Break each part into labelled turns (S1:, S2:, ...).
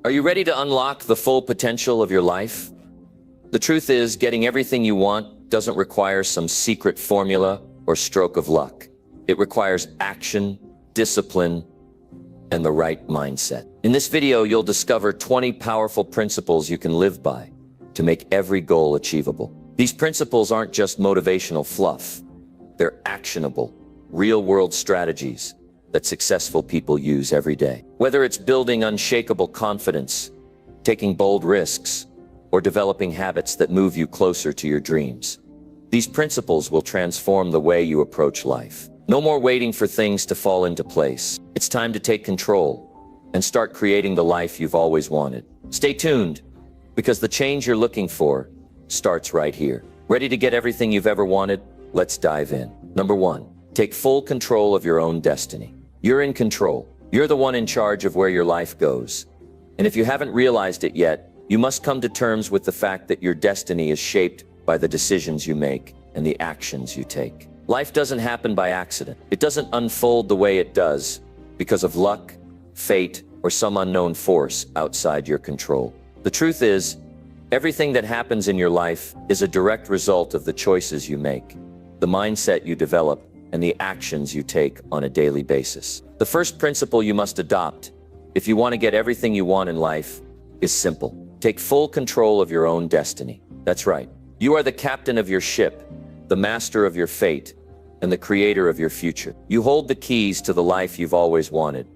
S1: Are you ready to unlock the full potential of your life? The truth is, getting everything you want doesn't require some secret formula or stroke of luck. It requires action, discipline, and the right mindset. In this video, you'll discover 20 powerful principles you can live by to make every goal achievable. These principles aren't just motivational fluff. They're actionable, real-world strategies that successful people use every day. Whether it's building unshakable confidence, taking bold risks, or developing habits that move you closer to your dreams, these principles will transform the way you approach life. No more waiting for things to fall into place. It's time to take control and start creating the life you've always wanted. Stay tuned, because the change you're looking for starts right here. Ready to get everything you've ever wanted? Let's dive in. Number 1, take full control of your own destiny. You're in control. You're the one in charge of where your life goes. And if you haven't realized it yet, you must come to terms with the fact that your destiny is shaped by the decisions you make and the actions you take. Life doesn't happen by accident. It doesn't unfold the way it does because of luck, fate, or some unknown force outside your control. The truth is, everything that happens in your life is a direct result of the choices you make, the mindset you develop, and the actions you take on a daily basis. The first principle you must adopt if you want to get everything you want in life is simple. Take full control of your own destiny. That's right. You are the captain of your ship, the master of your fate, and the creator of your future. You hold the keys to the life you've always wanted.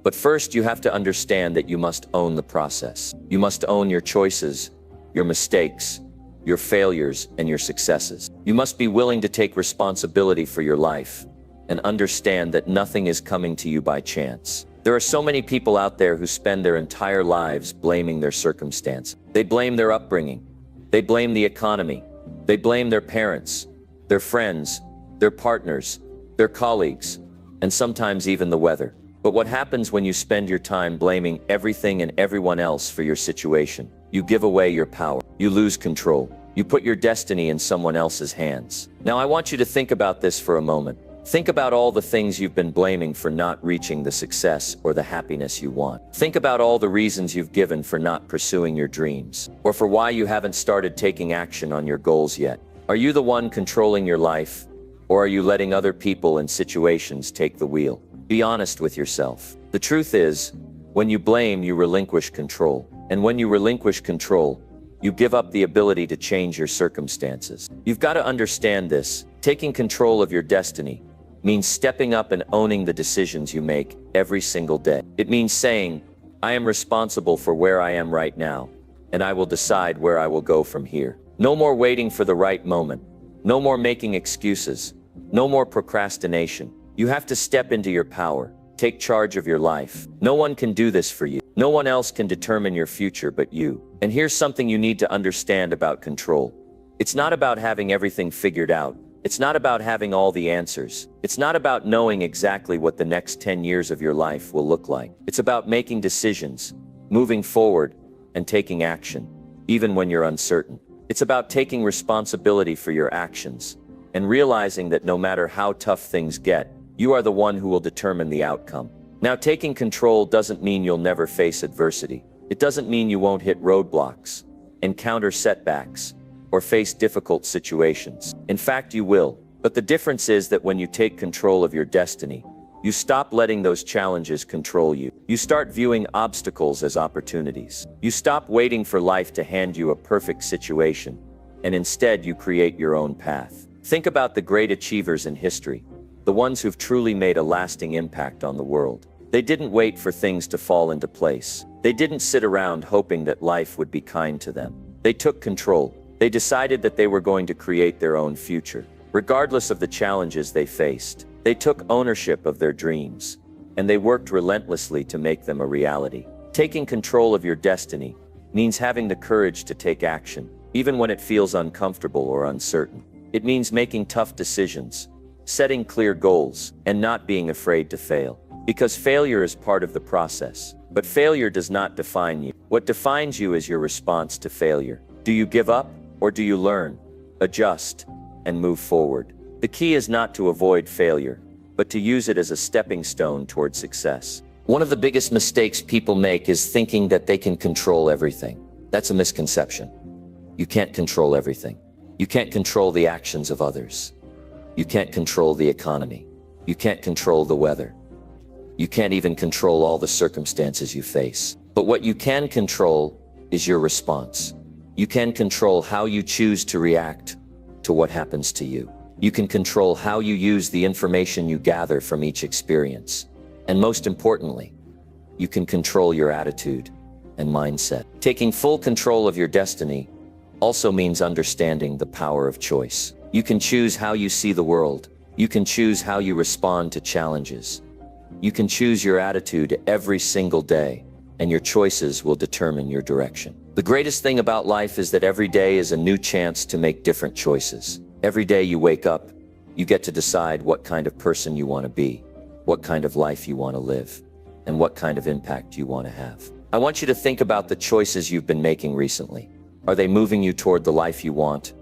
S1: But first, you have to understand that you must own the process. You must own your choices, your mistakes, your failures, and your successes. You must be willing to take responsibility for your life and understand that nothing is coming to you by chance. There are so many people out there who spend their entire lives blaming their circumstance. They blame their upbringing. They blame the economy. They blame their parents, their friends, their partners, their colleagues, and sometimes even the weather. But what happens when you spend your time blaming everything and everyone else for your situation? You give away your power. You lose control. You put your destiny in someone else's hands. Now I want you to think about this for a moment. Think about all the things you've been blaming for not reaching the success or the happiness you want. Think about all the reasons you've given for not pursuing your dreams, or for why you haven't started taking action on your goals yet. Are you the one controlling your life, or are you letting other people and situations take the wheel? Be honest with yourself. The truth is, when you blame, you relinquish control. And when you relinquish control, you give up the ability to change your circumstances. You've got to understand this. Taking control of your destiny means stepping up and owning the decisions you make every single day. It means saying, I am responsible for where I am right now, and I will decide where I will go from here. No more waiting for the right moment. No more making excuses. No more procrastination. You have to step into your power. Take charge of your life. No one can do this for you. No one else can determine your future but you. And here's something you need to understand about control. It's not about having everything figured out. It's not about having all the answers. It's not about knowing exactly what the next 10 years of your life will look like. It's about making decisions, moving forward, and taking action, even when you're uncertain. It's about taking responsibility for your actions and realizing that no matter how tough things get, you are the one who will determine the outcome. Now, taking control doesn't mean you'll never face adversity. It doesn't mean you won't hit roadblocks, encounter setbacks, or face difficult situations. In fact, you will. But the difference is that when you take control of your destiny, you stop letting those challenges control you. You start viewing obstacles as opportunities. You stop waiting for life to hand you a perfect situation, and instead you create your own path. Think about the great achievers in history, the ones who've truly made a lasting impact on the world. They didn't wait for things to fall into place. They didn't sit around hoping that life would be kind to them. They took control. They decided that they were going to create their own future. Regardless of the challenges they faced, they took ownership of their dreams, and they worked relentlessly to make them a reality. Taking control of your destiny means having the courage to take action, even when it feels uncomfortable or uncertain. It means making tough decisions, setting clear goals, and not being afraid to fail. Because failure is part of the process. But failure does not define you. What defines you is your response to failure. Do you give up, or do you learn, adjust, and move forward? The key is not to avoid failure, but to use it as a stepping stone toward success. One of the biggest mistakes people make is thinking that they can control everything. That's a misconception. You can't control everything. You can't control the actions of others. You can't control the economy. You can't control the weather. You can't even control all the circumstances you face. But what you can control is your response. You can control how you choose to react to what happens to you. You can control how you use the information you gather from each experience. And most importantly, you can control your attitude and mindset. Taking full control of your destiny also means understanding the power of choice. You can choose how you see the world. You can choose how you respond to challenges. You can choose your attitude every single day, and your choices will determine your direction. The greatest thing about life is that every day is a new chance to make different choices. Every day you wake up, you get to decide what kind of person you want to be, what kind of life you want to live, and what kind of impact you want to have. I want you to think about the choices you've been making recently. Are they moving you toward the life you want,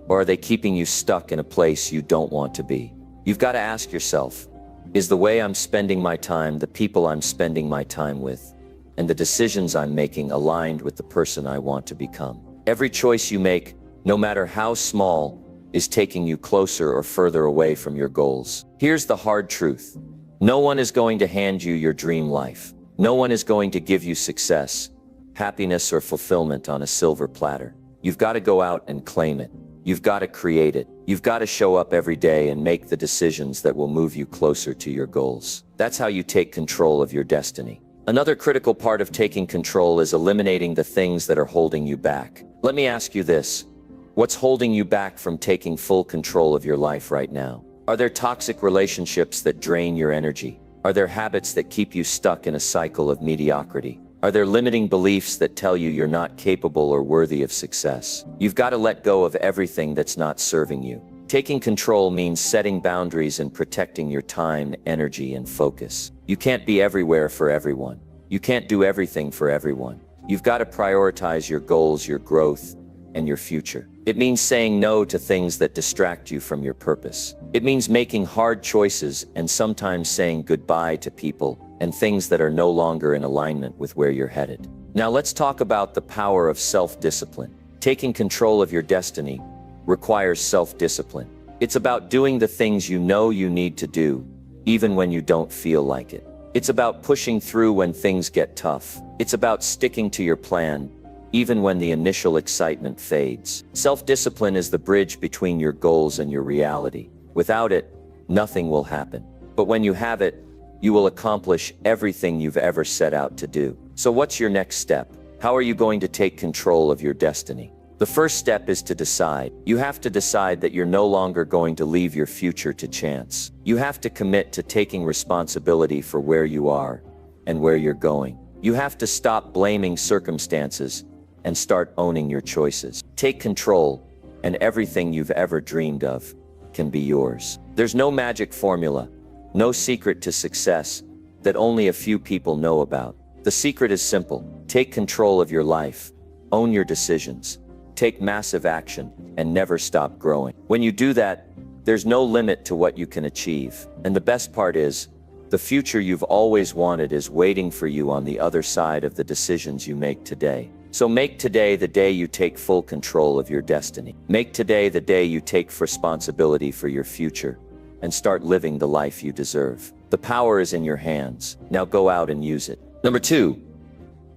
S1: or are they keeping you stuck in a place you don't want to be? You've got to ask yourself, is the way I'm spending my time, the people I'm spending my time with, and the decisions I'm making aligned with the person I want to become? Every choice you make, no matter how small, is taking you closer or further away from your goals. Here's the hard truth. No one is going to hand you your dream life. No one is going to give you success, happiness, or fulfillment on a silver platter. You've got to go out and claim it. You've got to create it. You've got to show up every day and make the decisions that will move you closer to your goals. That's how you take control of your destiny. Another critical part of taking control is eliminating the things that are holding you back. Let me ask you this. What's holding you back from taking full control of your life right now? Are there toxic relationships that drain your energy? Are there habits that keep you stuck in a cycle of mediocrity? Are there limiting beliefs that tell you you're not capable or worthy of success? You've got to let go of everything that's not serving you. Taking control means setting boundaries and protecting your time, energy, and focus. You can't be everywhere for everyone. You can't do everything for everyone. You've got to prioritize your goals, your growth, and your future. It means saying no to things that distract you from your purpose. It means making hard choices and sometimes saying goodbye to people and things that are no longer in alignment with where you're headed. Now let's talk about the power of self-discipline. Taking control of your destiny requires self-discipline. It's about doing the things you know you need to do, even when you don't feel like it. It's about pushing through when things get tough. It's about sticking to your plan, even when the initial excitement fades. Self-discipline is the bridge between your goals and your reality. Without it, nothing will happen. But when you have it, you will accomplish everything you've ever set out to do. So what's your next step? How are you going to take control of your destiny? The first step is to decide. You have to decide that you're no longer going to leave your future to chance. You have to commit to taking responsibility for where you are and where you're going. You have to stop blaming circumstances and start owning your choices. Take control, and everything you've ever dreamed of can be yours. There's no magic formula, no secret to success that only a few people know about. The secret is simple. Take control of your life, own your decisions, take massive action, and never stop growing. When you do that, there's no limit to what you can achieve. And the best part is, the future you've always wanted is waiting for you on the other side of the decisions you make today. So make today the day you take full control of your destiny. Make today the day you take responsibility for your future and start living the life you deserve. The power is in your hands. Now go out and use it. Number 2,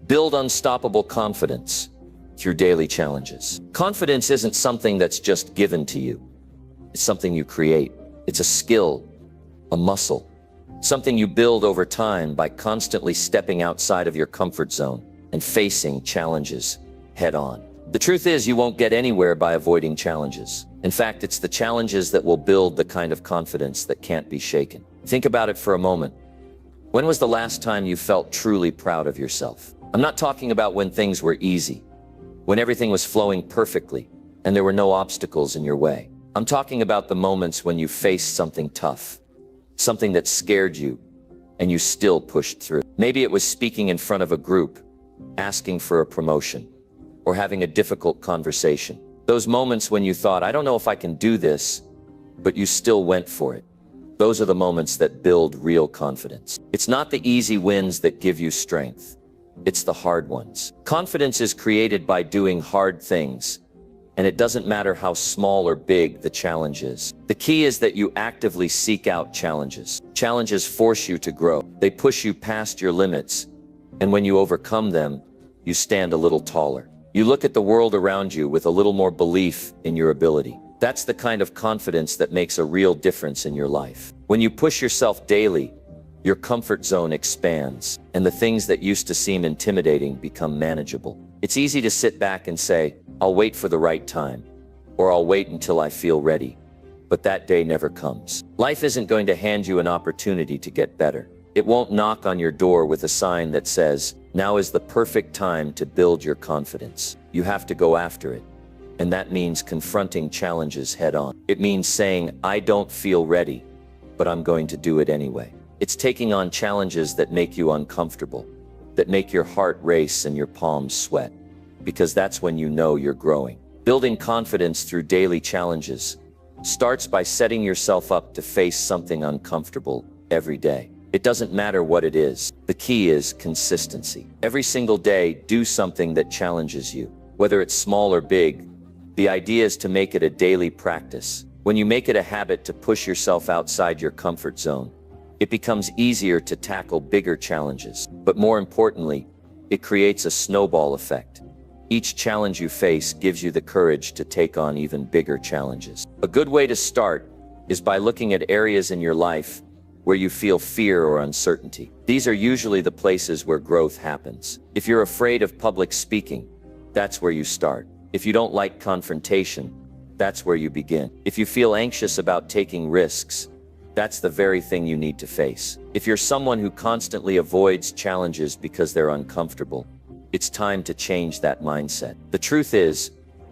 S1: build unstoppable confidence through daily challenges. Confidence isn't something that's just given to you. It's something you create. It's a skill, a muscle, something you build over time by constantly stepping outside of your comfort zone and facing challenges head on. The truth is, you won't get anywhere by avoiding challenges. In fact, it's the challenges that will build the kind of confidence that can't be shaken. Think about it for a moment. When was the last time you felt truly proud of yourself? I'm not talking about when things were easy, when everything was flowing perfectly and there were no obstacles in your way. I'm talking about the moments when you faced something tough, something that scared you, and you still pushed through. Maybe it was speaking in front of a group, asking for a promotion, or having a difficult conversation. Those moments when you thought, I don't know if I can do this, but you still went for it. Those are the moments that build real confidence. It's not the easy wins that give you strength. It's the hard ones. Confidence is created by doing hard things, and it doesn't matter how small or big the challenge is. The key is that you actively seek out challenges. Challenges force you to grow. They push you past your limits, and when you overcome them, you stand a little taller. You look at the world around you with a little more belief in your ability. That's the kind of confidence that makes a real difference in your life. When you push yourself daily, your comfort zone expands, and the things that used to seem intimidating become manageable. It's easy to sit back and say, "I'll wait for the right time," or "I'll wait until I feel ready." But that day never comes. Life isn't going to hand you an opportunity to get better. It won't knock on your door with a sign that says, "Now is the perfect time to build your confidence." You have to go after it. And that means confronting challenges head on. It means saying, "I don't feel ready, but I'm going to do it anyway." It's taking on challenges that make you uncomfortable, that make your heart race and your palms sweat, because that's when you know you're growing. Building confidence through daily challenges starts by setting yourself up to face something uncomfortable every day. It doesn't matter what it is. The key is consistency. Every single day, do something that challenges you. Whether it's small or big, the idea is to make it a daily practice. When you make it a habit to push yourself outside your comfort zone, it becomes easier to tackle bigger challenges. But more importantly, it creates a snowball effect. Each challenge you face gives you the courage to take on even bigger challenges. A good way to start is by looking at areas in your life where you feel fear or uncertainty. These are usually the places where growth happens. If you're afraid of public speaking, that's where you start. If you don't like confrontation, that's where you begin. If you feel anxious about taking risks, that's the very thing you need to face. If you're someone who constantly avoids challenges because they're uncomfortable, it's time to change that mindset. The truth is,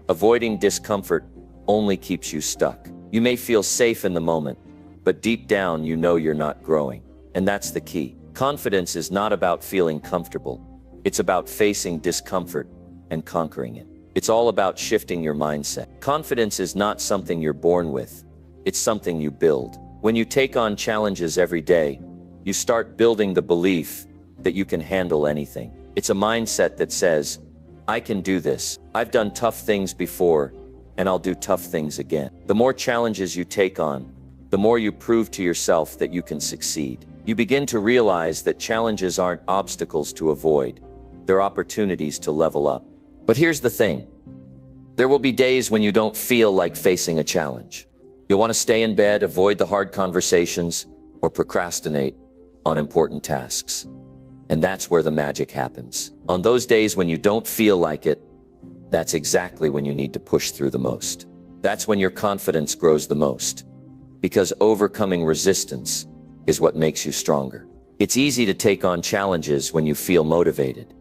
S1: avoiding discomfort only keeps you stuck. You may feel safe in the moment, but deep down you know you're not growing. And that's the key. Confidence is not about feeling comfortable. It's about facing discomfort and conquering it. It's all about shifting your mindset. Confidence is not something you're born with. It's something you build. When you take on challenges every day, you start building the belief that you can handle anything. It's a mindset that says, "I can do this. I've done tough things before, and I'll do tough things again." The more challenges you take on, the more you prove to yourself that you can succeed. You begin to realize that challenges aren't obstacles to avoid. They're opportunities to level up. But here's the thing. There will be days when you don't feel like facing a challenge. You'll want to stay in bed, avoid the hard conversations, or procrastinate on important tasks. And that's where the magic happens. On those days when you don't feel like it, that's exactly when you need to push through the most. That's when your confidence grows the most. Because overcoming resistance is what makes you stronger. It's easy to take on challenges when you feel motivated.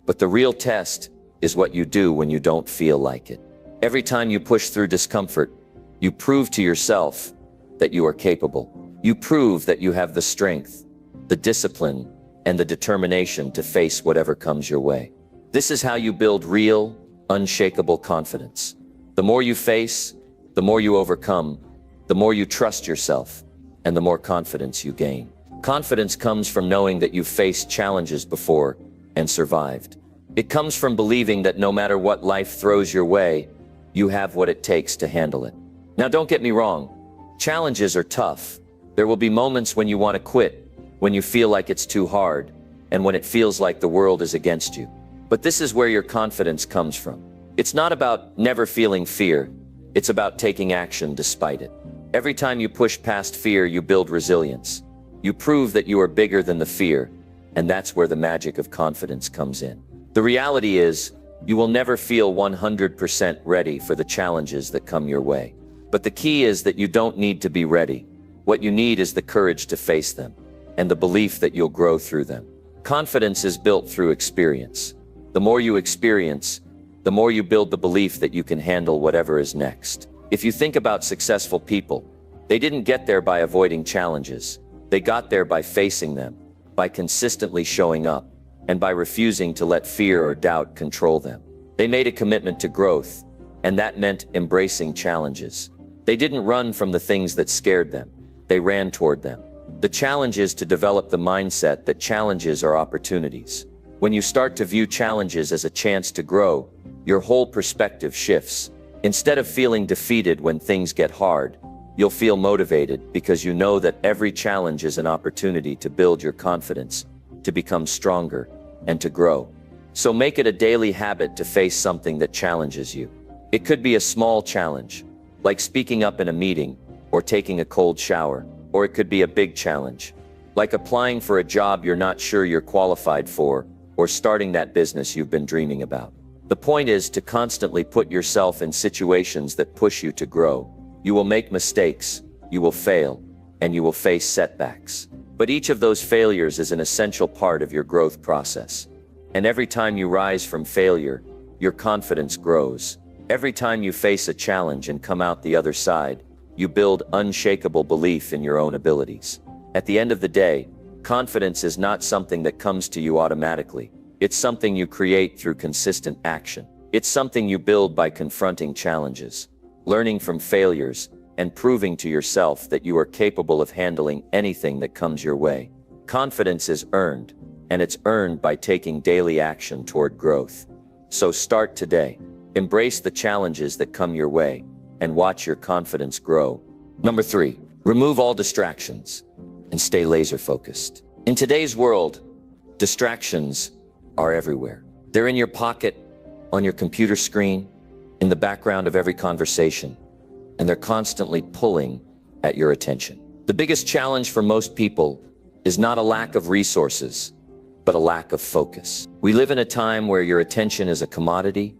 S1: But the real test is what you do when you don't feel like it. Every time you push through discomfort, you prove to yourself that you are capable. You prove that you have the strength, the discipline, and the determination to face whatever comes your way. This is how you build real, unshakable confidence. The more you face, the more you overcome, the more you trust yourself, and the more confidence you gain. Confidence comes from knowing that you've faced challenges before and survived. It comes from believing that no matter what life throws your way, you have what it takes to handle it. Now, don't get me wrong. Challenges are tough. There will be moments when you want to quit, when you feel like it's too hard, and when it feels like the world is against you. But this is where your confidence comes from. It's not about never feeling fear. It's about taking action despite it. Every time you push past fear, you build resilience. You prove that you are bigger than the fear, and that's where the magic of confidence comes in. The reality is, you will never feel 100% ready for the challenges that come your way. But the key is that you don't need to be ready. What you need is the courage to face them, and the belief that you'll grow through them. Confidence is built through experience. The more you experience, the more you build the belief that you can handle whatever is next. If you think about successful people, they didn't get there by avoiding challenges. They got there by facing them, by consistently showing up, and by refusing to let fear or doubt control them. They made a commitment to growth, and that meant embracing challenges. They didn't run from the things that scared them. they ran toward them. The challenge is to develop the mindset that challenges are opportunities. When you start to view challenges as a chance to grow, your whole perspective shifts. Instead of feeling defeated when things get hard, you'll feel motivated because you know that every challenge is an opportunity to build your confidence, to become stronger, and to grow. So make it a daily habit to face something that challenges you. It could be a small challenge, like speaking up in a meeting or taking a cold shower, or it could be a big challenge, like applying for a job you're not sure you're qualified for, or starting that business you've been dreaming about. The point is to constantly put yourself in situations that push you to grow. You will make mistakes, you will fail, and you will face setbacks. But each of those failures is an essential part of your growth process. And every time you rise from failure, your confidence grows. Every time you face a challenge and come out the other side, you build unshakable belief in your own abilities. At the end of the day, confidence is not something that comes to you automatically. It's something you create through consistent action. It's something you build by confronting challenges, learning from failures, and proving to yourself that you are capable of handling anything that comes your way. Confidence is earned, and it's earned by taking daily action toward growth. So start today. Embrace the challenges that come your way, and watch your confidence grow. Number 3, remove all distractions and stay laser focused. In today's world, distractions are everywhere. They're in your pocket, on your computer screen, in the background of every conversation, and they're constantly pulling at your attention. The biggest challenge for most people is not a lack of resources, but a lack of focus. We live in a time where your attention is a commodity,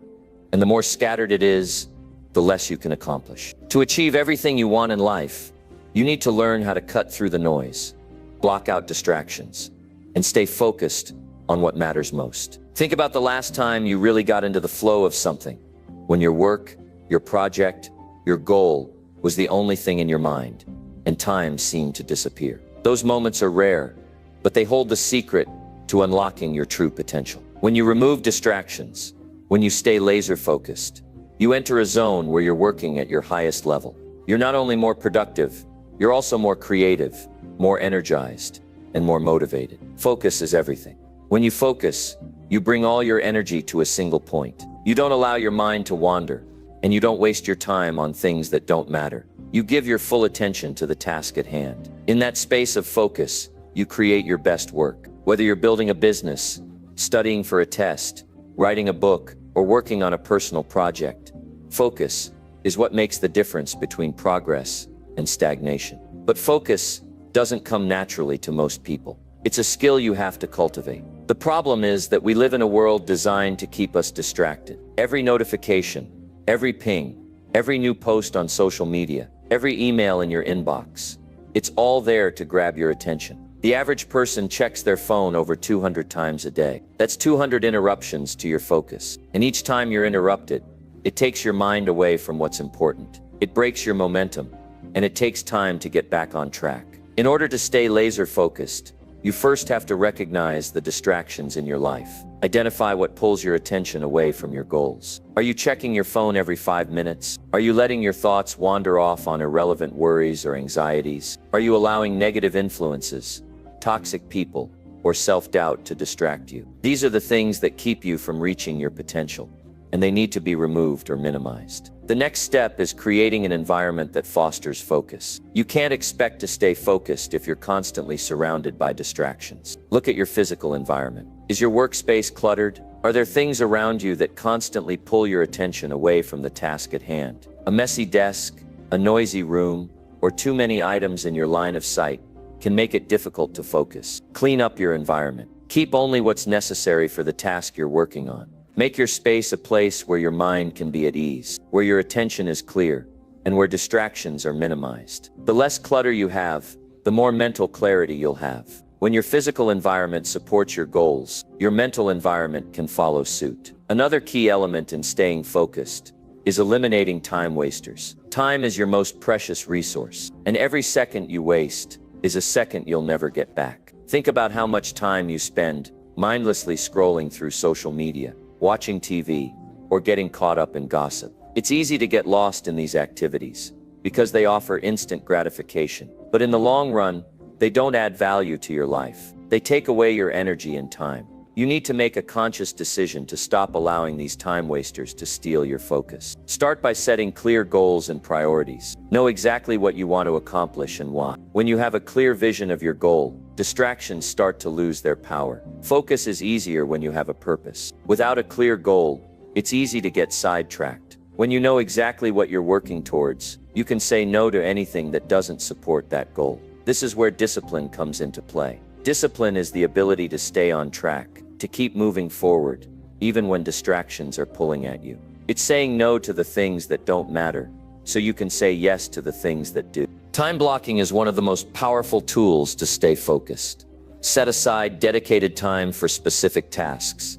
S1: and the more scattered it is, the less you can accomplish. To achieve everything you want in life, you need to learn how to cut through the noise, block out distractions, and stay focused on what matters most. Think about the last time you really got into the flow of something, when your work, your project, your goal was the only thing in your mind, and time seemed to disappear. Those moments are rare, but they hold the secret to unlocking your true potential. When you remove distractions, when you stay laser focused, you enter a zone where you're working at your highest level. You're not only more productive, you're also more creative, more energized, and more motivated. Focus is everything. When you focus, you bring all your energy to a single point. You don't allow your mind to wander, and you don't waste your time on things that don't matter. You give your full attention to the task at hand. In that space of focus, you create your best work. Whether you're building a business, studying for a test, writing a book, or working on a personal project, focus is what makes the difference between progress and stagnation. But focus doesn't come naturally to most people. It's a skill you have to cultivate. The problem is that we live in a world designed to keep us distracted. Every notification, every ping, every new post on social media, every email in your inbox, it's all there to grab your attention. The average person checks their phone over 200 times a day. That's 200 interruptions to your focus. And each time you're interrupted, it takes your mind away from what's important. It breaks your momentum, and it takes time to get back on track. In order to stay laser focused, you first have to recognize the distractions in your life. Identify what pulls your attention away from your goals. Are you checking your phone every 5 minutes? Are you letting your thoughts wander off on irrelevant worries or anxieties? Are you allowing negative influences, toxic people, or self-doubt to distract you? These are the things that keep you from reaching your potential, and they need to be removed or minimized. The next step is creating an environment that fosters focus. You can't expect to stay focused if you're constantly surrounded by distractions. Look at your physical environment. Is your workspace cluttered? Are there things around you that constantly pull your attention away from the task at hand? A messy desk, a noisy room, or too many items in your line of sight can make it difficult to focus. Clean up your environment. Keep only what's necessary for the task you're working on. Make your space a place where your mind can be at ease, where your attention is clear, and where distractions are minimized. The less clutter you have, the more mental clarity you'll have. When your physical environment supports your goals, your mental environment can follow suit. Another key element in staying focused is eliminating time wasters. Time is your most precious resource, and every second you waste is a second you'll never get back. Think about how much time you spend mindlessly scrolling through social media, watching TV, or getting caught up in gossip. It's easy to get lost in these activities, because they offer instant gratification. But in the long run, they don't add value to your life. They take away your energy and time. You need to make a conscious decision to stop allowing these time wasters to steal your focus. Start by setting clear goals and priorities. Know exactly what you want to accomplish and why. When you have a clear vision of your goal, distractions start to lose their power. Focus is easier when you have a purpose. Without a clear goal, it's easy to get sidetracked. When you know exactly what you're working towards, you can say no to anything that doesn't support that goal. This is where discipline comes into play. Discipline is the ability to stay on track, to keep moving forward, even when distractions are pulling at you. It's saying no to the things that don't matter, so you can say yes to the things that do. Time blocking is one of the most powerful tools to stay focused. Set aside dedicated time for specific tasks,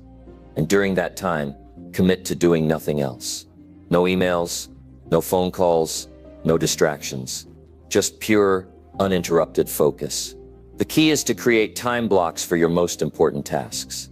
S1: and during that time, commit to doing nothing else. No emails, no phone calls, no distractions. Just pure, uninterrupted focus. The key is to create time blocks for your most important tasks,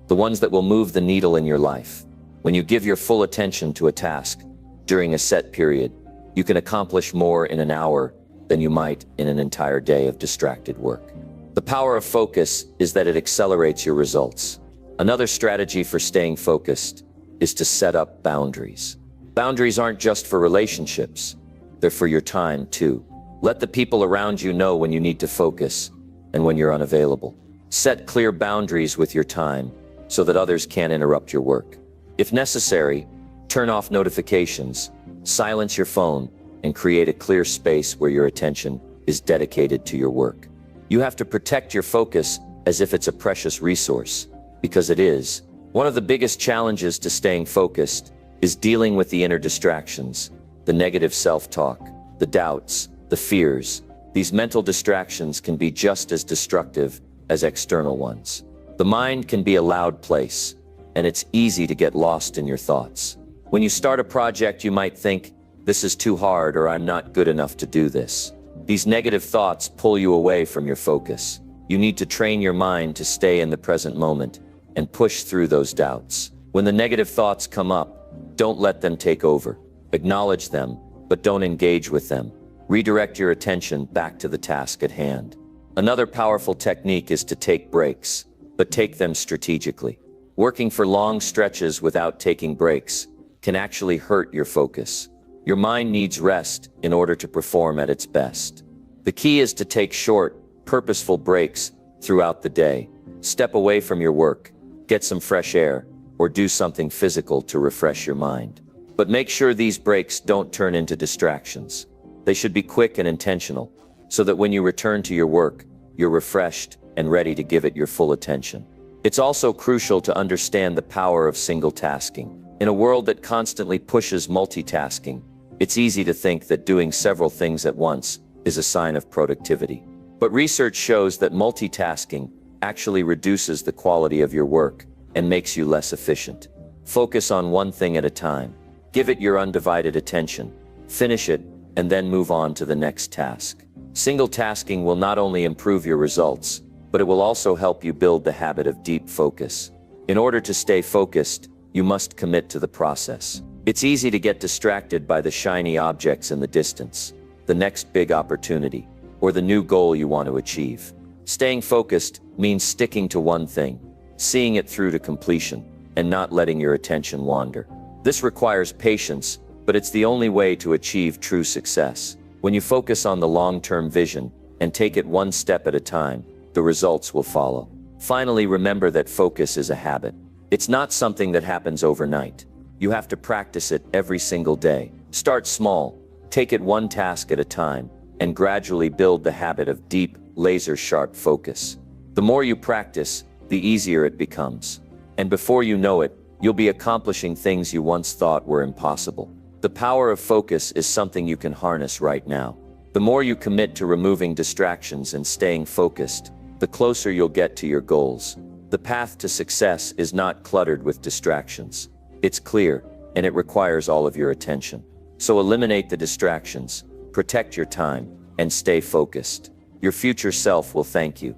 S1: the ones that will move the needle in your life. When you give your full attention to a task during a set period, you can accomplish more in an hour than you might in an entire day of distracted work. The power of focus is that it accelerates your results. Another strategy for staying focused is to set up boundaries. Boundaries aren't just for relationships, they're for your time too. Let the people around you know when you need to focus and when you're unavailable. Set clear boundaries with your time so that others can't interrupt your work. If necessary, turn off notifications, silence your phone, and create a clear space where your attention is dedicated to your work. You have to protect your focus as if it's a precious resource, because it is. One of the biggest challenges to staying focused is dealing with the inner distractions, the negative self-talk, the doubts, the fears. These mental distractions can be just as destructive as external ones. The mind can be a loud place, and it's easy to get lost in your thoughts. When you start a project, you might think, this is too hard or I'm not good enough to do this. These negative thoughts pull you away from your focus. You need to train your mind to stay in the present moment and push through those doubts. When the negative thoughts come up, don't let them take over. Acknowledge them, but don't engage with them. Redirect your attention back to the task at hand. Another powerful technique is to take breaks, but take them strategically. Working for long stretches without taking breaks can actually hurt your focus. Your mind needs rest in order to perform at its best. The key is to take short, purposeful breaks throughout the day. Step away from your work, get some fresh air, or do something physical to refresh your mind. But make sure these breaks don't turn into distractions. They should be quick and intentional, so that when you return to your work, you're refreshed and ready to give it your full attention. It's also crucial to understand the power of single tasking. In a world that constantly pushes multitasking, it's easy to think that doing several things at once is a sign of productivity. But research shows that multitasking actually reduces the quality of your work and makes you less efficient. Focus on one thing at a time. Give it your undivided attention. Finish it, and then move on to the next task. Single tasking will not only improve your results, but it will also help you build the habit of deep focus. In order to stay focused, you must commit to the process. It's easy to get distracted by the shiny objects in the distance, the next big opportunity, or the new goal you want to achieve. Staying focused means sticking to one thing, seeing it through to completion, and not letting your attention wander. This requires patience, but it's the only way to achieve true success. When you focus on the long-term vision and take it one step at a time, the results will follow. Finally, remember that focus is a habit. It's not something that happens overnight. You have to practice it every single day. Start small, take it one task at a time, and gradually build the habit of deep, laser-sharp focus. The more you practice, the easier it becomes. And before you know it, you'll be accomplishing things you once thought were impossible. The power of focus is something you can harness right now. The more you commit to removing distractions and staying focused, the closer you'll get to your goals. The path to success is not cluttered with distractions. It's clear, and it requires all of your attention. So eliminate the distractions, protect your time, and stay focused. Your future self will thank you.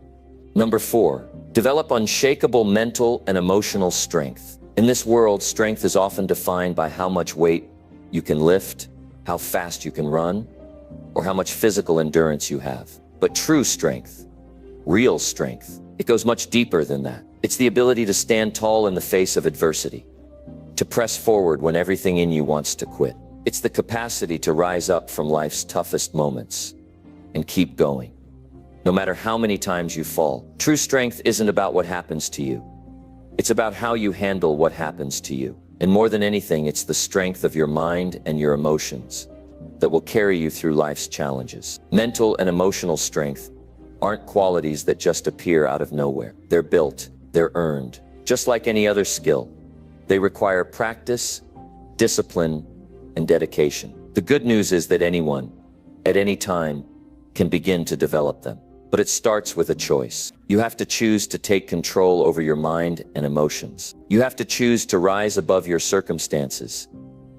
S1: Number 4, develop unshakable mental and emotional strength. In this world, strength is often defined by how much weight you can lift, how fast you can run, or how much physical endurance you have. But true strength, real strength, it goes much deeper than that. It's the ability to stand tall in the face of adversity, to press forward when everything in you wants to quit. It's the capacity to rise up from life's toughest moments and keep going, no matter how many times you fall. True strength isn't about what happens to you. It's about how you handle what happens to you. And more than anything, it's the strength of your mind and your emotions that will carry you through life's challenges. Mental and emotional strength aren't qualities that just appear out of nowhere. They're built, they're earned. Just like any other skill, they require practice, discipline, and dedication. The good news is that anyone, at any time, can begin to develop them. But it starts with a choice. You have to choose to take control over your mind and emotions. You have to choose to rise above your circumstances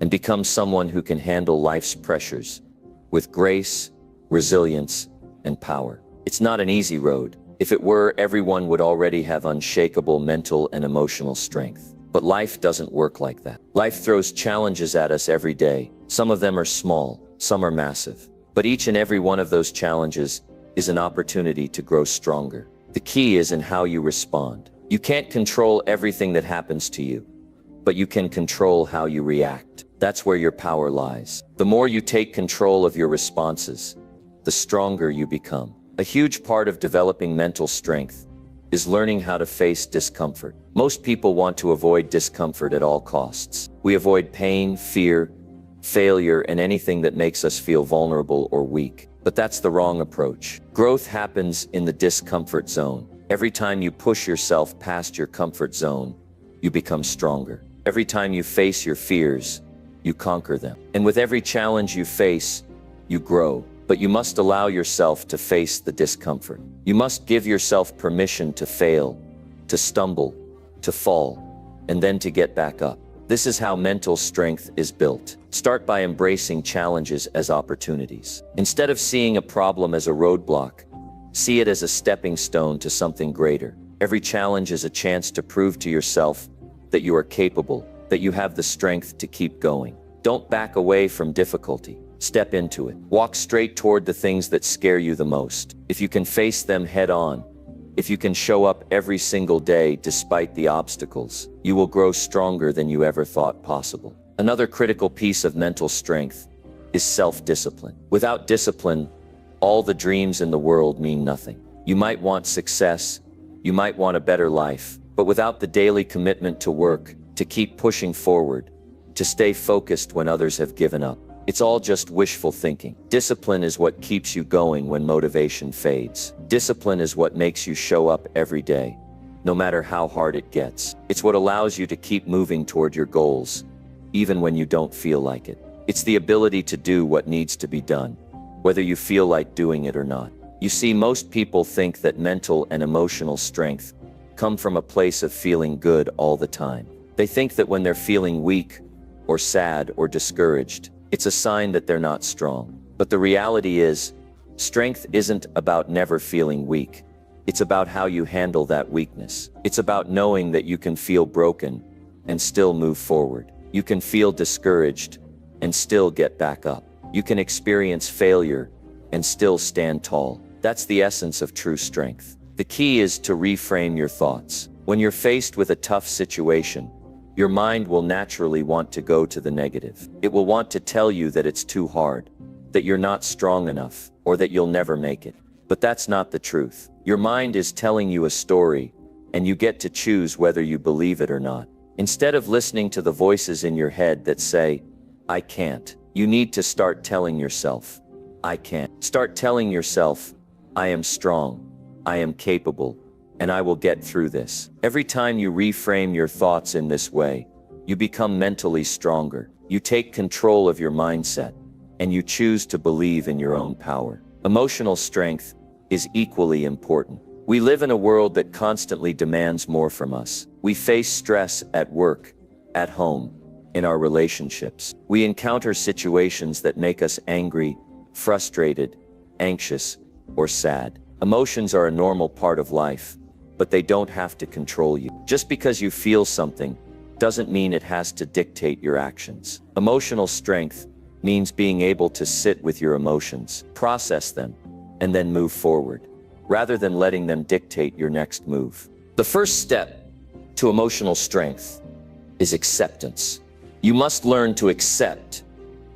S1: and become someone who can handle life's pressures with grace, resilience, and power. It's not an easy road. If it were, everyone would already have unshakable mental and emotional strength. But life doesn't work like that. Life throws challenges at us every day. Some of them are small, some are massive. But each and every one of those challenges is an opportunity to grow stronger. The key is in how you respond. You can't control everything that happens to you, but you can control how you react. That's where your power lies. The more you take control of your responses, the stronger you become. A huge part of developing mental strength is learning how to face discomfort. Most people want to avoid discomfort at all costs. We avoid pain, fear, failure, and anything that makes us feel vulnerable or weak. But that's the wrong approach. Growth happens in the discomfort zone. Every time you push yourself past your comfort zone, you become stronger. Every time you face your fears, you conquer them. And with every challenge you face, you grow. But you must allow yourself to face the discomfort. You must give yourself permission to fail, to stumble, to fall, and then to get back up. This is how mental strength is built. Start by embracing challenges as opportunities. Instead of seeing a problem as a roadblock, see it as a stepping stone to something greater. Every challenge is a chance to prove to yourself that you are capable, that you have the strength to keep going. Don't back away from difficulty. Step into it. Walk straight toward the things that scare you the most. If you can face them head on, if you can show up every single day despite the obstacles, you will grow stronger than you ever thought possible. Another critical piece of mental strength is self-discipline. Without discipline, all the dreams in the world mean nothing. You might want success, you might want a better life, but without the daily commitment to work, to keep pushing forward, to stay focused when others have given up, it's all just wishful thinking. Discipline is what keeps you going when motivation fades. Discipline is what makes you show up every day, no matter how hard it gets. It's what allows you to keep moving toward your goals, even when you don't feel like it. It's the ability to do what needs to be done, whether you feel like doing it or not. You see, most people think that mental and emotional strength come from a place of feeling good all the time. They think that when they're feeling weak, or sad, or discouraged, it's a sign that they're not strong. But the reality is, strength isn't about never feeling weak. It's about how you handle that weakness. It's about knowing that you can feel broken and still move forward. You can feel discouraged and still get back up. You can experience failure and still stand tall. That's the essence of true strength. The key is to reframe your thoughts. When you're faced with a tough situation, your mind will naturally want to go to the negative. It will want to tell you that it's too hard, that you're not strong enough, or that you'll never make it. But that's not the truth. Your mind is telling you a story, and you get to choose whether you believe it or not. Instead of listening to the voices in your head that say, "I can't," you need to start telling yourself, "I can." Start telling yourself, "I am strong, I am capable, and I will get through this." Every time you reframe your thoughts in this way, you become mentally stronger. You take control of your mindset, and you choose to believe in your own power. Emotional strength is equally important. We live in a world that constantly demands more from us. We face stress at work, at home, in our relationships. We encounter situations that make us angry, frustrated, anxious, or sad. Emotions are a normal part of life, but they don't have to control you. Just because you feel something doesn't mean it has to dictate your actions. Emotional strength is equally important. We live in a world that constantly demands more from us. We face stress at work, at home, in our relationships. We encounter situations that make us angry, frustrated, anxious, or sad. Emotions are a normal part of life, but they don't have to control you. Just because you feel something doesn't mean it has to dictate your actions. means being able to sit with your emotions, process them, and then move forward, rather than letting them dictate your next move. The first step to emotional strength is acceptance. You must learn to accept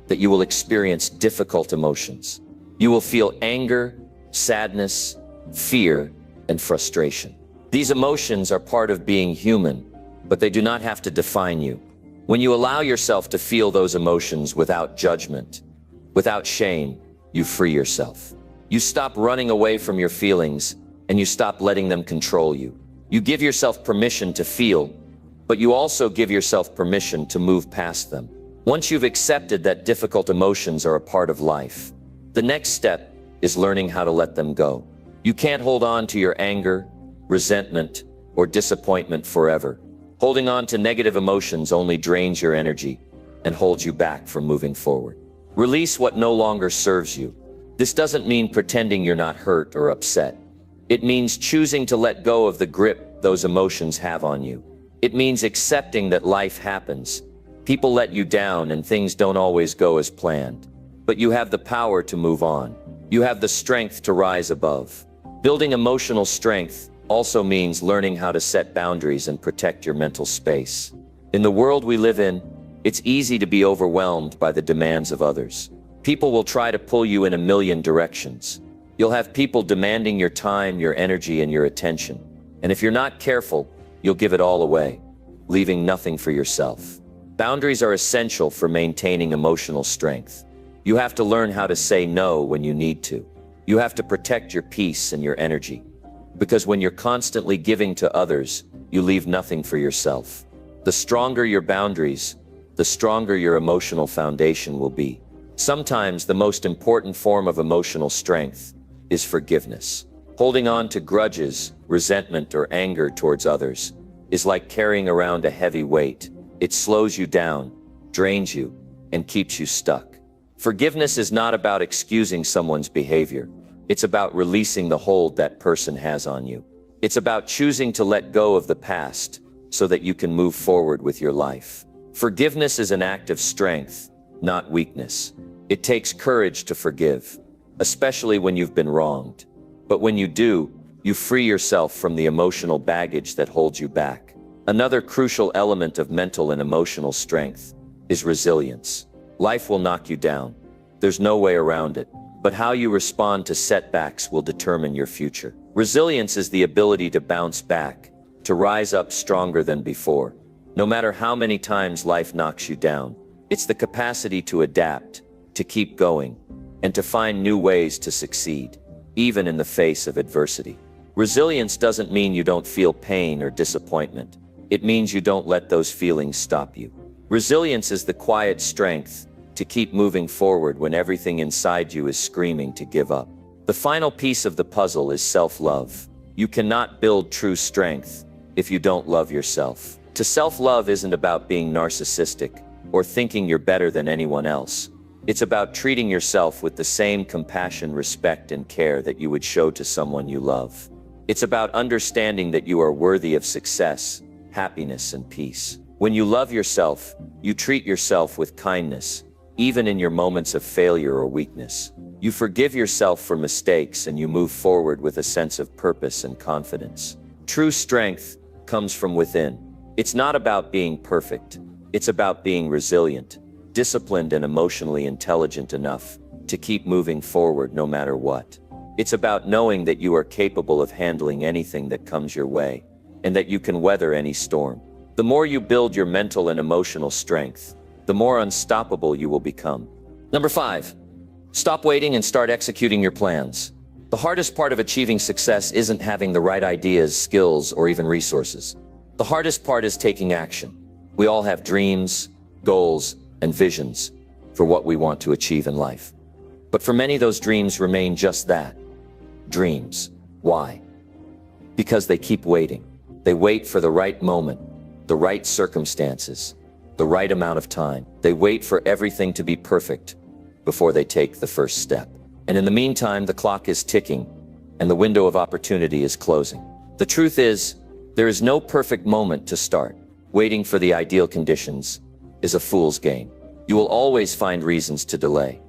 S1: that you will experience difficult emotions. You will feel anger, sadness, fear, and frustration. These emotions are part of being human, but they do not have to define you. When you allow yourself to feel those emotions without judgment, without shame, you free yourself. You stop running away from your feelings, and you stop letting them control you. You give yourself permission to feel, but you also give yourself permission to move past them. Once you've accepted that difficult emotions are a part of life, the next step is learning how to let them go. You can't hold on to your anger, resentment, or disappointment forever. Holding on to negative emotions only drains your energy and holds you back from moving forward. Release what no longer serves you. This doesn't mean pretending you're not hurt or upset. It means choosing to let go of the grip those emotions have on you. It means accepting that life happens. People let you down and things don't always go as planned. But you have the power to move on. You have the strength to rise above. Building emotional strength also means learning how to set boundaries and protect your mental space. In the world we live in, it's easy to be overwhelmed by the demands of others. People will try to pull you in a million directions. You'll have people demanding your time, your energy, and your attention. And if you're not careful, you'll give it all away, leaving nothing for yourself. Boundaries are essential for maintaining emotional strength. You have to learn how to say no when you need to. You have to protect your peace and your energy. Because when you're constantly giving to others, you leave nothing for yourself. The stronger your boundaries, the stronger your emotional foundation will be. Sometimes the most important form of emotional strength is forgiveness. Holding on to grudges, resentment, or anger towards others is like carrying around a heavy weight. It slows you down, drains you, and keeps you stuck. Forgiveness is not about excusing someone's behavior. It's about releasing the hold that person has on you. It's about choosing to let go of the past so that you can move forward with your life. Forgiveness is an act of strength, not weakness. It takes courage to forgive, especially when you've been wronged. But when you do, you free yourself from the emotional baggage that holds you back. Another crucial element of mental and emotional strength is resilience. Life will knock you down. There's no way around it. But how you respond to setbacks will determine your future. Resilience is the ability to bounce back, to rise up stronger than before. No matter how many times life knocks you down, it's the capacity to adapt, to keep going, and to find new ways to succeed, even in the face of adversity. Resilience doesn't mean you don't feel pain or disappointment. It means you don't let those feelings stop you. Resilience is the quiet strength to keep moving forward when everything inside you is screaming to give up. The final piece of the puzzle is self-love. You cannot build true strength if you don't love yourself. To self-love isn't about being narcissistic or thinking you're better than anyone else. It's about treating yourself with the same compassion, respect, and care that you would show to someone you love. It's about understanding that you are worthy of success, happiness, and peace. When you love yourself, you treat yourself with kindness, even in your moments of failure or weakness. You forgive yourself for mistakes and you move forward with a sense of purpose and confidence. True strength comes from within. It's not about being perfect. It's about being resilient, disciplined, and emotionally intelligent enough to keep moving forward no matter what. It's about knowing that you are capable of handling anything that comes your way and that you can weather any storm. The more you build your mental and emotional strength, the more unstoppable you will become. Number 5, stop waiting and start executing your plans. The hardest part of achieving success isn't having the right ideas, skills, or even resources. The hardest part is taking action. We all have dreams, goals, and visions for what we want to achieve in life. But for many, those dreams remain just that, dreams. Why? Because they keep waiting. They wait for the right moment, the right circumstances, the right amount of time. They wait for everything to be perfect before they take the first step. And in the meantime, the clock is ticking and the window of opportunity is closing. The truth is, there is no perfect moment to start. Waiting for the ideal conditions is a fool's game. You will always find reasons to delay.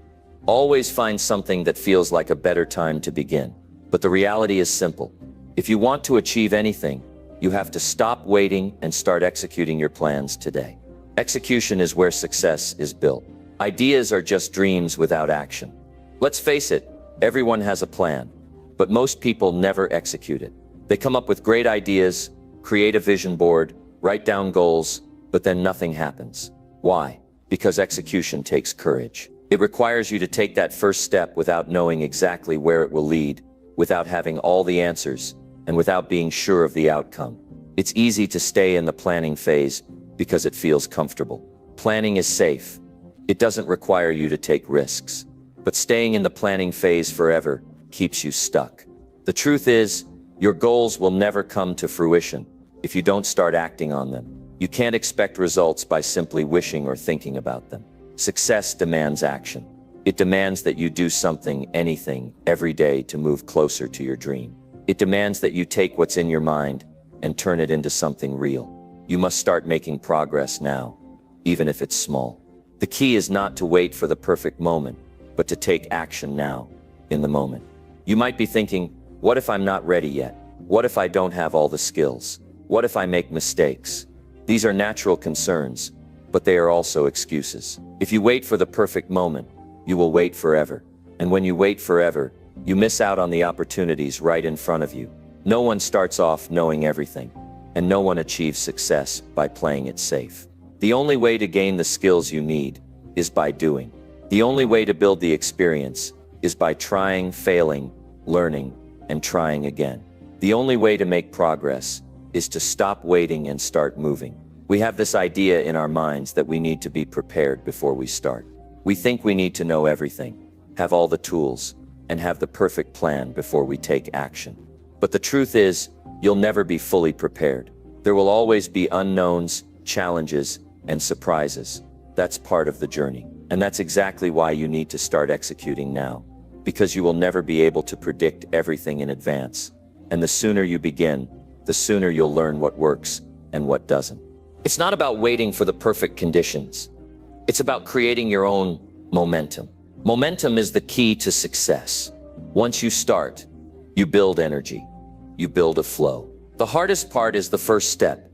S1: Always find something that feels like a better time to begin. But the reality is simple. If you want to achieve anything, you have to stop waiting and start executing your plans today. Execution is where success is built. Ideas are just dreams without action. Let's face it, everyone has a plan, but most people never execute it. They come up with great ideas, create a vision board, write down goals, but then nothing happens. Why? Because execution takes courage. It requires you to take that first step without knowing exactly where it will lead, without having all the answers, and without being sure of the outcome. It's easy to stay in the planning phase because it feels comfortable. Planning is safe. It doesn't require you to take risks. But staying in the planning phase forever keeps you stuck. The truth is, your goals will never come to fruition if you don't start acting on them. You can't expect results by simply wishing or thinking about them. Success demands action. It demands that you do something, anything, every day to move closer to your dream. It demands that you take what's in your mind and turn it into something real. You must start making progress now, even if it's small. The key is not to wait for the perfect moment, but to take action now, in the moment. You might be thinking, what if I'm not ready yet? What if I don't have all the skills? What if I make mistakes? These are natural concerns, but they are also excuses. If you wait for the perfect moment, you will wait forever. And when you wait forever, you miss out on the opportunities right in front of you. No one starts off knowing everything, and no one achieves success by playing it safe. The only way to gain the skills you need is by doing. The only way to build the experience is by trying, failing, learning, and trying again. The only way to make progress is to stop waiting and start moving. We have this idea in our minds that we need to be prepared before we start. We think we need to know everything, have all the tools, and have the perfect plan before we take action. But the truth is, you'll never be fully prepared. There will always be unknowns, challenges, and surprises. That's part of the journey. And that's exactly why you need to start executing now. Because you will never be able to predict everything in advance. And the sooner you begin, the sooner you'll learn what works and what doesn't. It's not about waiting for the perfect conditions. It's about creating your own momentum. Momentum is the key to success. Once you start, you build energy. You build a flow. The hardest part is the first step.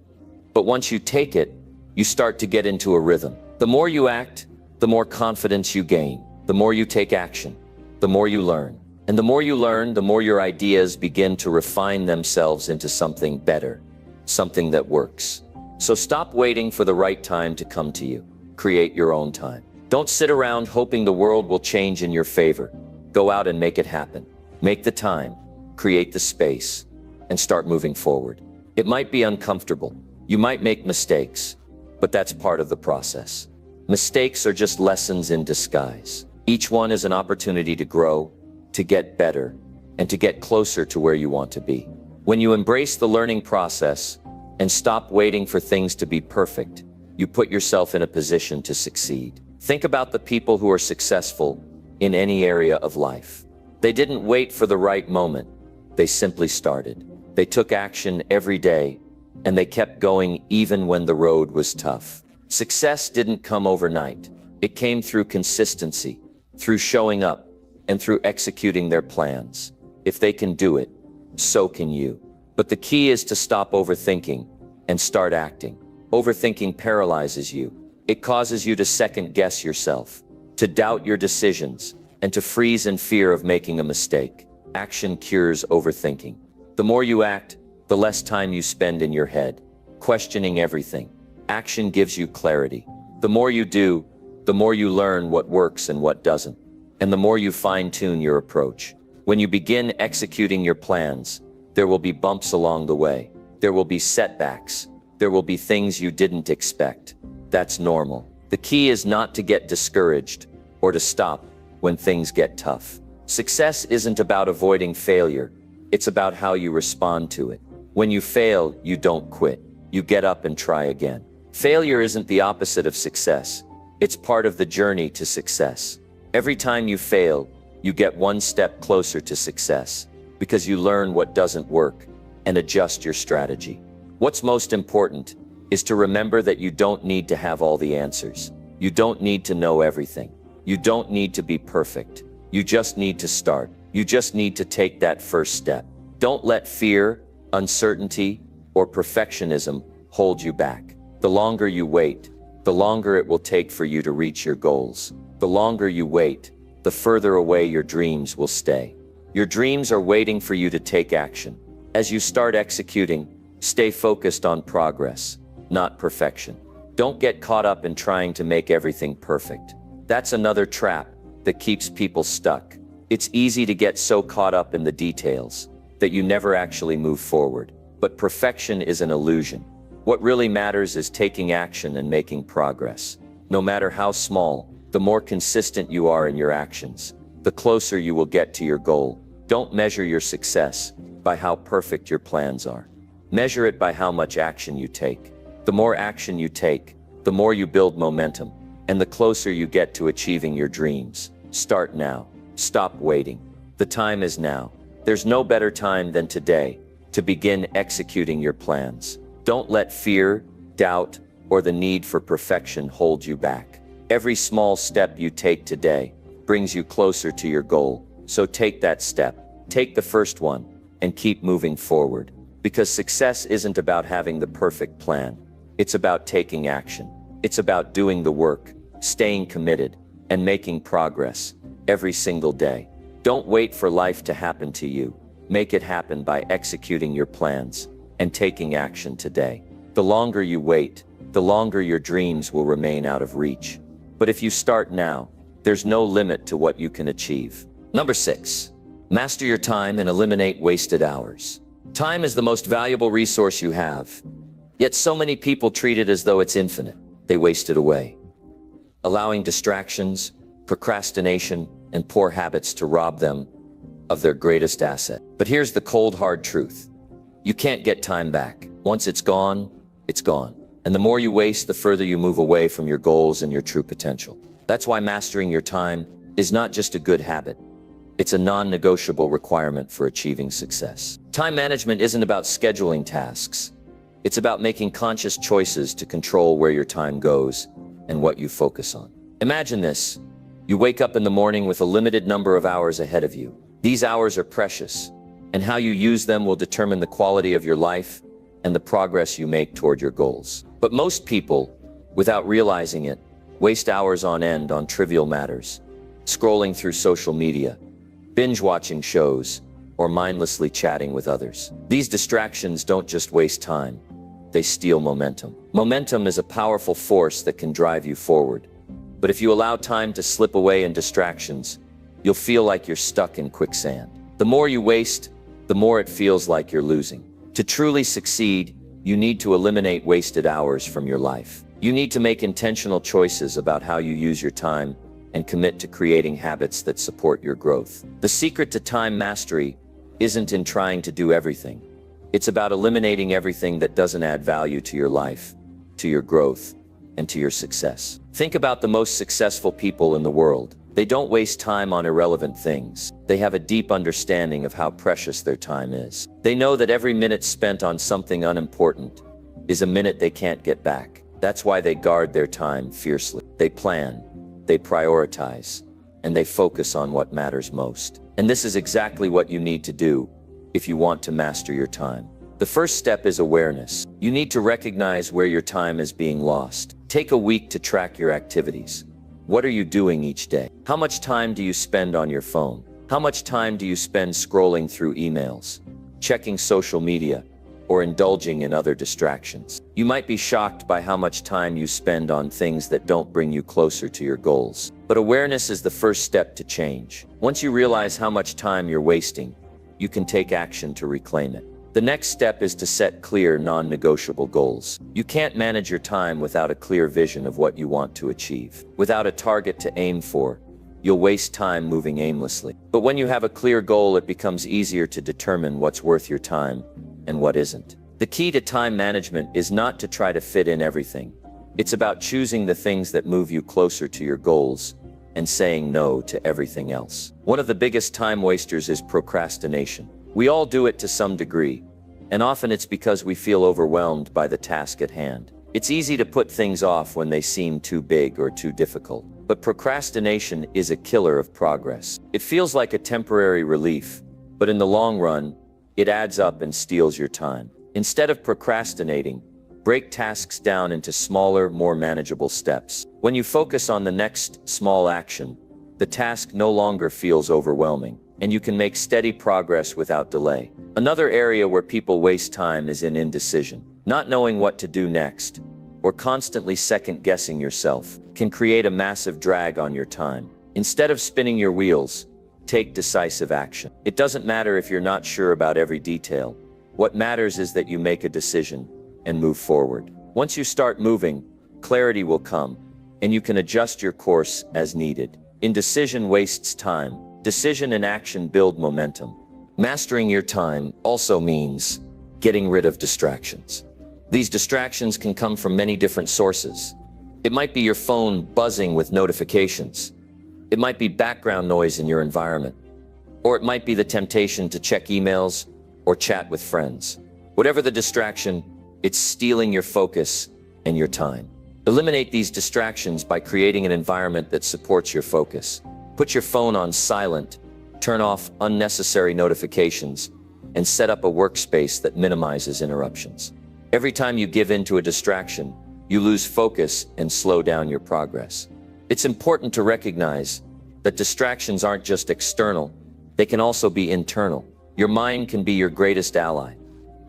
S1: But once you take it, you start to get into a rhythm. The more you act, the more confidence you gain. The more you take action, the more you learn. And the more you learn, the more your ideas begin to refine themselves into something better, something that works. So stop waiting for the right time to come to you. Create your own time. Don't sit around hoping the world will change in your favor. Go out and make it happen. Make the time, create the space, and start moving forward. It might be uncomfortable. You might make mistakes, but that's part of the process. Mistakes are just lessons in disguise. Each one is an opportunity to grow, to get better, and to get closer to where you want to be. When you embrace the learning process and stop waiting for things to be perfect, you put yourself in a position to succeed. Think about the people who are successful in any area of life. They didn't wait for the right moment. They simply started. They took action every day, and they kept going even when the road was tough. Success didn't come overnight. It came through consistency, through showing up, and through executing their plans. If they can do it, so can you. But the key is to stop overthinking and start acting. Overthinking paralyzes you. It causes you to second-guess yourself, to doubt your decisions, and to freeze in fear of making a mistake. Action cures overthinking. The more you act, the less time you spend in your head, questioning everything. Action gives you clarity. The more you do, the more you learn what works and what doesn't, and the more you fine-tune your approach. When you begin executing your plans, there will be bumps along the way. There will be setbacks. There will be things you didn't expect. That's normal. The key is not to get discouraged or to stop when things get tough. Success isn't about avoiding failure. It's about how you respond to it. When you fail, you don't quit. You get up and try again. Failure isn't the opposite of success. It's part of the journey to success. Every time you fail, you get one step closer to success because you learn what doesn't work and adjust your strategy. What's most important is to remember that you don't need to have all the answers. You don't need to know everything. You don't need to be perfect. You just need to start. You just need to take that first step. Don't let fear, uncertainty, or perfectionism hold you back. The longer you wait, the longer it will take for you to reach your goals. The longer you wait, the further away your dreams will stay. Your dreams are waiting for you to take action. As you start executing, stay focused on progress, not perfection. Don't get caught up in trying to make everything perfect. That's another trap that keeps people stuck. It's easy to get so caught up in the details that you never actually move forward. But perfection is an illusion. What really matters is taking action and making progress. No matter how small, the more consistent you are in your actions, the closer you will get to your goal. Don't measure your success by how perfect your plans are. Measure it by how much action you take. The more action you take, the more you build momentum, and the closer you get to achieving your dreams. Start now. Stop waiting. The time is now. There's no better time than today to begin executing your plans. Don't let fear, doubt, or the need for perfection hold you back. Every small step you take today brings you closer to your goal. So take that step. Take the first one and keep moving forward. Because success isn't about having the perfect plan. It's about taking action. It's about doing the work, staying committed, and making progress every single day. Don't wait for life to happen to you. Make it happen by executing your plans and taking action today. The longer you wait, the longer your dreams will remain out of reach. But if you start now, there's no limit to what you can achieve. Number 6, master your time and eliminate wasted hours. Time is the most valuable resource you have. Yet so many people treat it as though it's infinite. They waste it away, allowing distractions, procrastination, and poor habits to rob them of their greatest asset. But here's the cold, hard truth. You can't get time back. Once it's gone, it's gone. And the more you waste, the further you move away from your goals and your true potential. That's why mastering your time is not just a good habit. It's a non-negotiable requirement for achieving success. Time management isn't about scheduling tasks. It's about making conscious choices to control where your time goes and what you focus on. Imagine this. You wake up in the morning with a limited number of hours ahead of you. These hours are precious, and how you use them will determine the quality of your life and the progress you make toward your goals. But most people, without realizing it, waste hours on end on trivial matters, scrolling through social media, binge-watching shows, or mindlessly chatting with others. These distractions don't just waste time, they steal momentum. Momentum is a powerful force that can drive you forward. But if you allow time to slip away in distractions, you'll feel like you're stuck in quicksand. The more you waste, the more it feels like you're losing. To truly succeed, you need to eliminate wasted hours from your life. You need to make intentional choices about how you use your time and commit to creating habits that support your growth. The secret to time mastery isn't in trying to do everything. It's about eliminating everything that doesn't add value to your life, to your growth, and to your success. Think about the most successful people in the world. They don't waste time on irrelevant things. They have a deep understanding of how precious their time is. They know that every minute spent on something unimportant is a minute they can't get back. That's why they guard their time fiercely. They plan, they prioritize, and they focus on what matters most. And this is exactly what you need to do if you want to master your time. The first step is awareness. You need to recognize where your time is being lost. Take a week to track your activities. What are you doing each day? How much time do you spend on your phone? How much time do you spend scrolling through emails, checking social media, or indulging in other distractions? You might be shocked by how much time you spend on things that don't bring you closer to your goals. But awareness is the first step to change. Once you realize how much time you're wasting, you can take action to reclaim it. The next step is to set clear, non-negotiable goals. You can't manage your time without a clear vision of what you want to achieve. Without a target to aim for, you'll waste time moving aimlessly. But when you have a clear goal, it becomes easier to determine what's worth your time and what isn't. The key to time management is not to try to fit in everything. It's about choosing the things that move you closer to your goals and saying no to everything else. One of the biggest time wasters is procrastination. We all do it to some degree, and often it's because we feel overwhelmed by the task at hand. It's easy to put things off when they seem too big or too difficult. But procrastination is a killer of progress. It feels like a temporary relief, but in the long run, it adds up and steals your time. Instead of procrastinating, break tasks down into smaller, more manageable steps. When you focus on the next small action, the task no longer feels overwhelming, and you can make steady progress without delay. Another area where people waste time is in indecision. Not knowing what to do next, or constantly second-guessing yourself, can create a massive drag on your time. Instead of spinning your wheels, take decisive action. It doesn't matter if you're not sure about every detail. What matters is that you make a decision and move forward. Once you start moving, clarity will come, and you can adjust your course as needed. Indecision wastes time. Decision and action build momentum. Mastering your time also means getting rid of distractions. These distractions can come from many different sources. It might be your phone buzzing with notifications. It might be background noise in your environment. Or it might be the temptation to check emails or chat with friends. Whatever the distraction, it's stealing your focus and your time. Eliminate these distractions by creating an environment that supports your focus. Put your phone on silent, turn off unnecessary notifications, and set up a workspace that minimizes interruptions. Every time you give in to a distraction, you lose focus and slow down your progress. It's important to recognize that distractions aren't just external, they can also be internal. Your mind can be your greatest ally,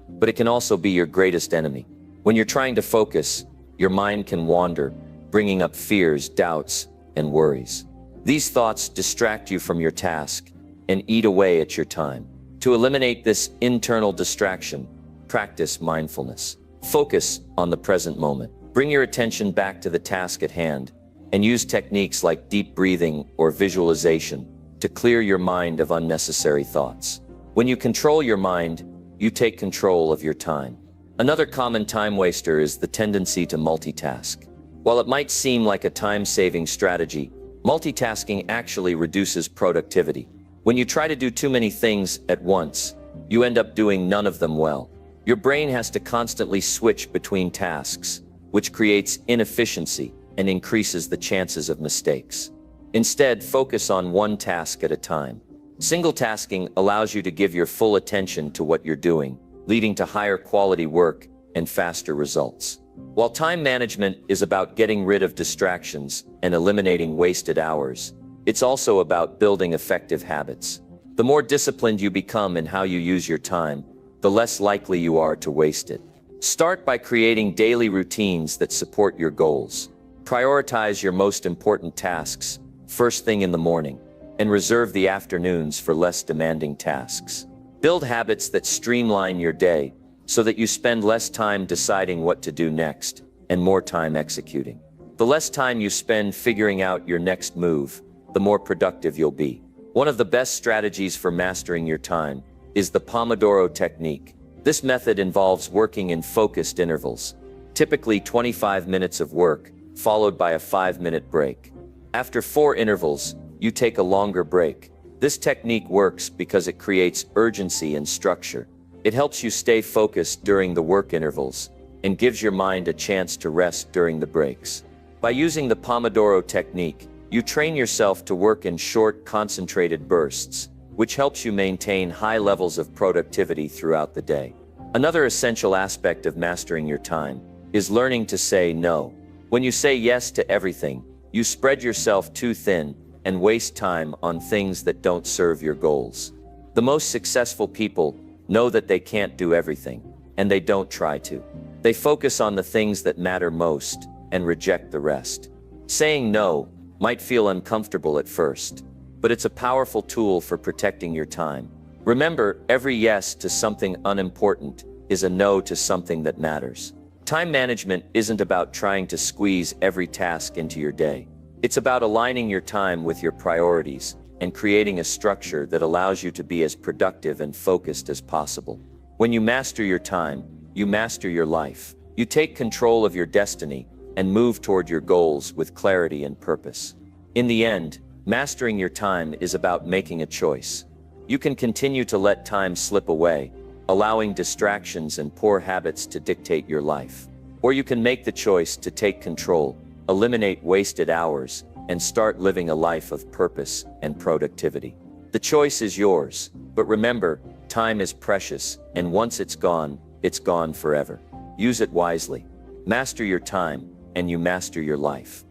S1: but it can also be your greatest enemy. When you're trying to focus, your mind can wander, bringing up fears, doubts, and worries. These thoughts distract you from your task and eat away at your time. To eliminate this internal distraction, practice mindfulness. Focus on the present moment. Bring your attention back to the task at hand and use techniques like deep breathing or visualization to clear your mind of unnecessary thoughts. When you control your mind, you take control of your time. Another common time waster is the tendency to multitask. While it might seem like a time-saving strategy, multitasking actually reduces productivity. When you try to do too many things at once, you end up doing none of them well. Your brain has to constantly switch between tasks, which creates inefficiency and increases the chances of mistakes. Instead, focus on one task at a time. Single tasking allows you to give your full attention to what you're doing, leading to higher quality work and faster results. While time management is about getting rid of distractions and eliminating wasted hours, it's also about building effective habits. The more disciplined you become in how you use your time, the less likely you are to waste it. Start by creating daily routines that support your goals. Prioritize your most important tasks first thing in the morning, and reserve the afternoons for less demanding tasks. Build habits that streamline your day so that you spend less time deciding what to do next and more time executing. The less time you spend figuring out your next move, the more productive you'll be. One of the best strategies for mastering your time is the Pomodoro technique. This method involves working in focused intervals, typically 25 minutes of work, followed by a 5-minute break. After 4 intervals, you take a longer break. This technique works because it creates urgency and structure. It helps you stay focused during the work intervals and gives your mind a chance to rest during the breaks. By using the Pomodoro technique, you train yourself to work in short, concentrated bursts, which helps you maintain high levels of productivity throughout the day. Another essential aspect of mastering your time is learning to say no. When you say yes to everything, you spread yourself too thin and waste time on things that don't serve your goals. The most successful people know that they can't do everything, and they don't try to. They focus on the things that matter most and reject the rest. Saying no might feel uncomfortable at first, but it's a powerful tool for protecting your time. Remember, every yes to something unimportant is a no to something that matters. Time management isn't about trying to squeeze every task into your day. It's about aligning your time with your priorities and creating a structure that allows you to be as productive and focused as possible. When you master your time, you master your life. You take control of your destiny and move toward your goals with clarity and purpose. In the end, mastering your time is about making a choice. You can continue to let time slip away, allowing distractions and poor habits to dictate your life. Or you can make the choice to take control, eliminate wasted hours, and start living a life of purpose and productivity. The choice is yours, but remember, time is precious, and once it's gone forever. Use it wisely. Master your time, and you master your life.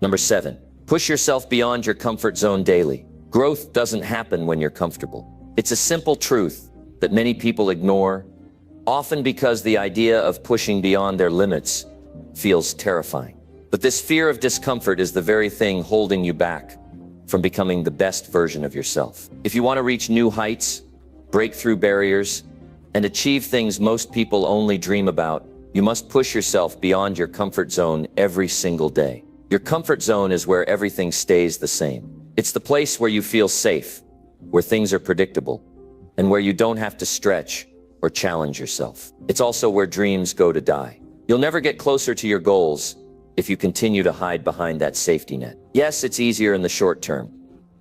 S1: Number 7. Push yourself beyond your comfort zone daily. Growth doesn't happen when you're comfortable. It's a simple truth that many people ignore, often because the idea of pushing beyond their limits feels terrifying. But this fear of discomfort is the very thing holding you back from becoming the best version of yourself. If you want to reach new heights, break through barriers, and achieve things most people only dream about, you must push yourself beyond your comfort zone every single day. Your comfort zone is where everything stays the same. It's the place where you feel safe, where things are predictable, and where you don't have to stretch or challenge yourself. It's also where dreams go to die. You'll never get closer to your goals if you continue to hide behind that safety net. Yes, it's easier in the short term,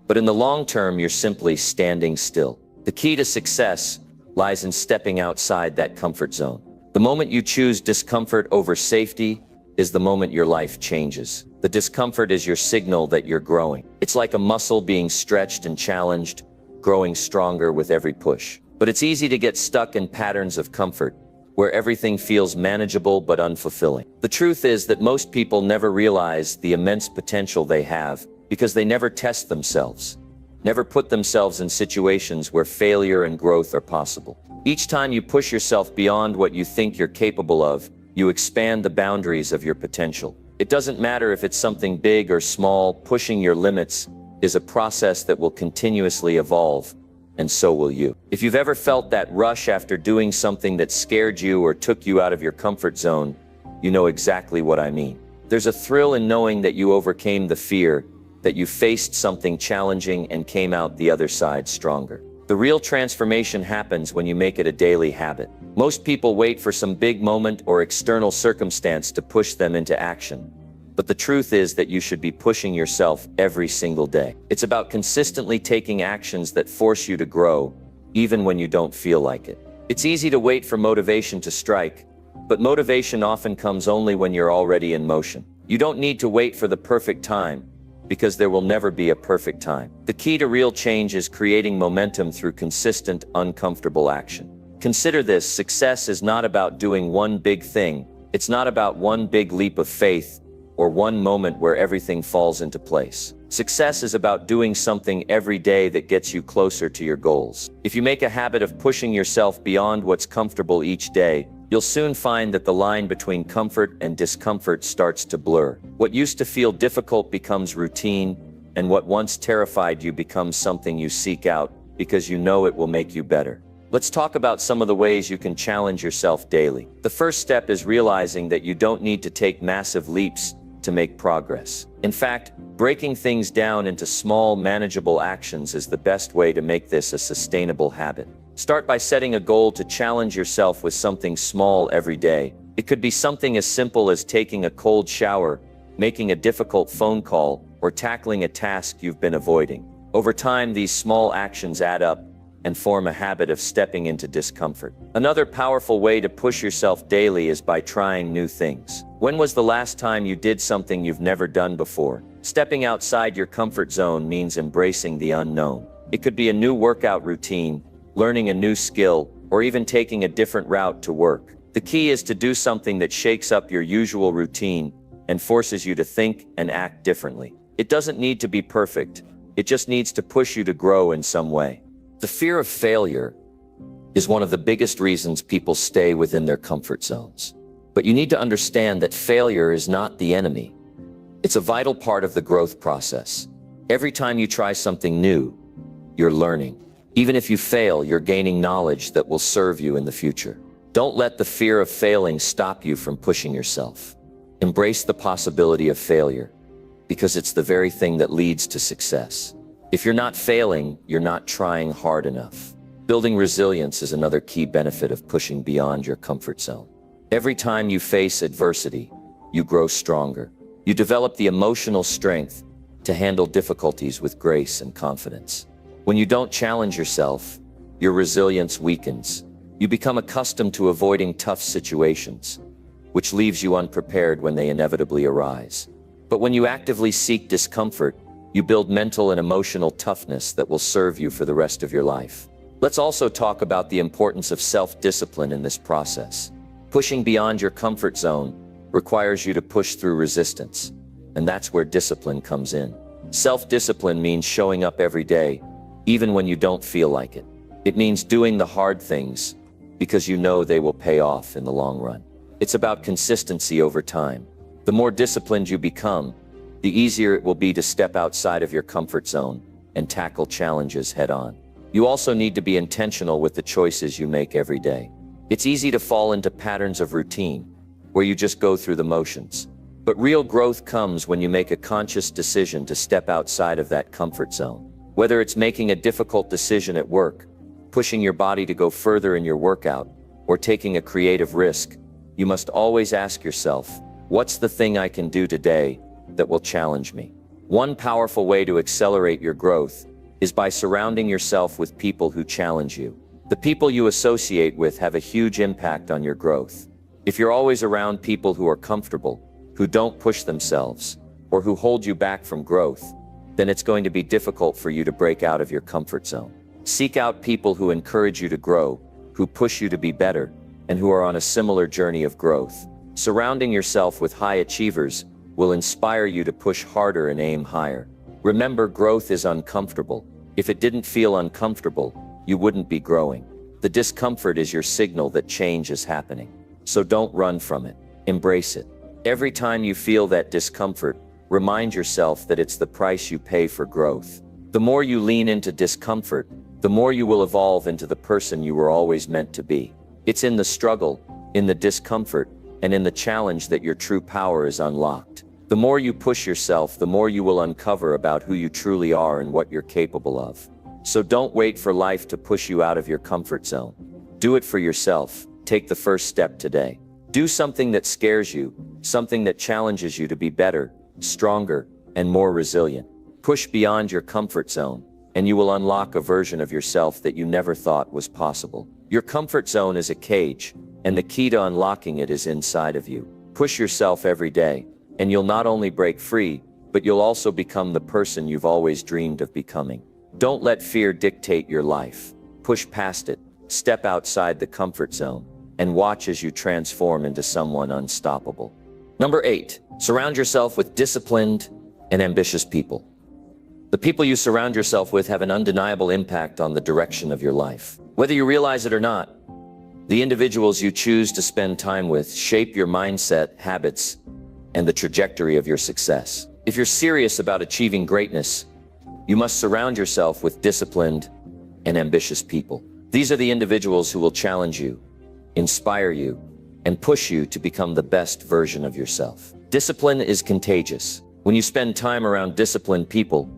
S1: but in the long term, you're simply standing still. The key to success lies in stepping outside that comfort zone. The moment you choose discomfort over safety is the moment your life changes. The discomfort is your signal that you're growing. It's like a muscle being stretched and challenged, growing stronger with every push. But it's easy to get stuck in patterns of comfort, where everything feels manageable but unfulfilling. The truth is that most people never realize the immense potential they have because they never test themselves, never put themselves in situations where failure and growth are possible. Each time you push yourself beyond what you think you're capable of, you expand the boundaries of your potential. It doesn't matter if it's something big or small, pushing your limits is a process that will continuously evolve, and so will you. If you've ever felt that rush after doing something that scared you or took you out of your comfort zone, you know exactly what I mean. There's a thrill in knowing that you overcame the fear, that you faced something challenging and came out the other side stronger. The real transformation happens when you make it a daily habit. Most people wait for some big moment or external circumstance to push them into action. But the truth is that you should be pushing yourself every single day. It's about consistently taking actions that force you to grow, even when you don't feel like it. It's easy to wait for motivation to strike, but motivation often comes only when you're already in motion. You don't need to wait for the perfect time, because there will never be a perfect time. The key to real change is creating momentum through consistent, uncomfortable action. Consider this: success is not about doing one big thing. It's not about one big leap of faith or one moment where everything falls into place. Success is about doing something every day that gets you closer to your goals. If you make a habit of pushing yourself beyond what's comfortable each day, you'll soon find that the line between comfort and discomfort starts to blur. What used to feel difficult becomes routine, and what once terrified you becomes something you seek out because you know it will make you better. Let's talk about some of the ways you can challenge yourself daily. The first step is realizing that you don't need to take massive leaps to make progress. In fact, breaking things down into small, manageable actions is the best way to make this a sustainable habit. Start by setting a goal to challenge yourself with something small every day. It could be something as simple as taking a cold shower, making a difficult phone call, or tackling a task you've been avoiding. Over time, these small actions add up and form a habit of stepping into discomfort. Another powerful way to push yourself daily is by trying new things. When was the last time you did something you've never done before? Stepping outside your comfort zone means embracing the unknown. It could be a new workout routine, learning a new skill, or even taking a different route to work. The key is to do something that shakes up your usual routine and forces you to think and act differently. It doesn't need to be perfect. It just needs to push you to grow in some way. The fear of failure is one of the biggest reasons people stay within their comfort zones. But you need to understand that failure is not the enemy. It's a vital part of the growth process. Every time you try something new, you're learning. Even if you fail, you're gaining knowledge that will serve you in the future. Don't let the fear of failing stop you from pushing yourself. Embrace the possibility of failure, because it's the very thing that leads to success. If you're not failing, you're not trying hard enough. Building resilience is another key benefit of pushing beyond your comfort zone. Every time you face adversity, you grow stronger. You develop the emotional strength to handle difficulties with grace and confidence. When you don't challenge yourself, your resilience weakens. You become accustomed to avoiding tough situations, which leaves you unprepared when they inevitably arise. But when you actively seek discomfort, you build mental and emotional toughness that will serve you for the rest of your life. Let's also talk about the importance of self-discipline in this process. Pushing beyond your comfort zone requires you to push through resistance, and that's where discipline comes in. Self-discipline means showing up every day, even when you don't feel like it. It means doing the hard things because you know they will pay off in the long run. It's about consistency over time. The more disciplined you become, the easier it will be to step outside of your comfort zone and tackle challenges head on. You also need to be intentional with the choices you make every day. It's easy to fall into patterns of routine, where you just go through the motions. But real growth comes when you make a conscious decision to step outside of that comfort zone. Whether it's making a difficult decision at work, pushing your body to go further in your workout, or taking a creative risk, you must always ask yourself, what's the thing I can do today that will challenge me? One powerful way to accelerate your growth is by surrounding yourself with people who challenge you. The people you associate with have a huge impact on your growth. If you're always around people who are comfortable, who don't push themselves, or who hold you back from growth, then it's going to be difficult for you to break out of your comfort zone. Seek out people who encourage you to grow, who push you to be better, and who are on a similar journey of growth. Surrounding yourself with high achievers will inspire you to push harder and aim higher. Remember, growth is uncomfortable. If it didn't feel uncomfortable, you wouldn't be growing. The discomfort is your signal that change is happening. So don't run from it. Embrace it. Every time you feel that discomfort, remind yourself that it's the price you pay for growth. The more you lean into discomfort, the more you will evolve into the person you were always meant to be. It's in the struggle, in the discomfort, and in the challenge that your true power is unlocked. The more you push yourself, the more you will uncover about who you truly are and what you're capable of. So don't wait for life to push you out of your comfort zone. Do it for yourself. Take the first step today. Do something that scares you, something that challenges you to be better, stronger, and more resilient. Push beyond your comfort zone, and you will unlock a version of yourself that you never thought was possible. Your comfort zone is a cage, and the key to unlocking it is inside of you. Push yourself every day, and you'll not only break free, but you'll also become the person you've always dreamed of becoming. Don't let fear dictate your life. Push past it, step outside the comfort zone, and watch as you transform into someone unstoppable. Number 8, surround yourself with disciplined and ambitious people. The people you surround yourself with have an undeniable impact on the direction of your life. Whether you realize it or not, the individuals you choose to spend time with shape your mindset, habits, and the trajectory of your success. If you're serious about achieving greatness, you must surround yourself with disciplined and ambitious people. These are the individuals who will challenge you, inspire you, and push you to become the best version of yourself. Discipline is contagious. When you spend time around disciplined people,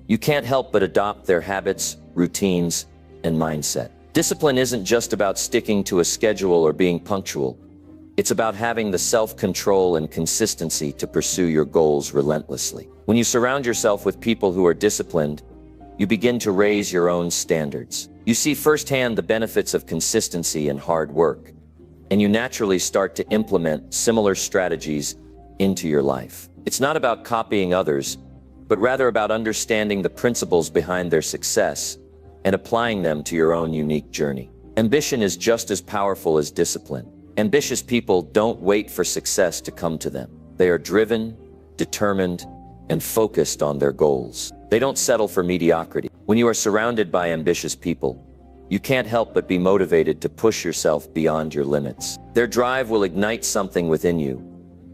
S1: you can't help but adopt their habits, routines, and mindset. Discipline isn't just about sticking to a schedule or being punctual. It's about having the self-control and consistency to pursue your goals relentlessly. When you surround yourself with people who are disciplined, you begin to raise your own standards. You see firsthand the benefits of consistency and hard work, and you naturally start to implement similar strategies into your life. It's not about copying others, but rather about understanding the principles behind their success and applying them to your own unique journey. Ambition is just as powerful as discipline. Ambitious people don't wait for success to come to them. They are driven, determined, and focused on their goals. They don't settle for mediocrity. When you are surrounded by ambitious people, you can't help but be motivated to push yourself beyond your limits. Their drive will ignite something within you,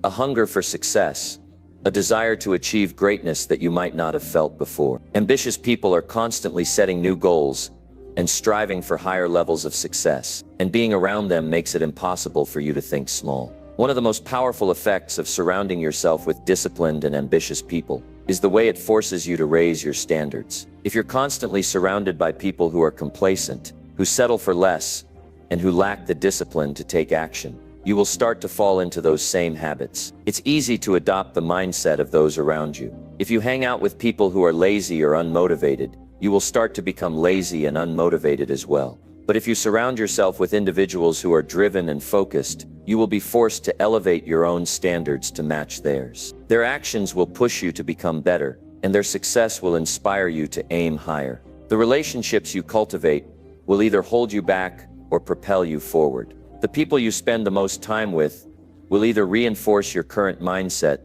S1: a hunger for success, a desire to achieve greatness that you might not have felt before. Ambitious people are constantly setting new goals and striving for higher levels of success, and being around them makes it impossible for you to think small. One of the most powerful effects of surrounding yourself with disciplined and ambitious people is the way it forces you to raise your standards. If you're constantly surrounded by people who are complacent, who settle for less, and who lack the discipline to take action, you will start to fall into those same habits. It's easy to adopt the mindset of those around you. If you hang out with people who are lazy or unmotivated, you will start to become lazy and unmotivated as well. But if you surround yourself with individuals who are driven and focused, you will be forced to elevate your own standards to match theirs. Their actions will push you to become better, and their success will inspire you to aim higher. The relationships you cultivate will either hold you back or propel you forward. The people you spend the most time with will either reinforce your current mindset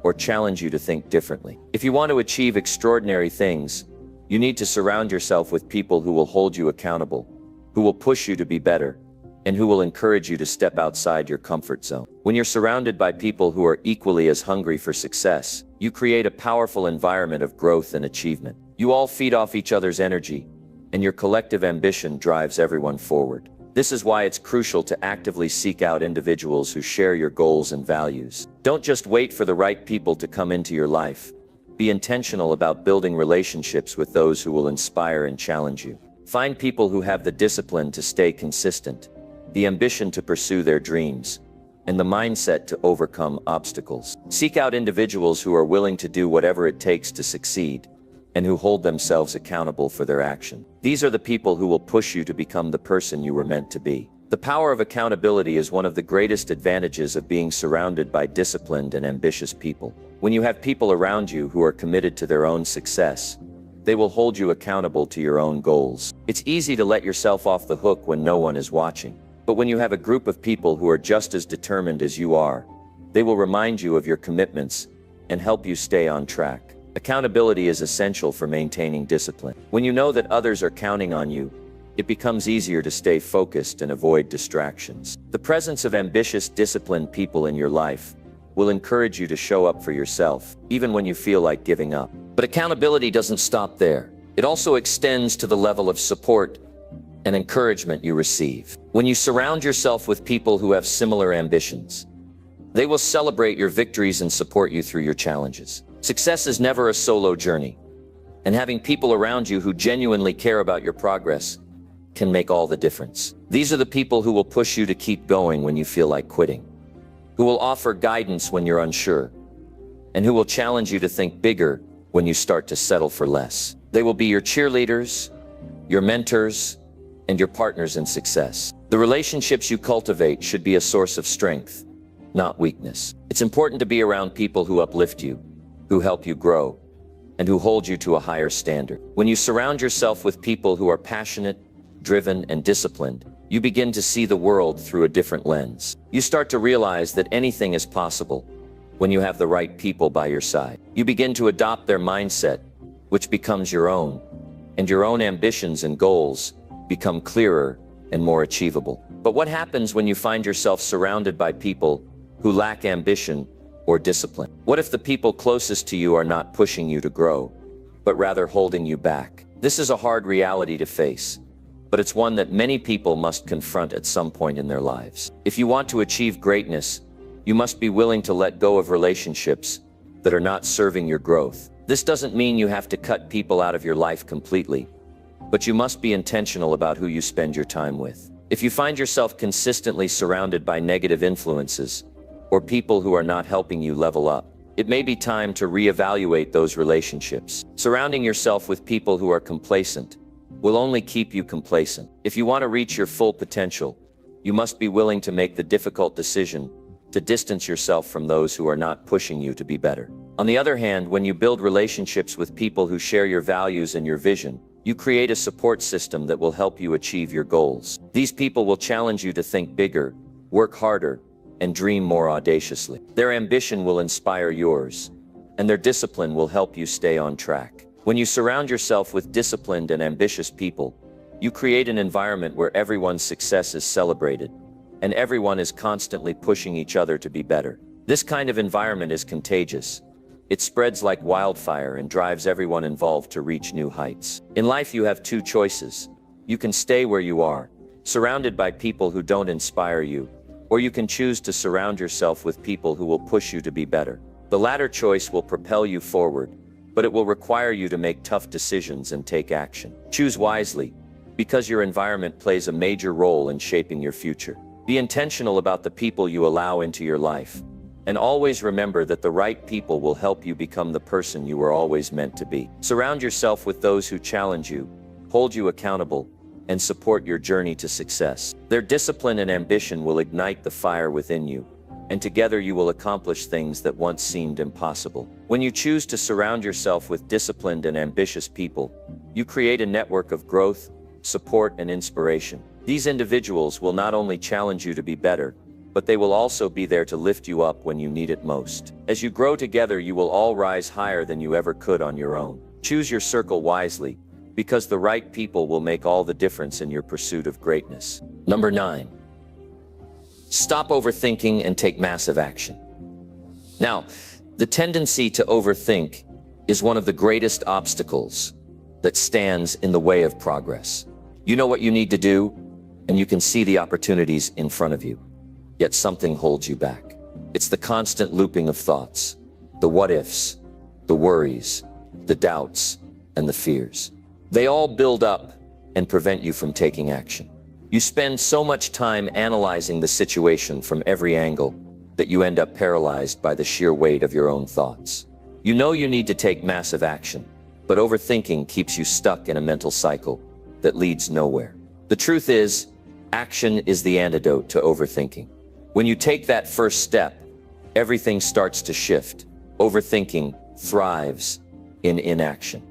S1: or challenge you to think differently. If you want to achieve extraordinary things, you need to surround yourself with people who will hold you accountable, who will push you to be better, and who will encourage you to step outside your comfort zone. When you're surrounded by people who are equally as hungry for success, you create a powerful environment of growth and achievement. You all feed off each other's energy, and your collective ambition drives everyone forward. This is why it's crucial to actively seek out individuals who share your goals and values. Don't just wait for the right people to come into your life. Be intentional about building relationships with those who will inspire and challenge you. Find people who have the discipline to stay consistent, the ambition to pursue their dreams, and the mindset to overcome obstacles. Seek out individuals who are willing to do whatever it takes to succeed, and who hold themselves accountable for their action. These are the people who will push you to become the person you were meant to be. The power of accountability is one of the greatest advantages of being surrounded by disciplined and ambitious people. When you have people around you who are committed to their own success, they will hold you accountable to your own goals. It's easy to let yourself off the hook when no one is watching. But when you have a group of people who are just as determined as you are, they will remind you of your commitments and help you stay on track. Accountability is essential for maintaining discipline. When you know that others are counting on you, it becomes easier to stay focused and avoid distractions. The presence of ambitious, disciplined people in your life will encourage you to show up for yourself, even when you feel like giving up. But accountability doesn't stop there. It also extends to the level of support and encouragement you receive. When you surround yourself with people who have similar ambitions, they will celebrate your victories and support you through your challenges. Success is never a solo journey, and having people around you who genuinely care about your progress can make all the difference. These are the people who will push you to keep going when you feel like quitting, who will offer guidance when you're unsure, and who will challenge you to think bigger when you start to settle for less. They will be your cheerleaders, your mentors, and your partners in success. The relationships you cultivate should be a source of strength, not weakness. It's important to be around people who uplift you, who help you grow, and who hold you to a higher standard. When you surround yourself with people who are passionate, driven, and disciplined, you begin to see the world through a different lens. You start to realize that anything is possible when you have the right people by your side. You begin to adopt their mindset, which becomes your own, and your own ambitions and goals become clearer and more achievable. But what happens when you find yourself surrounded by people who lack ambition or discipline? What if the people closest to you are not pushing you to grow, but rather holding you back? This is a hard reality to face, but it's one that many people must confront at some point in their lives. If you want to achieve greatness, you must be willing to let go of relationships that are not serving your growth. This doesn't mean you have to cut people out of your life completely, but you must be intentional about who you spend your time with. If you find yourself consistently surrounded by negative influences, or people who are not helping you level up, it may be time to reevaluate those relationships. Surrounding yourself with people who are complacent will only keep you complacent. If you want to reach your full potential, you must be willing to make the difficult decision to distance yourself from those who are not pushing you to be better. On the other hand, when you build relationships with people who share your values and your vision, you create a support system that will help you achieve your goals. These people will challenge you to think bigger, work harder, and dream more audaciously. Their ambition will inspire yours, and their discipline will help you stay on track. When you surround yourself with disciplined and ambitious people, you create an environment where everyone's success is celebrated, and everyone is constantly pushing each other to be better. This kind of environment is contagious. It spreads like wildfire and drives everyone involved to reach new heights. In life, you have two choices. You can stay where you are, surrounded by people who don't inspire you, or you can choose to surround yourself with people who will push you to be better. The latter choice will propel you forward, but it will require you to make tough decisions and take action. Choose wisely, because your environment plays a major role in shaping your future. Be intentional about the people you allow into your life, and always remember that the right people will help you become the person you were always meant to be. Surround yourself with those who challenge you, hold you accountable, and support your journey to success. Their discipline and ambition will ignite the fire within you, and together you will accomplish things that once seemed impossible. When you choose to surround yourself with disciplined and ambitious people, you create a network of growth, support, and inspiration. These individuals will not only challenge you to be better, but they will also be there to lift you up when you need it most. As you grow together, you will all rise higher than you ever could on your own. Choose your circle wisely, because the right people will make all the difference in your pursuit of greatness. Number 9. Stop overthinking and take massive action. Now, the tendency to overthink is one of the greatest obstacles that stands in the way of progress. You know what you need to do, and you can see the opportunities in front of you, yet something holds you back. It's the constant looping of thoughts, the what-ifs, the worries, the doubts, and the fears. They all build up and prevent you from taking action. You spend so much time analyzing the situation from every angle that you end up paralyzed by the sheer weight of your own thoughts. You know you need to take massive action, but overthinking keeps you stuck in a mental cycle that leads nowhere. The truth is, action is the antidote to overthinking. When you take that first step, everything starts to shift. Overthinking thrives in inaction.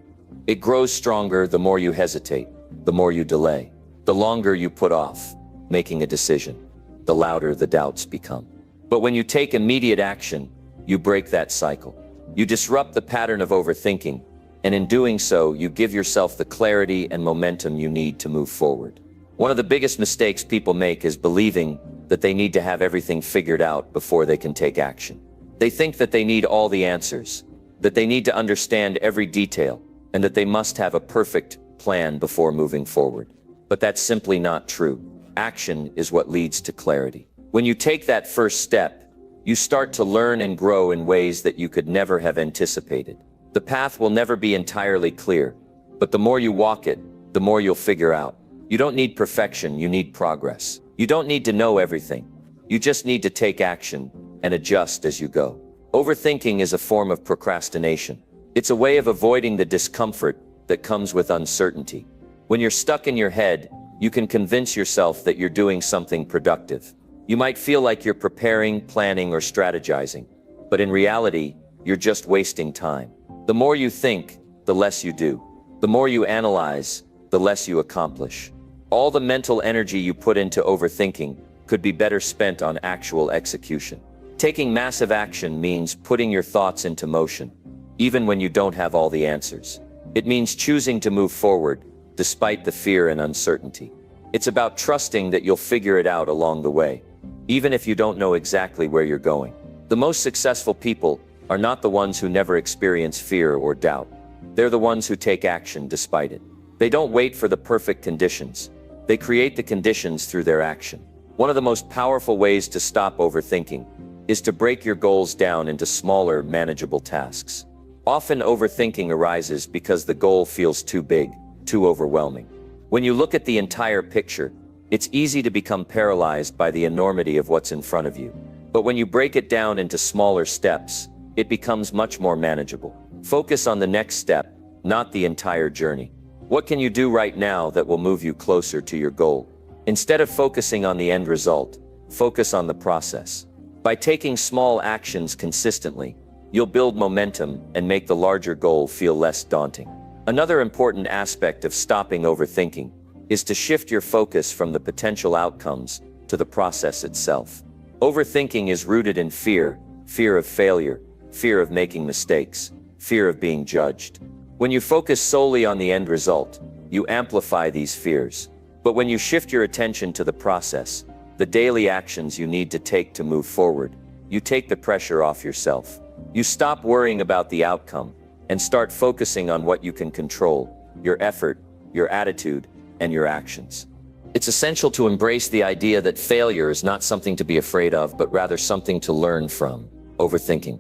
S1: It grows stronger the more you hesitate, the more you delay. The longer you put off making a decision, the louder the doubts become. But when you take immediate action, you break that cycle. You disrupt the pattern of overthinking, and in doing so, you give yourself the clarity and momentum you need to move forward. One of the biggest mistakes people make is believing that they need to have everything figured out before they can take action. They think that they need all the answers, that they need to understand every detail, and that they must have a perfect plan before moving forward. But that's simply not true. Action is what leads to clarity. When you take that first step, you start to learn and grow in ways that you could never have anticipated. The path will never be entirely clear, but the more you walk it, the more you'll figure out. You don't need perfection, you need progress. You don't need to know everything. You just need to take action and adjust as you go. Overthinking is a form of procrastination. It's a way of avoiding the discomfort that comes with uncertainty. When you're stuck in your head, you can convince yourself that you're doing something productive. You might feel like you're preparing, planning, or strategizing, but in reality, you're just wasting time. The more you think, the less you do. The more you analyze, the less you accomplish. All the mental energy you put into overthinking could be better spent on actual execution. Taking massive action means putting your thoughts into motion, even when you don't have all the answers. It means choosing to move forward, despite the fear and uncertainty. It's about trusting that you'll figure it out along the way, even if you don't know exactly where you're going. The most successful people are not the ones who never experience fear or doubt. They're the ones who take action despite it. They don't wait for the perfect conditions. They create the conditions through their action. One of the most powerful ways to stop overthinking is to break your goals down into smaller, manageable tasks. Often overthinking arises because the goal feels too big, too overwhelming. When you look at the entire picture, it's easy to become paralyzed by the enormity of what's in front of you. But when you break it down into smaller steps, it becomes much more manageable. Focus on the next step, not the entire journey. What can you do right now that will move you closer to your goal? Instead of focusing on the end result, focus on the process. By taking small actions consistently, you'll build momentum and make the larger goal feel less daunting. Another important aspect of stopping overthinking is to shift your focus from the potential outcomes to the process itself. Overthinking is rooted in fear, fear of failure, fear of making mistakes, fear of being judged. When you focus solely on the end result, you amplify these fears. But when you shift your attention to the process, the daily actions you need to take to move forward, you take the pressure off yourself. You stop worrying about the outcome and start focusing on what you can control: your effort, your attitude, and your actions. It's essential to embrace the idea that failure is not something to be afraid of, but rather something to learn from. Overthinking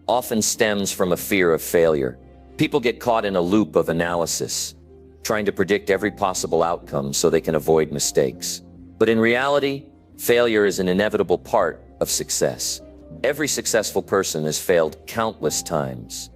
S1: often stems from a fear of failure. People get caught in a loop of analysis, trying to predict every possible outcome so they can avoid mistakes. But in reality, failure is an inevitable part of success. Every successful person has failed countless times.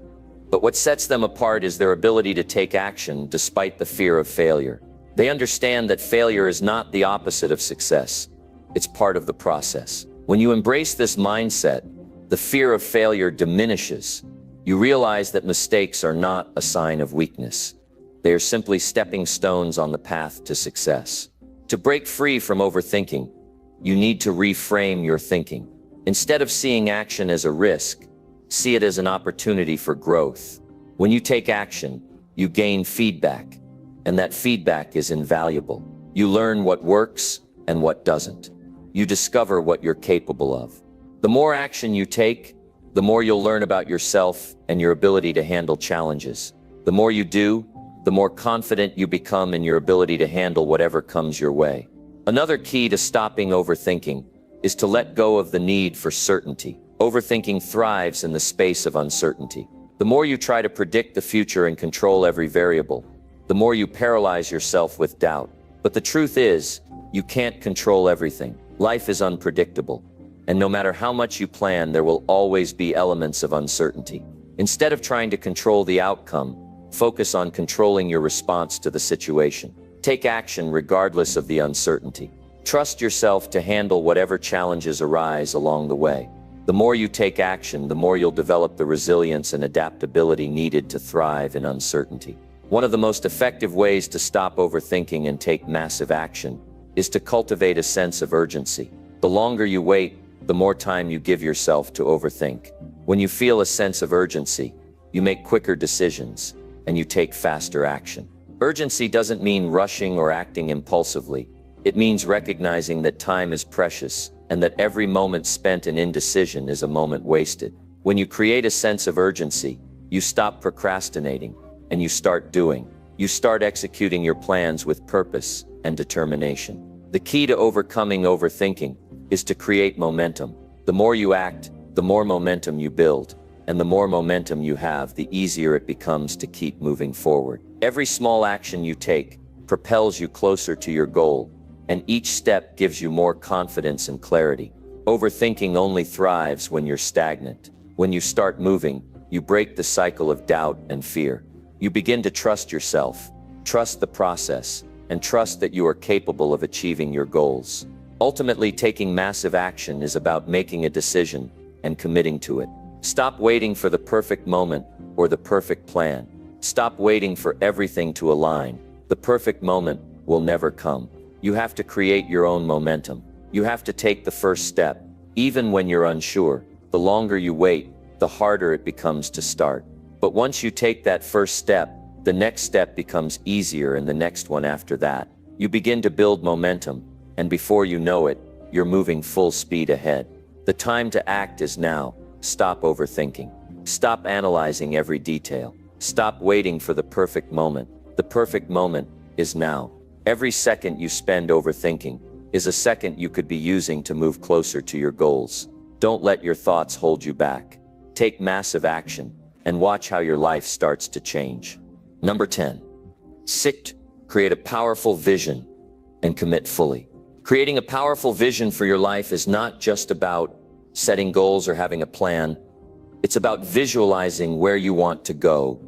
S1: But what sets them apart is their ability to take action despite the fear of failure. They understand that failure is not the opposite of success. It's part of the process. When you embrace this mindset, the fear of failure diminishes. You realize that mistakes are not a sign of weakness. They are simply stepping stones on the path to success. To break free from overthinking, you need to reframe your thinking. Instead of seeing action as a risk, see it as an opportunity for growth. When you take action, you gain feedback, and that feedback is invaluable. You learn what works and what doesn't. You discover what you're capable of. The more action you take, the more you'll learn about yourself and your ability to handle challenges. The more you do, the more confident you become in your ability to handle whatever comes your way. Another key to stopping overthinking is to let go of the need for certainty. Overthinking thrives in the space of uncertainty. The more you try to predict the future and control every variable, the more you paralyze yourself with doubt. But the truth is, you can't control everything. Life is unpredictable, and no matter how much you plan, there will always be elements of uncertainty. Instead of trying to control the outcome, focus on controlling your response to the situation. Take action regardless of the uncertainty. Trust yourself to handle whatever challenges arise along the way. The more you take action, the more you'll develop the resilience and adaptability needed to thrive in uncertainty. One of the most effective ways to stop overthinking and take massive action is to cultivate a sense of urgency. The longer you wait, the more time you give yourself to overthink. When you feel a sense of urgency, you make quicker decisions and you take faster action. Urgency doesn't mean rushing or acting impulsively. It means recognizing that time is precious and that every moment spent in indecision is a moment wasted. When you create a sense of urgency, you stop procrastinating and you start doing. You start executing your plans with purpose and determination. The key to overcoming overthinking is to create momentum. The more you act, the more momentum you build, and the more momentum you have, the easier it becomes to keep moving forward. Every small action you take propels you closer to your goal, and each step gives you more confidence and clarity. Overthinking only thrives when you're stagnant. When you start moving, you break the cycle of doubt and fear. You begin to trust yourself, trust the process, and trust that you are capable of achieving your goals. Ultimately, taking massive action is about making a decision and committing to it. Stop waiting for the perfect moment or the perfect plan. Stop waiting for everything to align. The perfect moment will never come. You have to create your own momentum. You have to take the first step. Even when you're unsure, the longer you wait, the harder it becomes to start. But once you take that first step, the next step becomes easier and the next one after that. You begin to build momentum, and before you know it, you're moving full speed ahead. The time to act is now. Stop overthinking. Stop analyzing every detail. Stop waiting for the perfect moment. The perfect moment is now. Every second you spend overthinking is a second you could be using to move closer to your goals. Don't let your thoughts hold you back. Take massive action and watch how your life starts to change. Number 10. Create a powerful vision and commit fully. Creating a powerful vision for your life is not just about setting goals or having a plan. It's about visualizing where you want to go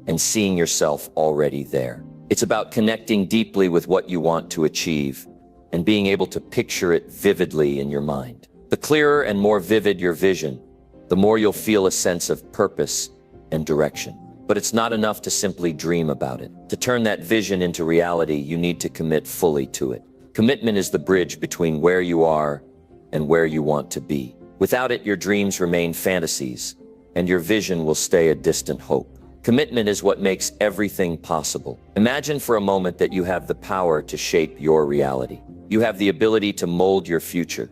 S1: and seeing yourself already there. It's about connecting deeply with what you want to achieve and being able to picture it vividly in your mind. The clearer and more vivid your vision, the more you'll feel a sense of purpose and direction. But it's not enough to simply dream about it. To turn that vision into reality, you need to commit fully to it. Commitment is the bridge between where you are and where you want to be. Without it, your dreams remain fantasies, and your vision will stay a distant hope. Commitment is what makes everything possible. Imagine for a moment that you have the power to shape your reality. You have the ability to mold your future,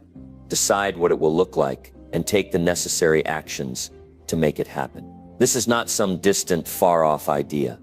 S1: decide what it will look like, and take the necessary actions to make it happen. This is not some distant, far-off idea.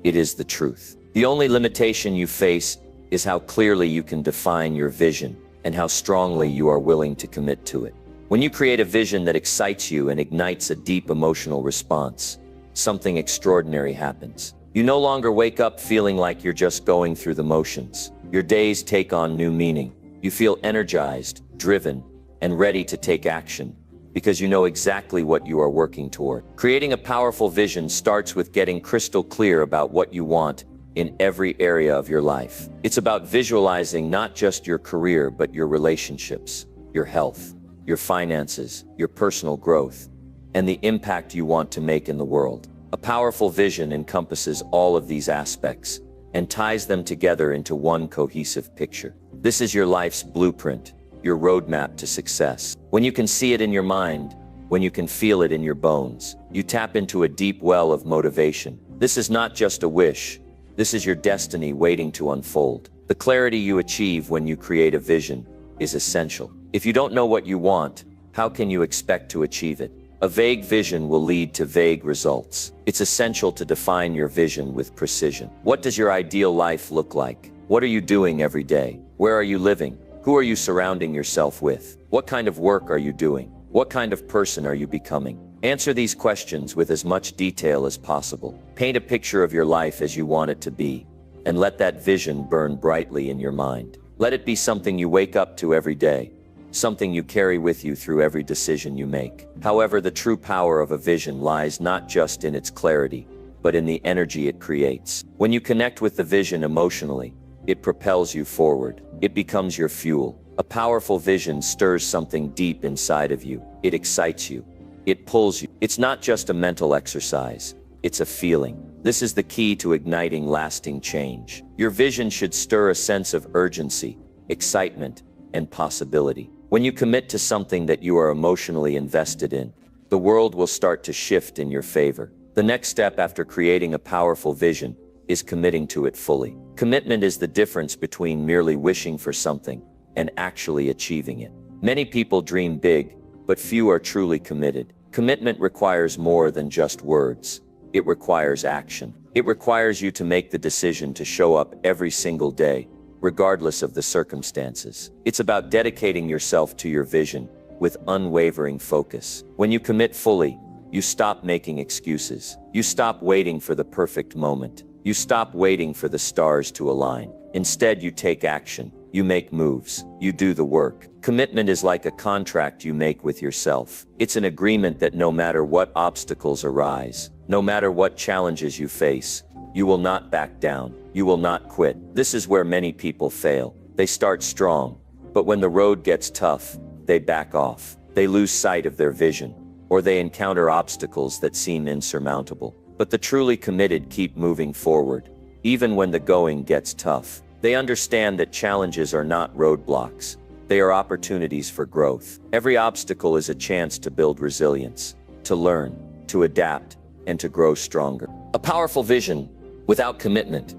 S1: It is the truth. The only limitation you face is how clearly you can define your vision and how strongly you are willing to commit to it. When you create a vision that excites you and ignites a deep emotional response, something extraordinary happens. You no longer wake up feeling like you're just going through the motions. Your days take on new meaning. You feel energized, driven, and ready to take action because you know exactly what you are working toward. Creating a powerful vision starts with getting crystal clear about what you want in every area of your life. It's about visualizing not just your career, but your relationships, your health, your finances, your personal growth, and the impact you want to make in the world. A powerful vision encompasses all of these aspects and ties them together into one cohesive picture. This is your life's blueprint, your roadmap to success. When you can see it in your mind, when you can feel it in your bones, you tap into a deep well of motivation. This is not just a wish. This is your destiny waiting to unfold. The clarity you achieve when you create a vision is essential. If you don't know what you want, how can you expect to achieve it? A vague vision will lead to vague results. It's essential to define your vision with precision. What does your ideal life look like? What are you doing every day? Where are you living? Who are you surrounding yourself with? What kind of work are you doing? What kind of person are you becoming? Answer these questions with as much detail as possible. Paint a picture of your life as you want it to be, and let that vision burn brightly in your mind. Let it be something you wake up to every day, something you carry with you through every decision you make. However, the true power of a vision lies not just in its clarity, but in the energy it creates. When you connect with the vision emotionally, it propels you forward. It becomes your fuel. A powerful vision stirs something deep inside of you. It excites you. It pulls you. It's not just a mental exercise. It's a feeling. This is the key to igniting lasting change. Your vision should stir a sense of urgency, excitement, and possibility. When you commit to something that you are emotionally invested in, the world will start to shift in your favor. The next step after creating a powerful vision is committing to it fully. Commitment is the difference between merely wishing for something and actually achieving it. Many people dream big, but few are truly committed. Commitment requires more than just words. It requires action. It requires you to make the decision to show up every single day, regardless of the circumstances. It's about dedicating yourself to your vision with unwavering focus. When you commit fully, you stop making excuses. You stop waiting for the perfect moment. You stop waiting for the stars to align. Instead, you take action. You make moves. You do the work. Commitment is like a contract you make with yourself. It's an agreement that no matter what obstacles arise, no matter what challenges you face, you will not back down. You will not quit. This is where many people fail. They start strong, but when the road gets tough, they back off. They lose sight of their vision, or they encounter obstacles that seem insurmountable. But the truly committed keep moving forward, even when the going gets tough. They understand that challenges are not roadblocks. They are opportunities for growth. Every obstacle is a chance to build resilience, to learn, to adapt, and to grow stronger. A powerful vision without commitment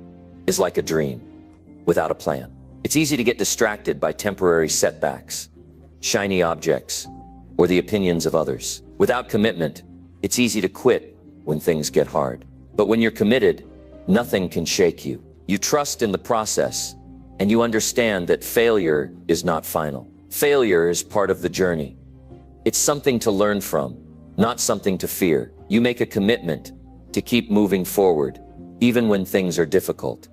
S1: is like a dream without a plan. It's easy to get distracted by temporary setbacks, shiny objects, or the opinions of others. Without commitment, it's easy to quit when things get hard. But when you're committed, nothing can shake you. You trust in the process, and you understand that failure is not final. Failure is part of the journey. It's something to learn from, not something to fear. You make a commitment to keep moving forward, even when things are difficult.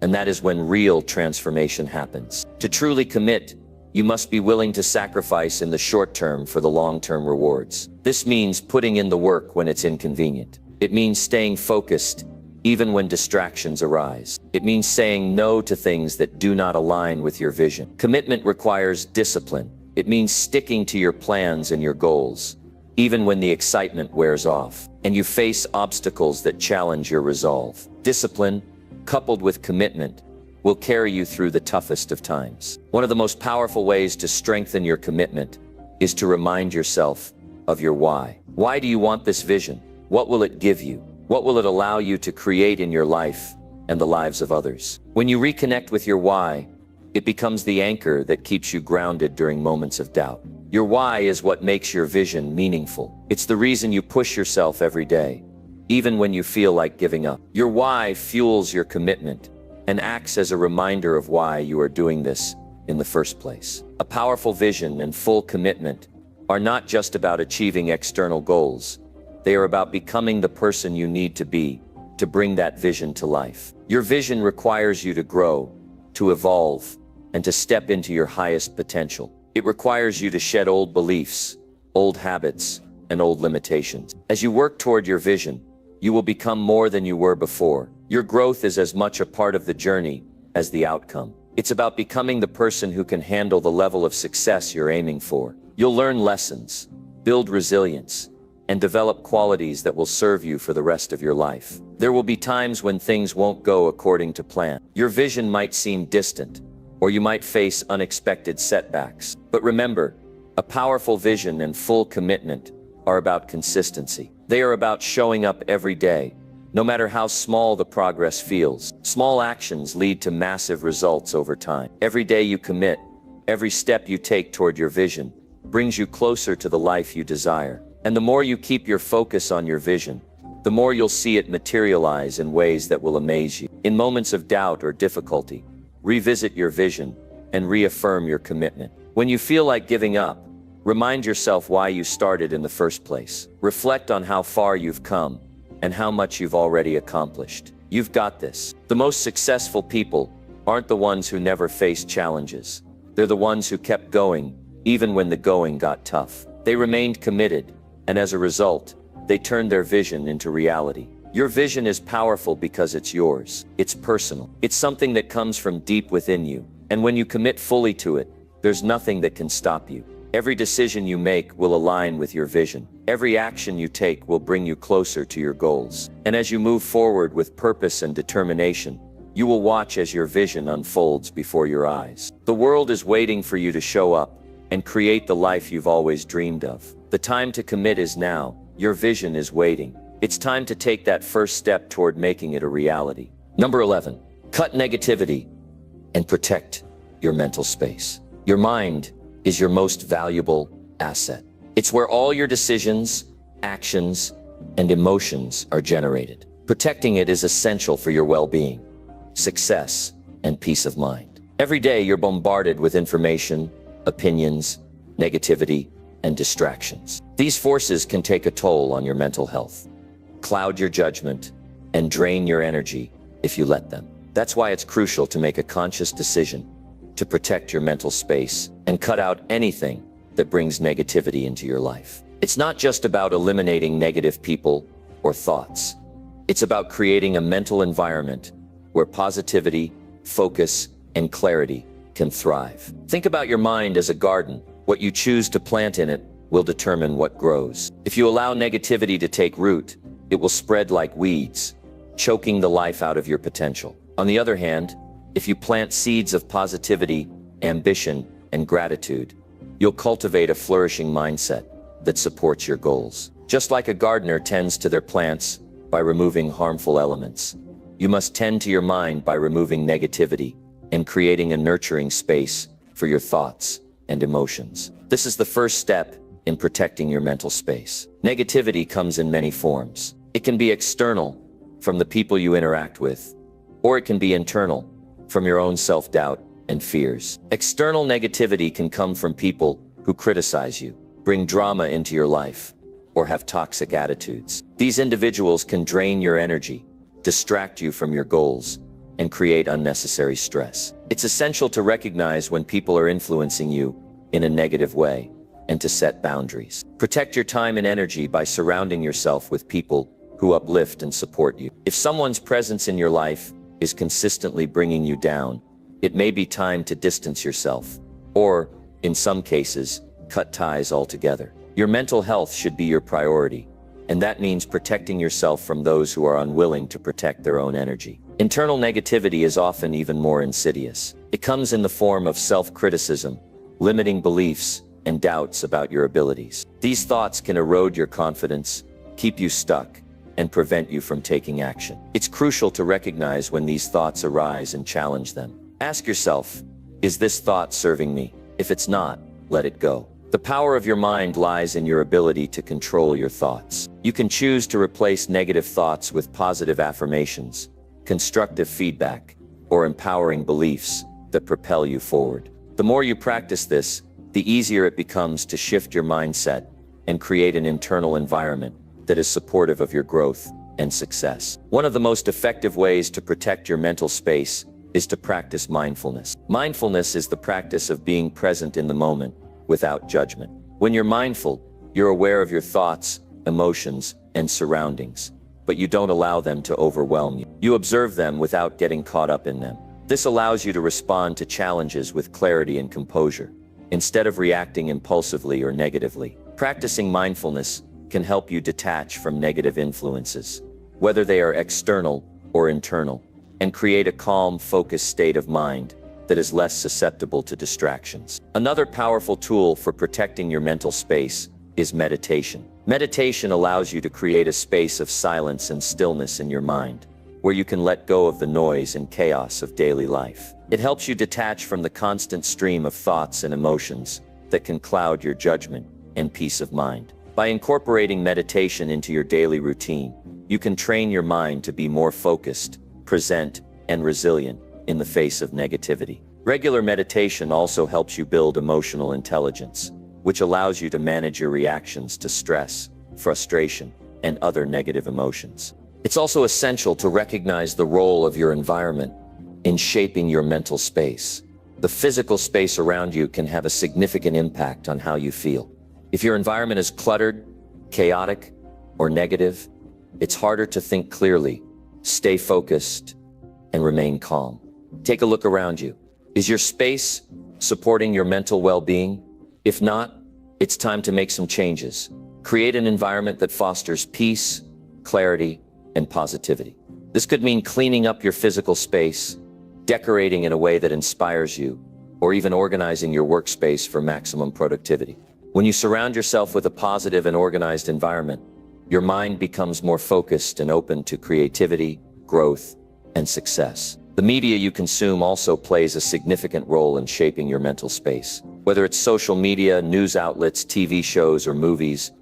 S1: And that is when real transformation happens. To truly commit, you must be willing to sacrifice in the short term for the long-term rewards. This means putting in the work when it's inconvenient. It means staying focused even when distractions arise. It means saying no to things that do not align with your vision. Commitment requires discipline. It means sticking to your plans and your goals, even when the excitement wears off, and you face obstacles that challenge your resolve. Discipline, coupled with commitment, will carry you through the toughest of times. One of the most powerful ways to strengthen your commitment is to remind yourself of your why. Why do you want this vision? What will it give you? What will it allow you to create in your life and the lives of others? When you reconnect with your why, it becomes the anchor that keeps you grounded during moments of doubt. Your why is what makes your vision meaningful. It's the reason you push yourself every day, even when you feel like giving up. Your why fuels your commitment and acts as a reminder of why you are doing this in the first place. A powerful vision and full commitment are not just about achieving external goals. They are about becoming the person you need to be to bring that vision to life. Your vision requires you to grow, to evolve, and to step into your highest potential. It requires you to shed old beliefs, old habits, and old limitations. As you work toward your vision, you will become more than you were before. Your growth is as much a part of the journey as the outcome. It's about becoming the person who can handle the level of success you're aiming for. You'll learn lessons, build resilience, and develop qualities that will serve you for the rest of your life. There will be times when things won't go according to plan. Your vision might seem distant, or you might face unexpected setbacks. But remember, a powerful vision and full commitment are about consistency. They are about showing up every day, no matter how small the progress feels. Small actions lead to massive results over time. Every day you commit, every step you take toward your vision, brings you closer to the life you desire. And the more you keep your focus on your vision, the more you'll see it materialize in ways that will amaze you. In moments of doubt or difficulty, revisit your vision and reaffirm your commitment. When you feel like giving up, remind yourself why you started in the first place. Reflect on how far you've come and how much you've already accomplished. You've got this. The most successful people aren't the ones who never faced challenges. They're the ones who kept going, even when the going got tough. They remained committed, and as a result, they turned their vision into reality. Your vision is powerful because it's yours. It's personal. It's something that comes from deep within you. And when you commit fully to it, there's nothing that can stop you. Every decision you make will align with your vision. Every action you take will bring you closer to your goals. And as you move forward with purpose and determination, you will watch as your vision unfolds before your eyes. The world is waiting for you to show up and create the life you've always dreamed of. The time to commit is now. Your vision is waiting. It's time to take that first step toward making it a reality. Number 11, cut negativity and protect your mental space. Your mind is your most valuable asset. It's where all your decisions, actions, and emotions are generated. Protecting it is essential for your well-being, success, and peace of mind. Every day you're bombarded with information, opinions, negativity, and distractions. These forces can take a toll on your mental health, cloud your judgment, and drain your energy if you let them. That's why it's crucial to make a conscious decision to protect your mental space and cut out anything that brings negativity into your life. It's not just about eliminating negative people or thoughts. It's about creating a mental environment where positivity, focus, and clarity can thrive. Think about your mind as a garden. What you choose to plant in it will determine what grows. If you allow negativity to take root, it will spread like weeds, choking the life out of your potential. On the other hand, if you plant seeds of positivity, ambition, and gratitude, you'll cultivate a flourishing mindset that supports your goals. Just like a gardener tends to their plants by removing harmful elements, you must tend to your mind by removing negativity and creating a nurturing space for your thoughts and emotions. This is the first step in protecting your mental space. Negativity comes in many forms. It can be external, from the people you interact with, or it can be internal, from your own self-doubt and fears. External negativity can come from people who criticize you, bring drama into your life, or have toxic attitudes. These individuals can drain your energy, distract you from your goals, and create unnecessary stress. It's essential to recognize when people are influencing you in a negative way and to set boundaries. Protect your time and energy by surrounding yourself with people who uplift and support you. If someone's presence in your life is consistently bringing you down, it may be time to distance yourself, or, in some cases, cut ties altogether. Your mental health should be your priority, and that means protecting yourself from those who are unwilling to protect their own energy. Internal negativity is often even more insidious. It comes in the form of self-criticism, limiting beliefs, and doubts about your abilities. These thoughts can erode your confidence, keep you stuck, and prevent you from taking action. It's crucial to recognize when these thoughts arise and challenge them. Ask yourself, is this thought serving me? If it's not, let it go. The power of your mind lies in your ability to control your thoughts. You can choose to replace negative thoughts with positive affirmations, constructive feedback, or empowering beliefs that propel you forward. The more you practice this, the easier it becomes to shift your mindset and create an internal environment that is supportive of your growth and success. One of the most effective ways to protect your mental space is to practice mindfulness. Mindfulness is the practice of being present in the moment without judgment. When you're mindful, you're aware of your thoughts, emotions, and surroundings, but you don't allow them to overwhelm you. You observe them without getting caught up in them. This allows you to respond to challenges with clarity and composure, instead of reacting impulsively or negatively. Practicing mindfulness can help you detach from negative influences, whether they are external or internal, and create a calm, focused state of mind that is less susceptible to distractions. Another powerful tool for protecting your mental space is meditation. Meditation allows you to create a space of silence and stillness in your mind, where you can let go of the noise and chaos of daily life. It helps you detach from the constant stream of thoughts and emotions that can cloud your judgment and peace of mind. By incorporating meditation into your daily routine, you can train your mind to be more focused, present, and resilient in the face of negativity. Regular meditation also helps you build emotional intelligence, which allows you to manage your reactions to stress, frustration, and other negative emotions. It's also essential to recognize the role of your environment in shaping your mental space. The physical space around you can have a significant impact on how you feel. If your environment is cluttered, chaotic, or negative, it's harder to think clearly, stay focused, and remain calm. Take a look around you. Is your space supporting your mental well-being? If not, it's time to make some changes. Create an environment that fosters peace, clarity, and positivity. This could mean cleaning up your physical space, decorating in a way that inspires you, or even organizing your workspace for maximum productivity. When you surround yourself with a positive and organized environment, your mind becomes more focused and open to creativity, growth, and success. The media you consume also plays a significant role in shaping your mental space. Whether it's social media, news outlets, TV shows, or movies,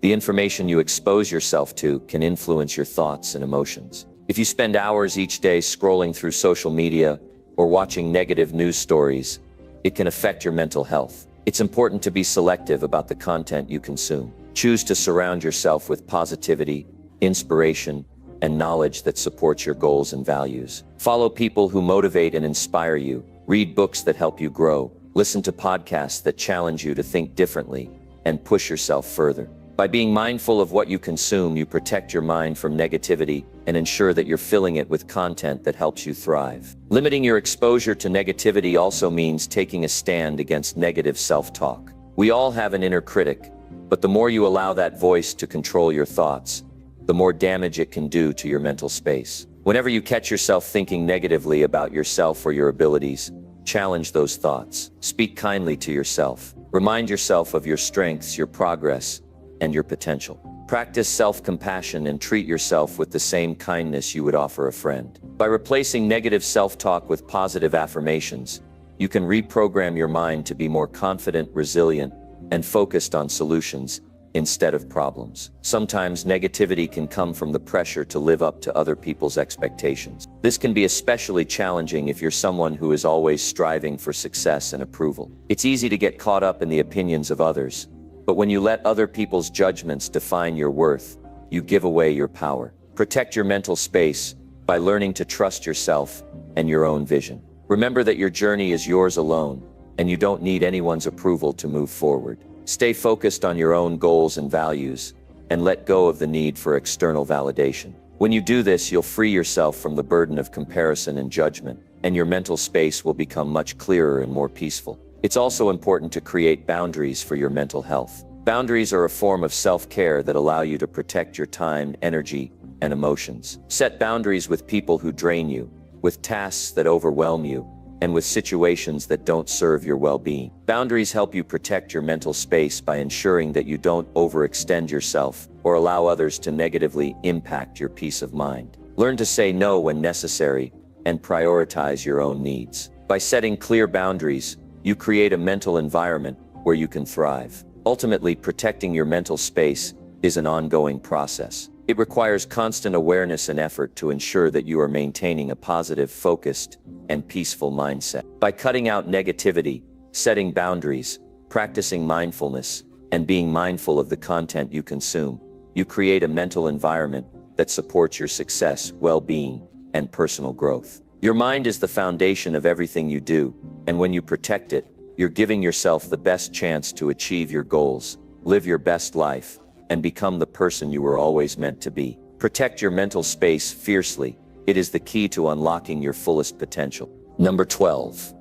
S1: the information you expose yourself to can influence your thoughts and emotions. If you spend hours each day scrolling through social media or watching negative news stories, it can affect your mental health. It's important to be selective about the content you consume. Choose to surround yourself with positivity, inspiration, and knowledge that supports your goals and values. Follow people who motivate and inspire you. Read books that help you grow. Listen to podcasts that challenge you to think differently and push yourself further. By being mindful of what you consume, you protect your mind from negativity and ensure that you're filling it with content that helps you thrive. Limiting your exposure to negativity also means taking a stand against negative self-talk. We all have an inner critic, but the more you allow that voice to control your thoughts, the more damage it can do to your mental space. Whenever you catch yourself thinking negatively about yourself or your abilities, challenge those thoughts. Speak kindly to yourself. Remind yourself of your strengths, your progress, and your potential. Practice self-compassion and treat yourself with the same kindness you would offer a friend. By replacing negative self-talk with positive affirmations, you can reprogram your mind to be more confident, resilient, and focused on solutions instead of problems. Sometimes negativity can come from the pressure to live up to other people's expectations. This can be especially challenging if you're someone who is always striving for success and approval. It's easy to get caught up in the opinions of others, but when you let other people's judgments define your worth, you give away your power. Protect your mental space by learning to trust yourself and your own vision. Remember that your journey is yours alone, and you don't need anyone's approval to move forward. Stay focused on your own goals and values, and let go of the need for external validation. When you do this, you'll free yourself from the burden of comparison and judgment, and your mental space will become much clearer and more peaceful. It's also important to create boundaries for your mental health. Boundaries are a form of self-care that allow you to protect your time, energy, and emotions. Set boundaries with people who drain you, with tasks that overwhelm you, and with situations that don't serve your well-being. Boundaries help you protect your mental space by ensuring that you don't overextend yourself or allow others to negatively impact your peace of mind. Learn to say no when necessary and prioritize your own needs. By setting clear boundaries, you create a mental environment where you can thrive. Ultimately, protecting your mental space is an ongoing process. It requires constant awareness and effort to ensure that you are maintaining a positive, focused, and peaceful mindset. By cutting out negativity, setting boundaries, practicing mindfulness, and being mindful of the content you consume, you create a mental environment that supports your success, well-being, and personal growth. Your mind is the foundation of everything you do, and when you protect it, you're giving yourself the best chance to achieve your goals, live your best life, and become the person you were always meant to be. Protect your mental space fiercely. It is the key to unlocking your fullest potential. Number 12.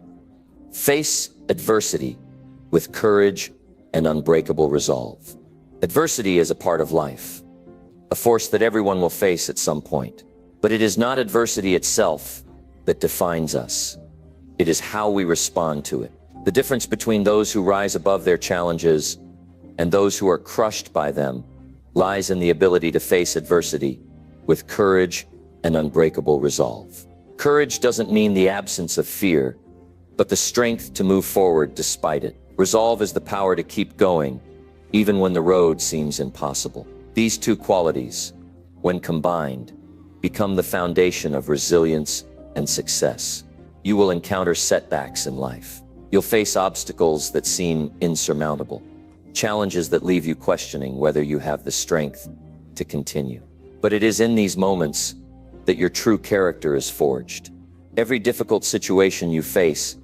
S1: Face adversity with courage and unbreakable resolve. Adversity is a part of life, a force that everyone will face at some point. But it is not adversity itself that defines us. It is how we respond to it. The difference between those who rise above their challenges and those who are crushed by them lies in the ability to face adversity with courage and unbreakable resolve. Courage doesn't mean the absence of fear, but the strength to move forward despite it. Resolve is the power to keep going, even when the road seems impossible. These two qualities, when combined, become the foundation of resilience and success. You will encounter setbacks in life. You'll face obstacles that seem insurmountable, challenges that leave you questioning whether you have the strength to continue. But it is in these moments that your true character is forged. Every difficult situation you face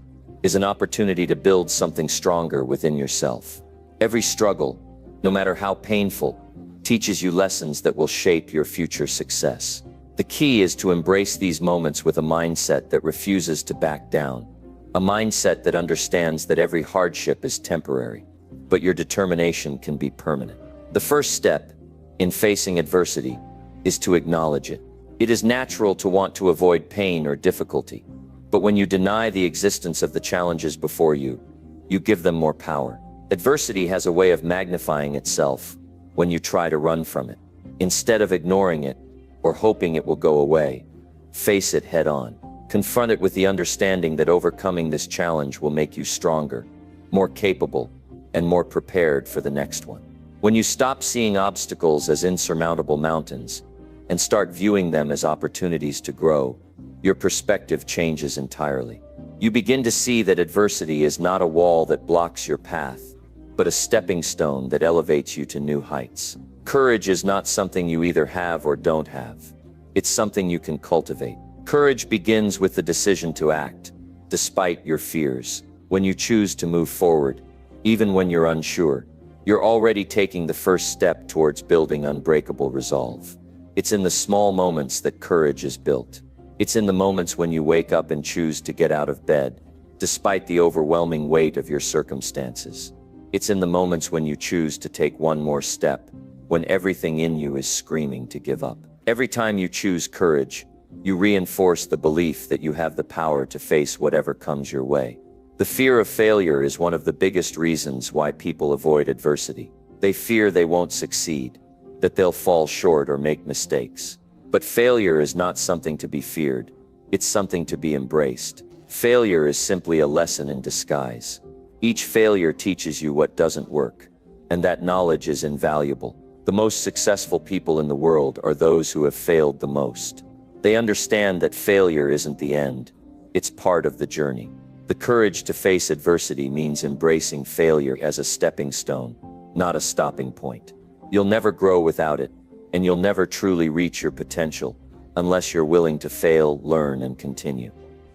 S1: is an opportunity to build something stronger within yourself. Every struggle, no matter how painful, teaches you lessons that will shape your future success. The key is to embrace these moments with a mindset that refuses to back down, a mindset that understands that every hardship is temporary, but your determination can be permanent. The first step in facing adversity is to acknowledge it. It is natural to want to avoid pain or difficulty, but when you deny the existence of the challenges before you, you give them more power. Adversity has a way of magnifying itself when you try to run from it. Instead of ignoring it or hoping it will go away, face it head on. Confront it with the understanding that overcoming this challenge will make you stronger, more capable, and more prepared for the next one. When you stop seeing obstacles as insurmountable mountains and start viewing them as opportunities to grow, your perspective changes entirely. You begin to see that adversity is not a wall that blocks your path, but a stepping stone that elevates you to new heights. Courage is not something you either have or don't have. It's something you can cultivate. Courage begins with the decision to act, despite your fears. When you choose to move forward, even when you're unsure, you're already taking the first step towards building unbreakable resolve. It's in the small moments that courage is built. It's in the moments when you wake up and choose to get out of bed, despite the overwhelming weight of your circumstances. It's in the moments when you choose to take one more step, when everything in you is screaming to give up. Every time you choose courage, you reinforce the belief that you have the power to face whatever comes your way. The fear of failure is one of the biggest reasons why people avoid adversity. They fear they won't succeed, that they'll fall short or make mistakes. But failure is not something to be feared. It's something to be embraced. Failure is simply a lesson in disguise. Each failure teaches you what doesn't work, and that knowledge is invaluable. The most successful people in the world are those who have failed the most. They understand that failure isn't the end. It's part of the journey. The courage to face adversity means embracing failure as a stepping stone, not a stopping point. You'll never grow without it, and you'll never truly reach your potential unless you're willing to fail, learn, and continue.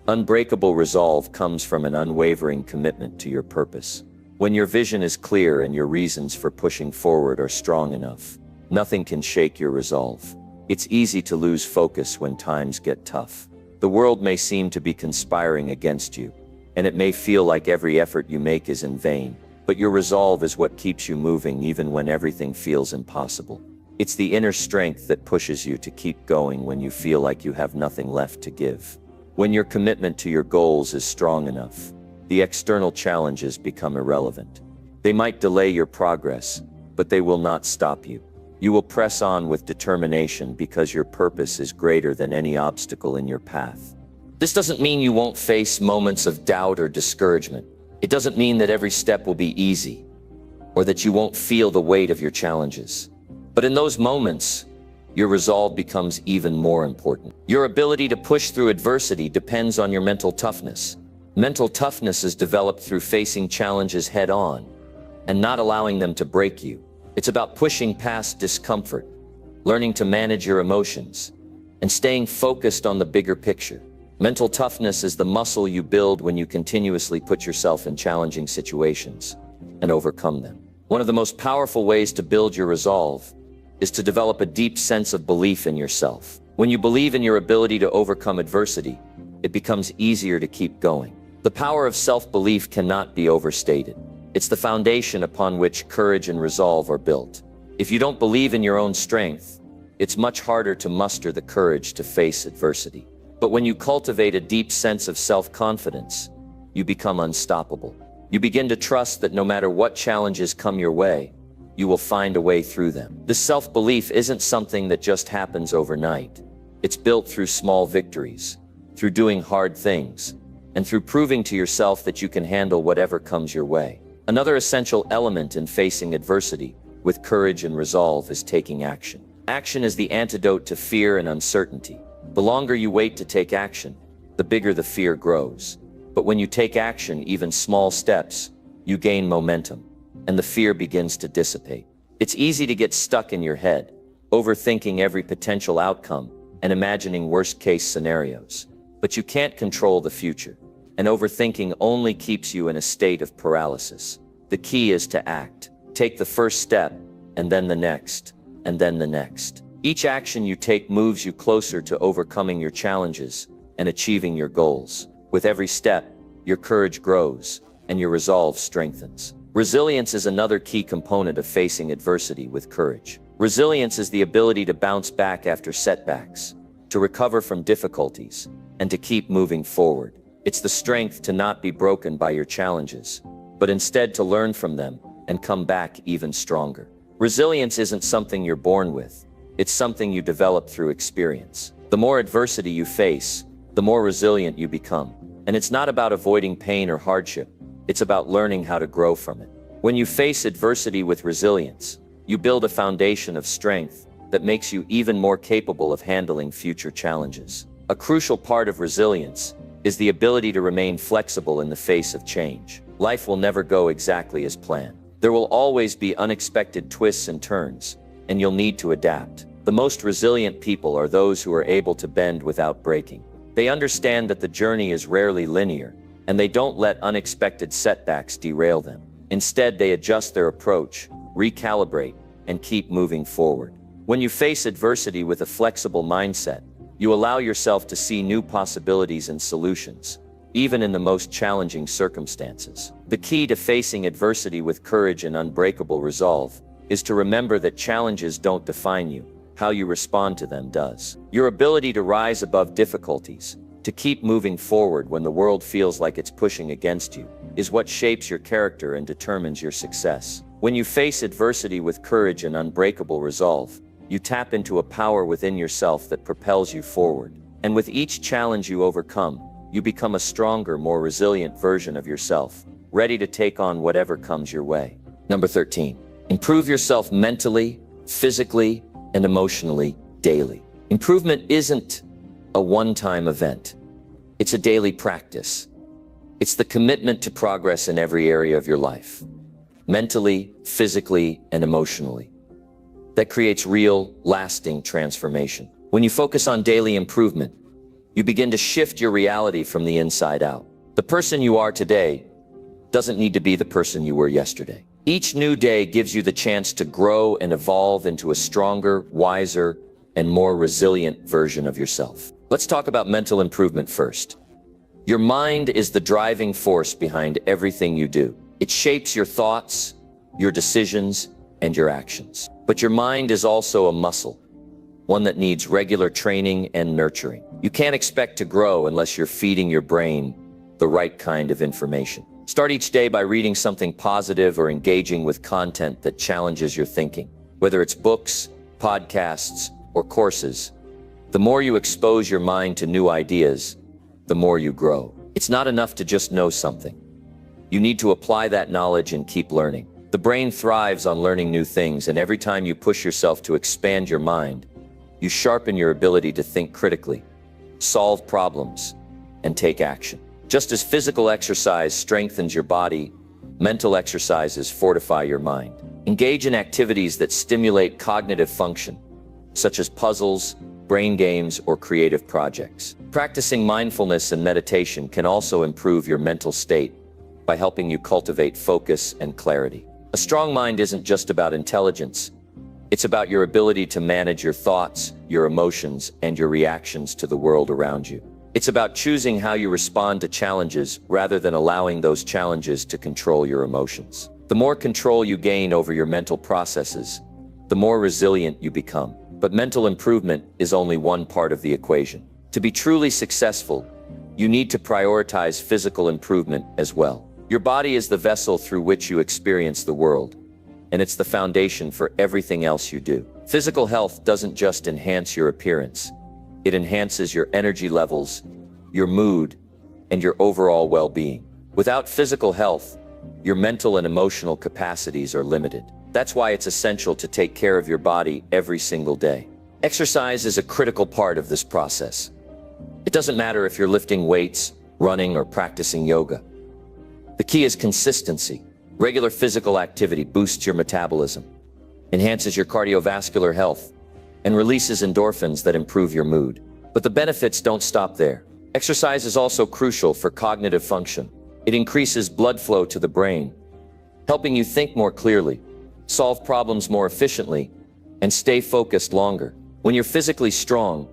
S1: Unbreakable resolve comes from an unwavering commitment to your purpose. When your vision is clear and your reasons for pushing forward are strong enough, nothing can shake your resolve. It's easy to lose focus when times get tough. The world may seem to be conspiring against you, and it may feel like every effort you make is in vain, but your resolve is what keeps you moving even when everything feels impossible. It's the inner strength that pushes you to keep going when you feel like you have nothing left to give. When your commitment to your goals is strong enough, the external challenges become irrelevant. They might delay your progress, but they will not stop you. You will press on with determination because your purpose is greater than any obstacle in your path. This doesn't mean you won't face moments of doubt or discouragement. It doesn't mean that every step will be easy, or that you won't feel the weight of your challenges. But in those moments, your resolve becomes even more important. Your ability to push through adversity depends on your mental toughness. Mental toughness is developed through facing challenges head on and not allowing them to break you. It's about pushing past discomfort, learning to manage your emotions, and staying focused on the bigger picture. Mental toughness is the muscle you build when you continuously put yourself in challenging situations and overcome them. One of the most powerful ways to build your resolve is to develop a deep sense of belief in yourself. When you believe in your ability to overcome adversity, it becomes easier to keep going. The power of self-belief cannot be overstated. It's the foundation upon which courage and resolve are built. If you don't believe in your own strength, it's much harder to muster the courage to face adversity. But when you cultivate a deep sense of self-confidence, you become unstoppable. You begin to trust that no matter what challenges come your way, you will find a way through them. This self-belief isn't something that just happens overnight. It's built through small victories, through doing hard things, and through proving to yourself that you can handle whatever comes your way. Another essential element in facing adversity with courage and resolve is taking action. Action is the antidote to fear and uncertainty. The longer you wait to take action, the bigger the fear grows. But when you take action, even small steps, you gain momentum, and the fear begins to dissipate. It's easy to get stuck in your head, overthinking every potential outcome and imagining worst-case scenarios. But you can't control the future, and overthinking only keeps you in a state of paralysis. The key is to act. Take the first step, and then the next, and then the next. Each action you take moves you closer to overcoming your challenges and achieving your goals. With every step, your courage grows, and your resolve strengthens. Resilience is another key component of facing adversity with courage. Resilience is the ability to bounce back after setbacks, to recover from difficulties, and to keep moving forward. It's the strength to not be broken by your challenges, but instead to learn from them and come back even stronger. Resilience isn't something you're born with. It's something you develop through experience. The more adversity you face, the more resilient you become. And it's not about avoiding pain or hardship. It's about learning how to grow from it. When you face adversity with resilience, you build a foundation of strength that makes you even more capable of handling future challenges. A crucial part of resilience is the ability to remain flexible in the face of change. Life will never go exactly as planned. There will always be unexpected twists and turns, and you'll need to adapt. The most resilient people are those who are able to bend without breaking. They understand that the journey is rarely linear, and they don't let unexpected setbacks derail them. Instead, they adjust their approach, recalibrate, and keep moving forward. When you face adversity with a flexible mindset, you allow yourself to see new possibilities and solutions, even in the most challenging circumstances. The key to facing adversity with courage and unbreakable resolve is to remember that challenges don't define you. How you respond to them does. Your ability to rise above difficulties, to keep moving forward when the world feels like it's pushing against you, is what shapes your character and determines your success. When you face adversity with courage and unbreakable resolve, you tap into a power within yourself that propels you forward. And with each challenge you overcome, you become a stronger, more resilient version of yourself, ready to take on whatever comes your way. Number 13, improve yourself mentally, physically, and emotionally daily. Improvement isn't a one-time event. It's a daily practice. It's the commitment to progress in every area of your life, mentally, physically, and emotionally, that creates real, lasting transformation. When you focus on daily improvement, you begin to shift your reality from the inside out. The person you are today doesn't need to be the person you were yesterday. Each new day gives you the chance to grow and evolve into a stronger, wiser, and more resilient version of yourself. Let's talk about mental improvement first. Your mind is the driving force behind everything you do. It shapes your thoughts, your decisions, and your actions. But your mind is also a muscle, one that needs regular training and nurturing. You can't expect to grow unless you're feeding your brain the right kind of information. Start each day by reading something positive or engaging with content that challenges your thinking. Whether it's books, podcasts, or courses, the more you expose your mind to new ideas, the more you grow. It's not enough to just know something. You need to apply that knowledge and keep learning. The brain thrives on learning new things, and every time you push yourself to expand your mind, you sharpen your ability to think critically, solve problems, and take action. Just as physical exercise strengthens your body, mental exercises fortify your mind. Engage in activities that stimulate cognitive function, such as puzzles, brain games, or creative projects. Practicing mindfulness and meditation can also improve your mental state by helping you cultivate focus and clarity. A strong mind isn't just about intelligence, It's about your ability to manage your thoughts, your emotions, and your reactions to the world around you. It's about choosing how you respond to challenges rather than allowing those challenges to control your emotions. The more control you gain over your mental processes, the more resilient you become. But mental improvement is only one part of the equation. To be truly successful, you need to prioritize physical improvement as well. Your body is the vessel through which you experience the world, and it's the foundation for everything else you do. Physical health doesn't just enhance your appearance. It enhances your energy levels, your mood, and your overall well-being. Without physical health, your mental and emotional capacities are limited. That's why it's essential to take care of your body every single day. Exercise is a critical part of this process. It doesn't matter if you're lifting weights, running, or practicing yoga. The key is consistency. Regular physical activity boosts your metabolism, enhances your cardiovascular health, and releases endorphins that improve your mood. But the benefits don't stop there. Exercise is also crucial for cognitive function. It increases blood flow to the brain, helping you think more clearly, solve problems more efficiently, and stay focused longer. When you're physically strong,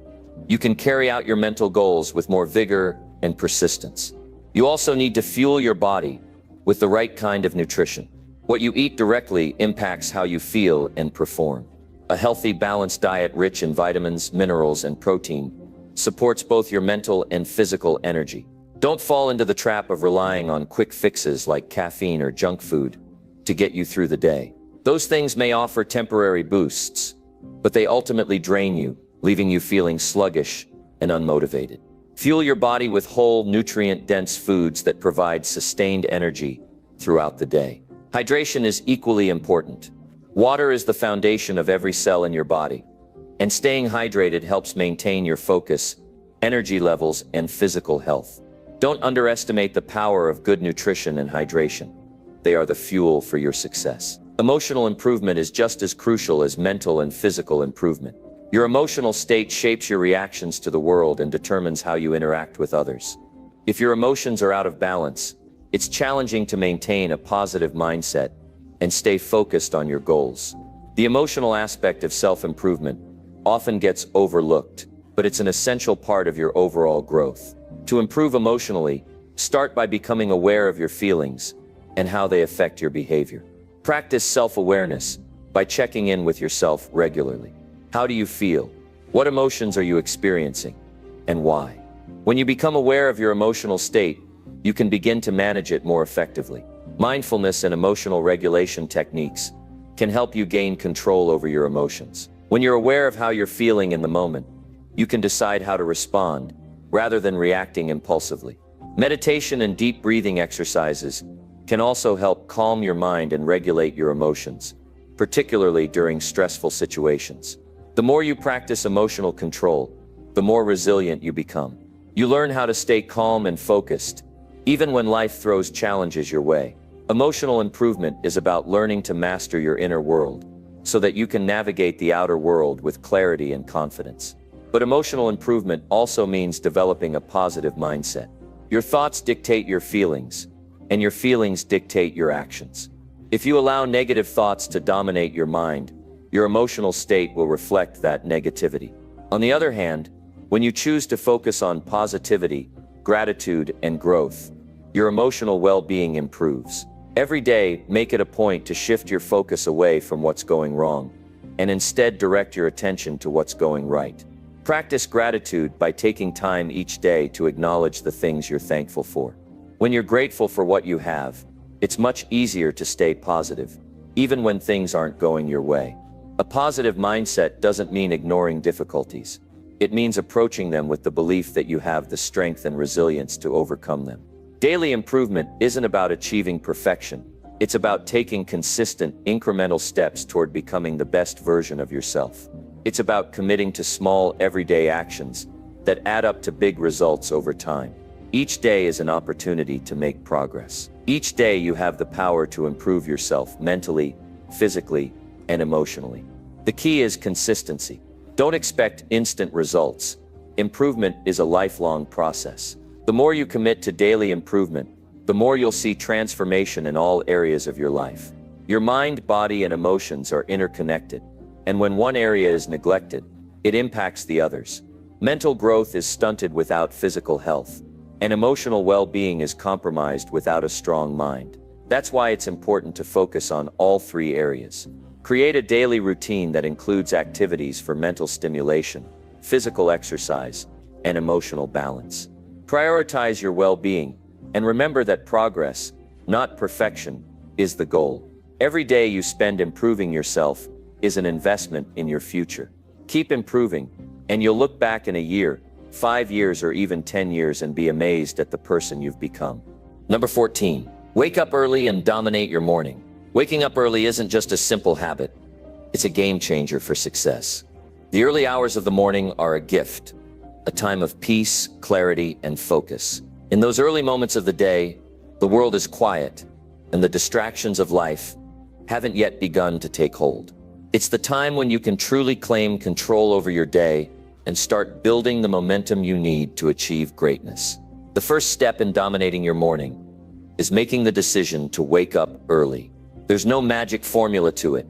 S1: you can carry out your mental goals with more vigor and persistence. You also need to fuel your body with the right kind of nutrition. What you eat directly impacts how you feel and perform. A healthy, balanced diet rich in vitamins, minerals, and protein supports both your mental and physical energy. Don't fall into the trap of relying on quick fixes like caffeine or junk food to get you through the day. Those things may offer temporary boosts, but they ultimately drain you, leaving you feeling sluggish and unmotivated. Fuel your body with whole, nutrient-dense foods that provide sustained energy throughout the day. Hydration is equally important. Water is the foundation of every cell in your body, and staying hydrated helps maintain your focus, energy levels, and physical health. Don't underestimate the power of good nutrition and hydration. They are the fuel for your success. Emotional improvement is just as crucial as mental and physical improvement. Your emotional state shapes your reactions to the world and determines how you interact with others. If your emotions are out of balance, it's challenging to maintain a positive mindset and stay focused on your goals. The emotional aspect of self-improvement often gets overlooked, but it's an essential part of your overall growth. To improve emotionally, start by becoming aware of your feelings and how they affect your behavior. Practice self-awareness by checking in with yourself regularly. How do you feel? What emotions are you experiencing? And why? When you become aware of your emotional state, you can begin to manage it more effectively. Mindfulness and emotional regulation techniques can help you gain control over your emotions. When you're aware of how you're feeling in the moment, you can decide how to respond rather than reacting impulsively. Meditation and deep breathing exercises can also help calm your mind and regulate your emotions, particularly during stressful situations. The more you practice emotional control, the more resilient you become. You learn how to stay calm and focused, even when life throws challenges your way. Emotional improvement is about learning to master your inner world, so that you can navigate the outer world with clarity and confidence. But emotional improvement also means developing a positive mindset. Your thoughts dictate your feelings, and your feelings dictate your actions. If you allow negative thoughts to dominate your mind, your emotional state will reflect that negativity. On the other hand, when you choose to focus on positivity, gratitude, and growth, your emotional well-being improves. Every day, make it a point to shift your focus away from what's going wrong, and instead direct your attention to what's going right. Practice gratitude by taking time each day to acknowledge the things you're thankful for. When you're grateful for what you have, it's much easier to stay positive, even when things aren't going your way. A positive mindset doesn't mean ignoring difficulties. It means approaching them with the belief that you have the strength and resilience to overcome them. Daily improvement isn't about achieving perfection. It's about taking consistent, incremental steps toward becoming the best version of yourself. It's about committing to small, everyday actions that add up to big results over time. Each day is an opportunity to make progress. Each day you have the power to improve yourself mentally, physically, and emotionally. The key is consistency. Don't expect instant results. Improvement is a lifelong process. The more you commit to daily improvement, the more you'll see transformation in all areas of your life. Your mind, body, and emotions are interconnected, And when one area is neglected, it impacts the others. Mental growth is stunted without physical health, and emotional well-being is compromised without a strong mind. That's why it's important to focus on all three areas. Create a daily routine that includes activities for mental stimulation, physical exercise, and emotional balance. Prioritize your well-being, and remember that progress, not perfection, is the goal. Every day you spend improving yourself is an investment in your future. Keep improving, and you'll look back in a year, 5 years, or even 10 years and be amazed at the person you've become. Number 14, wake up early and dominate your morning. Waking up early isn't just a simple habit. It's a game changer for success. The early hours of the morning are a gift, a time of peace, clarity, and focus. In those early moments of the day, the world is quiet, and the distractions of life haven't yet begun to take hold. It's the time when you can truly claim control over your day and start building the momentum you need to achieve greatness. The first step in dominating your morning is making the decision to wake up early. There's no magic formula to it.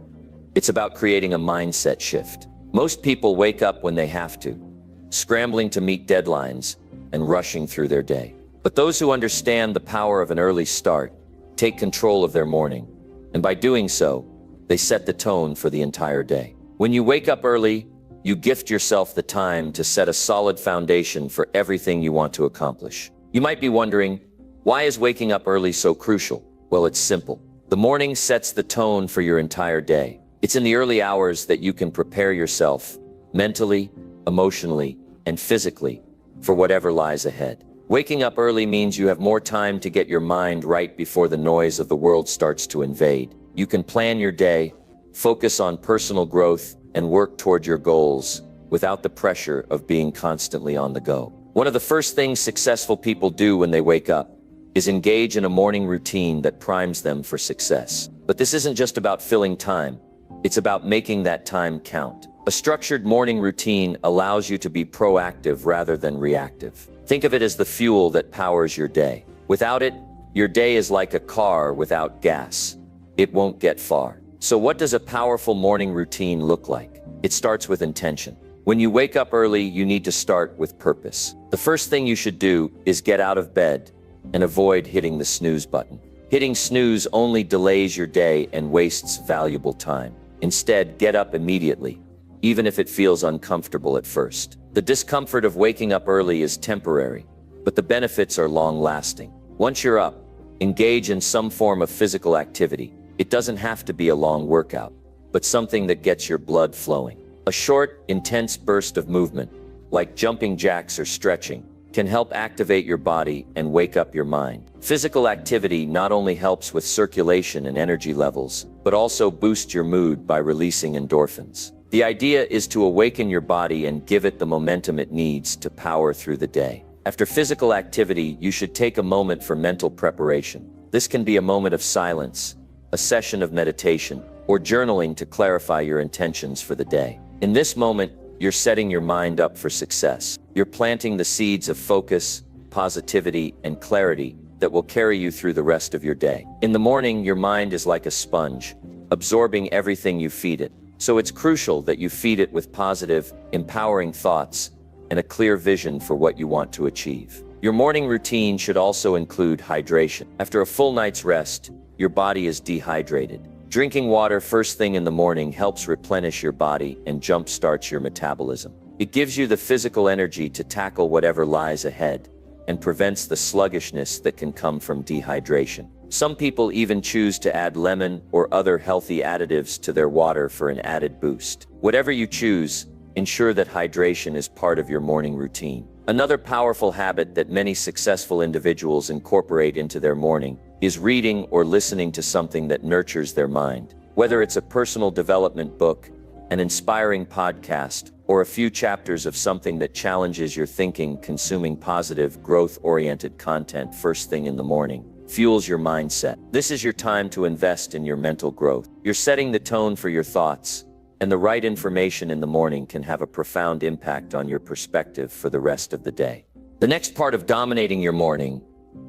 S1: It's about creating a mindset shift. Most people wake up when they have to, scrambling to meet deadlines and rushing through their day. But those who understand the power of an early start take control of their morning, and by doing so, they set the tone for the entire day. When you wake up early, you gift yourself the time to set a solid foundation for everything you want to accomplish. You might be wondering, why is waking up early so crucial? Well, it's simple. The morning sets the tone for your entire day. It's in the early hours that you can prepare yourself mentally, emotionally, and physically for whatever lies ahead. Waking up early means you have more time to get your mind right before the noise of the world starts to invade. You can plan your day, focus on personal growth, and work toward your goals without the pressure of being constantly on the go. One of the first things successful people do when they wake up is engage in a morning routine that primes them for success. But this isn't just about filling time. It's about making that time count. A structured morning routine allows you to be proactive rather than reactive. Think of it as the fuel that powers your day. Without it, your day is like a car without gas. It won't get far. So what does a powerful morning routine look like? It starts with intention. When you wake up early, you need to start with purpose. The first thing you should do is get out of bed and avoid hitting the snooze button. Hitting snooze only delays your day and wastes valuable time. Instead, get up immediately, even if it feels uncomfortable at first. The discomfort of waking up early is temporary, but the benefits are long-lasting. Once you're up, engage in some form of physical activity. It doesn't have to be a long workout, but something that gets your blood flowing. A short, intense burst of movement, like jumping jacks or stretching, can help activate your body and wake up your mind. Physical activity not only helps with circulation and energy levels, but also boosts your mood by releasing endorphins. The idea is to awaken your body and give it the momentum it needs to power through the day. After physical activity, you should take a moment for mental preparation. This can be a moment of silence, a session of meditation, or journaling to clarify your intentions for the day. In this moment, you're setting your mind up for success. You're planting the seeds of focus, positivity, and clarity that will carry you through the rest of your day. In the morning, your mind is like a sponge, absorbing everything you feed it. So it's crucial that you feed it with positive, empowering thoughts and a clear vision for what you want to achieve. Your morning routine should also include hydration. After a full night's rest, your body is dehydrated. Drinking water first thing in the morning helps replenish your body and jumpstarts your metabolism. It gives you the physical energy to tackle whatever lies ahead and prevents the sluggishness that can come from dehydration. Some people even choose to add lemon or other healthy additives to their water for an added boost. Whatever you choose, ensure that hydration is part of your morning routine. Another powerful habit that many successful individuals incorporate into their morning is reading or listening to something that nurtures their mind. Whether it's a personal development book, an inspiring podcast, or a few chapters of something that challenges your thinking, consuming positive, growth-oriented content first thing in the morning fuels your mindset. This is your time to invest in your mental growth. You're setting the tone for your thoughts, and the right information in the morning can have a profound impact on your perspective for the rest of the day. The next part of dominating your morning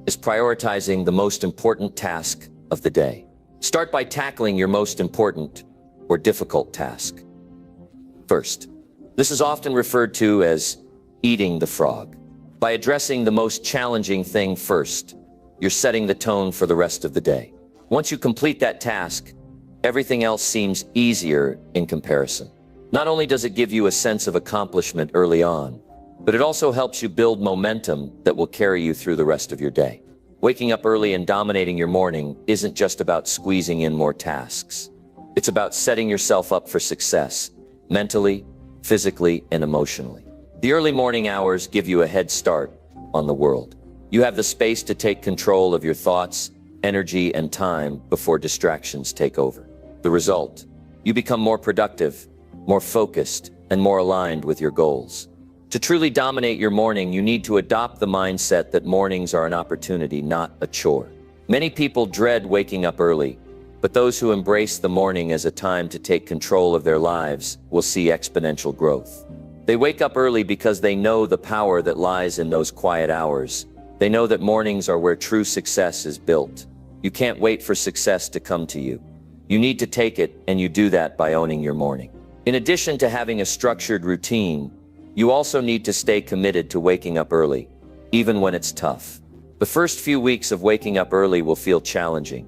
S1: is prioritizing the most important task of the day. Start by tackling your most important or difficult task. First, this is often referred to as eating the frog. By addressing the most challenging thing first, you're setting the tone for the rest of the day. Once you complete that task, everything else seems easier in comparison. Not only does it give you a sense of accomplishment early on, but it also helps you build momentum that will carry you through the rest of your day. Waking up early and dominating your morning isn't just about squeezing in more tasks. It's about setting yourself up for success, mentally, physically, and emotionally. The early morning hours give you a head start on the world. You have the space to take control of your thoughts, energy, and time before distractions take over. The result: you become more productive, more focused, and more aligned with your goals. To truly dominate your morning, you need to adopt the mindset that mornings are an opportunity, not a chore. Many people dread waking up early, but those who embrace the morning as a time to take control of their lives will see exponential growth. They wake up early because they know the power that lies in those quiet hours. They know that mornings are where true success is built. You can't wait for success to come to you. You need to take it, and you do that by owning your morning. In addition to having a structured routine, you also need to stay committed to waking up early, even when it's tough. The first few weeks of waking up early will feel challenging,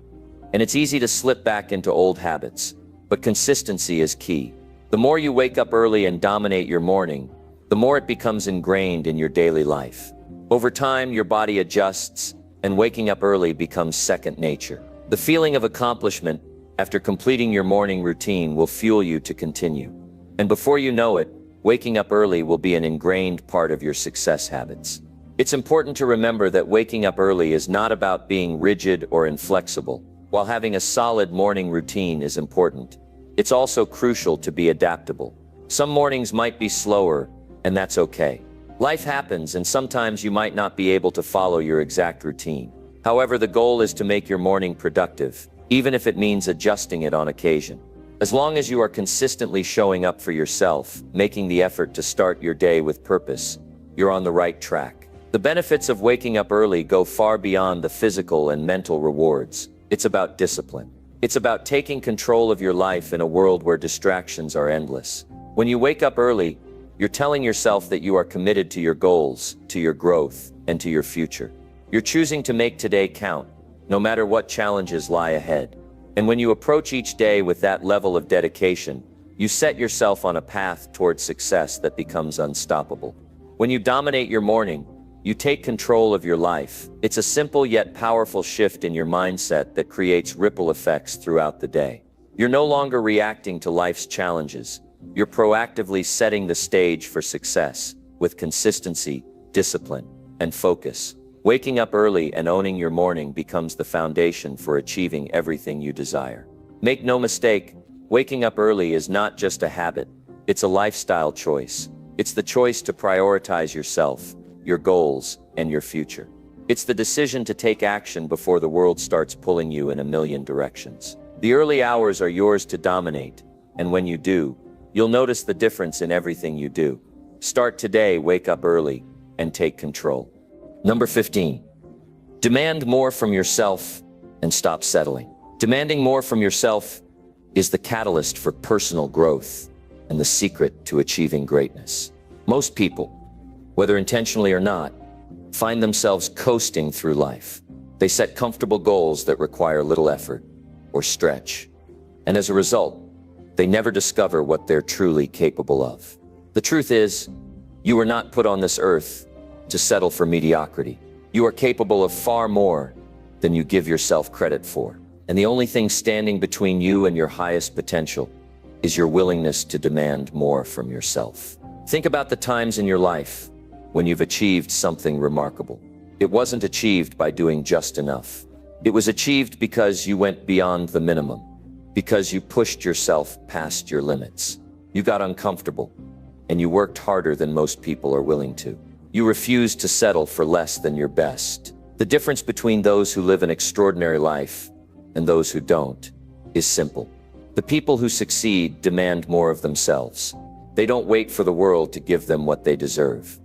S1: and it's easy to slip back into old habits, but consistency is key. The more you wake up early and dominate your morning, the more it becomes ingrained in your daily life. Over time, your body adjusts, and waking up early becomes second nature. The feeling of accomplishment after completing your morning routine will fuel you to continue. And before you know it, waking up early will be an ingrained part of your success habits. It's important to remember that waking up early is not about being rigid or inflexible. While having a solid morning routine is important, it's also crucial to be adaptable. Some mornings might be slower, and that's okay. Life happens, and sometimes you might not be able to follow your exact routine. However, the goal is to make your morning productive, even if it means adjusting it on occasion. As long as you are consistently showing up for yourself, making the effort to start your day with purpose, you're on the right track. The benefits of waking up early go far beyond the physical and mental rewards. It's about discipline. It's about taking control of your life in a world where distractions are endless. When you wake up early, you're telling yourself that you are committed to your goals, to your growth, and to your future. You're choosing to make today count, no matter what challenges lie ahead. And when you approach each day with that level of dedication, you set yourself on a path towards success that becomes unstoppable. When you dominate your morning, you take control of your life. It's a simple yet powerful shift in your mindset that creates ripple effects throughout the day. You're no longer reacting to life's challenges. You're proactively setting the stage for success with consistency, discipline, and focus. Waking up early and owning your morning becomes the foundation for achieving everything you desire. Make no mistake, waking up early is not just a habit, it's a lifestyle choice. It's the choice to prioritize yourself, your goals, and your future. It's the decision to take action before the world starts pulling you in a million directions. The early hours are yours to dominate, and when you do, you'll notice the difference in everything you do. Start today, wake up early, and take control. Number 15, demand more from yourself and stop settling. Demanding more from yourself is the catalyst for personal growth and the secret to achieving greatness. Most people, whether intentionally or not, find themselves coasting through life. They set comfortable goals that require little effort or stretch, and as a result, they never discover what they're truly capable of. The truth is, you were not put on this earth to settle for mediocrity. You are capable of far more than you give yourself credit for. And the only thing standing between you and your highest potential is your willingness to demand more from yourself. Think about the times in your life when you've achieved something remarkable. It wasn't achieved by doing just enough. It was achieved because you went beyond the minimum, because you pushed yourself past your limits. You got uncomfortable, and you worked harder than most people are willing to. You refused to settle for less than your best. The difference between those who live an extraordinary life and those who don't is simple. The people who succeed demand more of themselves. They don't wait for the world to give them what they deserve.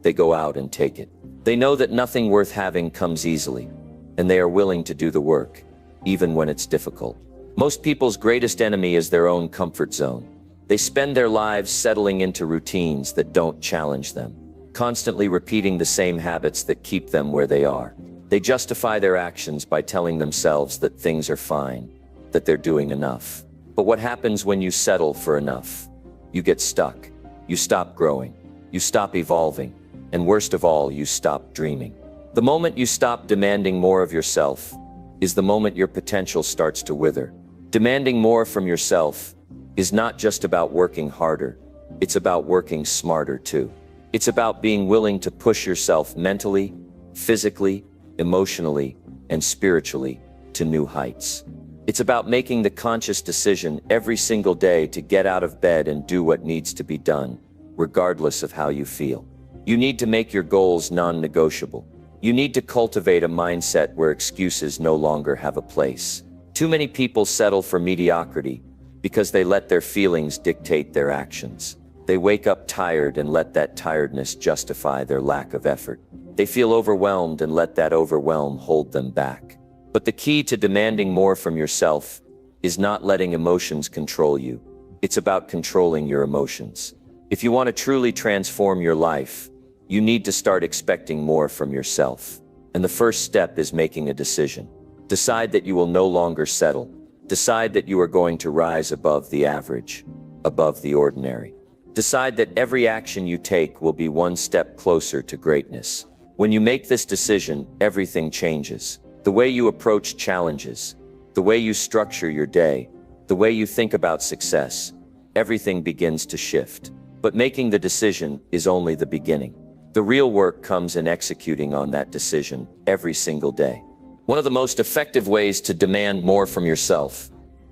S1: They go out and take it. They know that nothing worth having comes easily, and they are willing to do the work, even when it's difficult. Most people's greatest enemy is their own comfort zone. They spend their lives settling into routines that don't challenge them, constantly repeating the same habits that keep them where they are. They justify their actions by telling themselves that things are fine, that they're doing enough. But what happens when you settle for enough? You get stuck. You stop growing. You stop evolving. And worst of all, you stop dreaming. The moment you stop demanding more of yourself is the moment your potential starts to wither. Demanding more from yourself is not just about working harder. It's about working smarter too. It's about being willing to push yourself mentally, physically, emotionally, and spiritually to new heights. It's about making the conscious decision every single day to get out of bed and do what needs to be done, regardless of how you feel. You need to make your goals non-negotiable. You need to cultivate a mindset where excuses no longer have a place. Too many people settle for mediocrity because they let their feelings dictate their actions. They wake up tired and let that tiredness justify their lack of effort. They feel overwhelmed and let that overwhelm hold them back. But the key to demanding more from yourself is not letting emotions control you. It's about controlling your emotions. If you want to truly transform your life, you need to start expecting more from yourself. And the first step is making a decision. Decide that you will no longer settle. Decide that you are going to rise above the average, above the ordinary. Decide that every action you take will be one step closer to greatness. When you make this decision, everything changes. The way you approach challenges, the way you structure your day, the way you think about success, everything begins to shift. But making the decision is only the beginning. The real work comes in executing on that decision every single day. One of the most effective ways to demand more from yourself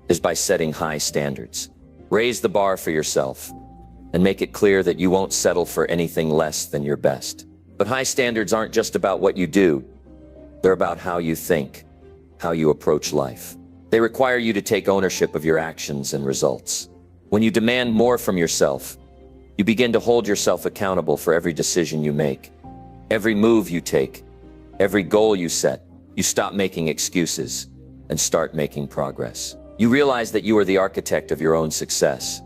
S1: is by setting high standards. Raise the bar for yourself and make it clear that you won't settle for anything less than your best. But high standards aren't just about what you do. They're about how you think, how you approach life. They require you to take ownership of your actions and results. When you demand more from yourself, you begin to hold yourself accountable for every decision you make, every move you take, every goal you set. You stop making excuses and start making progress. You realize that you are the architect of your own success.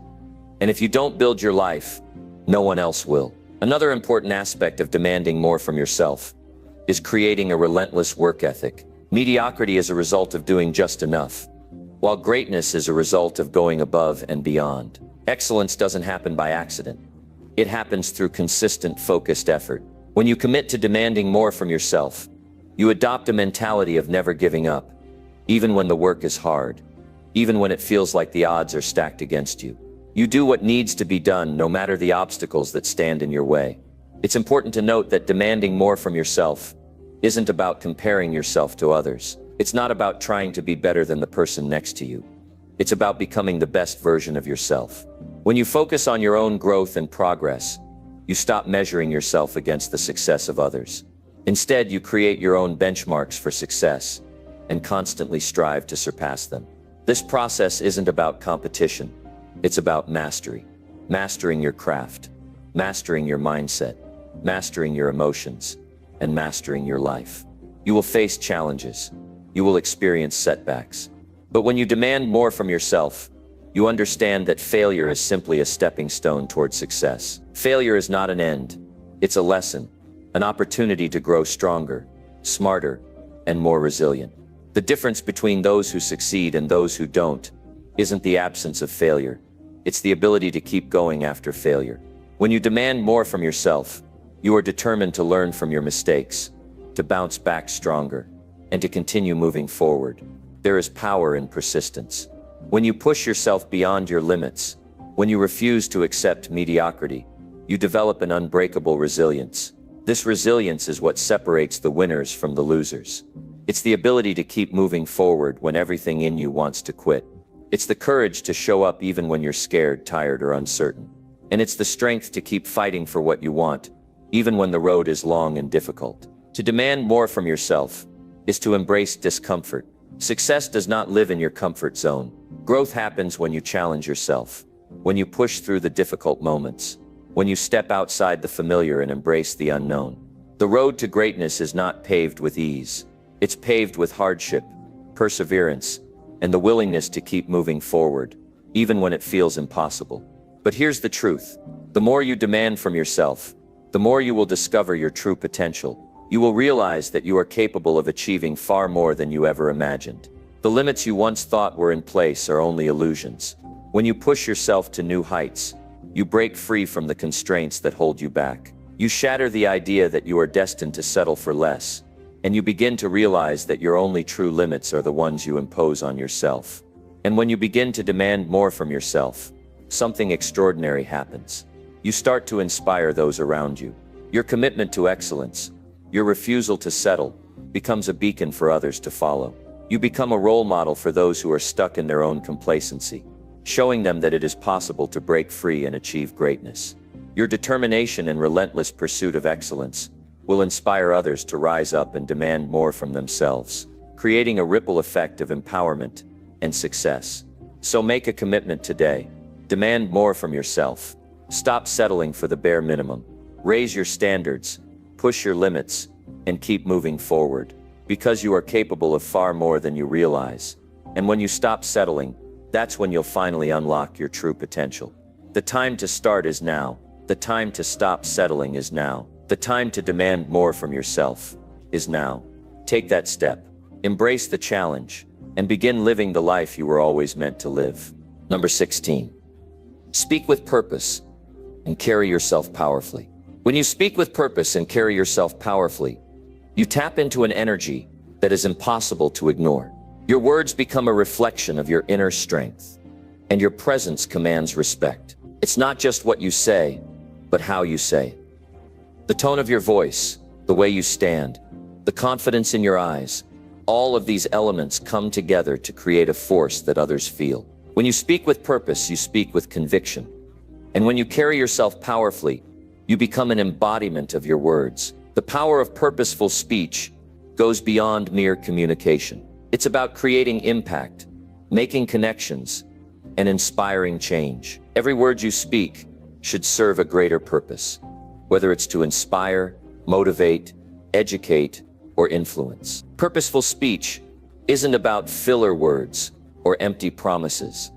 S1: And if you don't build your life, no one else will. Another important aspect of demanding more from yourself is creating a relentless work ethic. Mediocrity is a result of doing just enough, while greatness is a result of going above and beyond. Excellence doesn't happen by accident. It happens through consistent, focused effort. When you commit to demanding more from yourself, you adopt a mentality of never giving up, even when the work is hard, even when it feels like the odds are stacked against you. You do what needs to be done, no matter the obstacles that stand in your way. It's important to note that demanding more from yourself isn't about comparing yourself to others. It's not about trying to be better than the person next to you. It's about becoming the best version of yourself. When you focus on your own growth and progress, you stop measuring yourself against the success of others. Instead, you create your own benchmarks for success and constantly strive to surpass them. This process isn't about competition. It's about mastery. Mastering your craft, mastering your mindset, mastering your emotions, and mastering your life. You will face challenges. You will experience setbacks. But when you demand more from yourself, you understand that failure is simply a stepping stone towards success. Failure is not an end. It's a lesson, an opportunity to grow stronger, smarter, and more resilient. The difference between those who succeed and those who don't isn't the absence of failure. It's the ability to keep going after failure. When you demand more from yourself, you are determined to learn from your mistakes, to bounce back stronger, and to continue moving forward. There is power in persistence. When you push yourself beyond your limits, when you refuse to accept mediocrity, you develop an unbreakable resilience. This resilience is what separates the winners from the losers. It's the ability to keep moving forward when everything in you wants to quit. It's the courage to show up even when you're scared, tired, or uncertain. And it's the strength to keep fighting for what you want, even when the road is long and difficult. To demand more from yourself is to embrace discomfort. Success does not live in your comfort zone. Growth happens when you challenge yourself, when you push through the difficult moments, when you step outside the familiar and embrace the unknown. The road to greatness is not paved with ease. It's paved with hardship, perseverance, and the willingness to keep moving forward, even when it feels impossible. But here's the truth. The more you demand from yourself, the more you will discover your true potential. You will realize that you are capable of achieving far more than you ever imagined. The limits you once thought were in place are only illusions. When you push yourself to new heights, you break free from the constraints that hold you back. You shatter the idea that you are destined to settle for less, and you begin to realize that your only true limits are the ones you impose on yourself. And when you begin to demand more from yourself, something extraordinary happens. You start to inspire those around you. Your commitment to excellence, your refusal to settle, becomes a beacon for others to follow. You become a role model for those who are stuck in their own complacency, showing them that it is possible to break free and achieve greatness. Your determination and relentless pursuit of excellence will inspire others to rise up and demand more from themselves, creating a ripple effect of empowerment and success. So make a commitment today. Demand more from yourself. Stop settling for the bare minimum. Raise your standards, push your limits, and keep moving forward. Because you are capable of far more than you realize. And when you stop settling, that's when you'll finally unlock your true potential. The time to start is now. The time to stop settling is now. The time to demand more from yourself is now. Take that step. Embrace the challenge, and begin living the life you were always meant to live. Number 16. Speak with purpose and carry yourself powerfully. When you speak with purpose and carry yourself powerfully, you tap into an energy that is impossible to ignore. Your words become a reflection of your inner strength, and your presence commands respect. It's not just what you say, but how you say it. The tone of your voice, the way you stand, the confidence in your eyes, all of these elements come together to create a force that others feel. When you speak with purpose, you speak with conviction. And when you carry yourself powerfully, you become an embodiment of your words. The power of purposeful speech goes beyond mere communication. It's about creating impact, making connections, and inspiring change. Every word you speak should serve a greater purpose, whether it's to inspire, motivate, educate, or influence. Purposeful speech isn't about filler words or empty promises.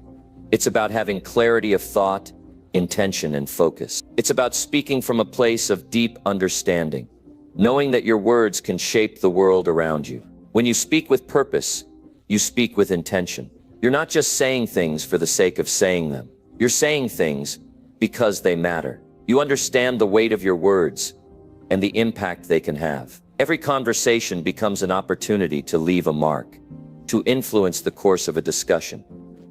S1: It's about having clarity of thought, intention, and focus. It's about speaking from a place of deep understanding, knowing that your words can shape the world around you. When you speak with purpose, you speak with intention. You're not just saying things for the sake of saying them. You're saying things because they matter. You understand the weight of your words and the impact they can have. Every conversation becomes an opportunity to leave a mark, to influence the course of a discussion,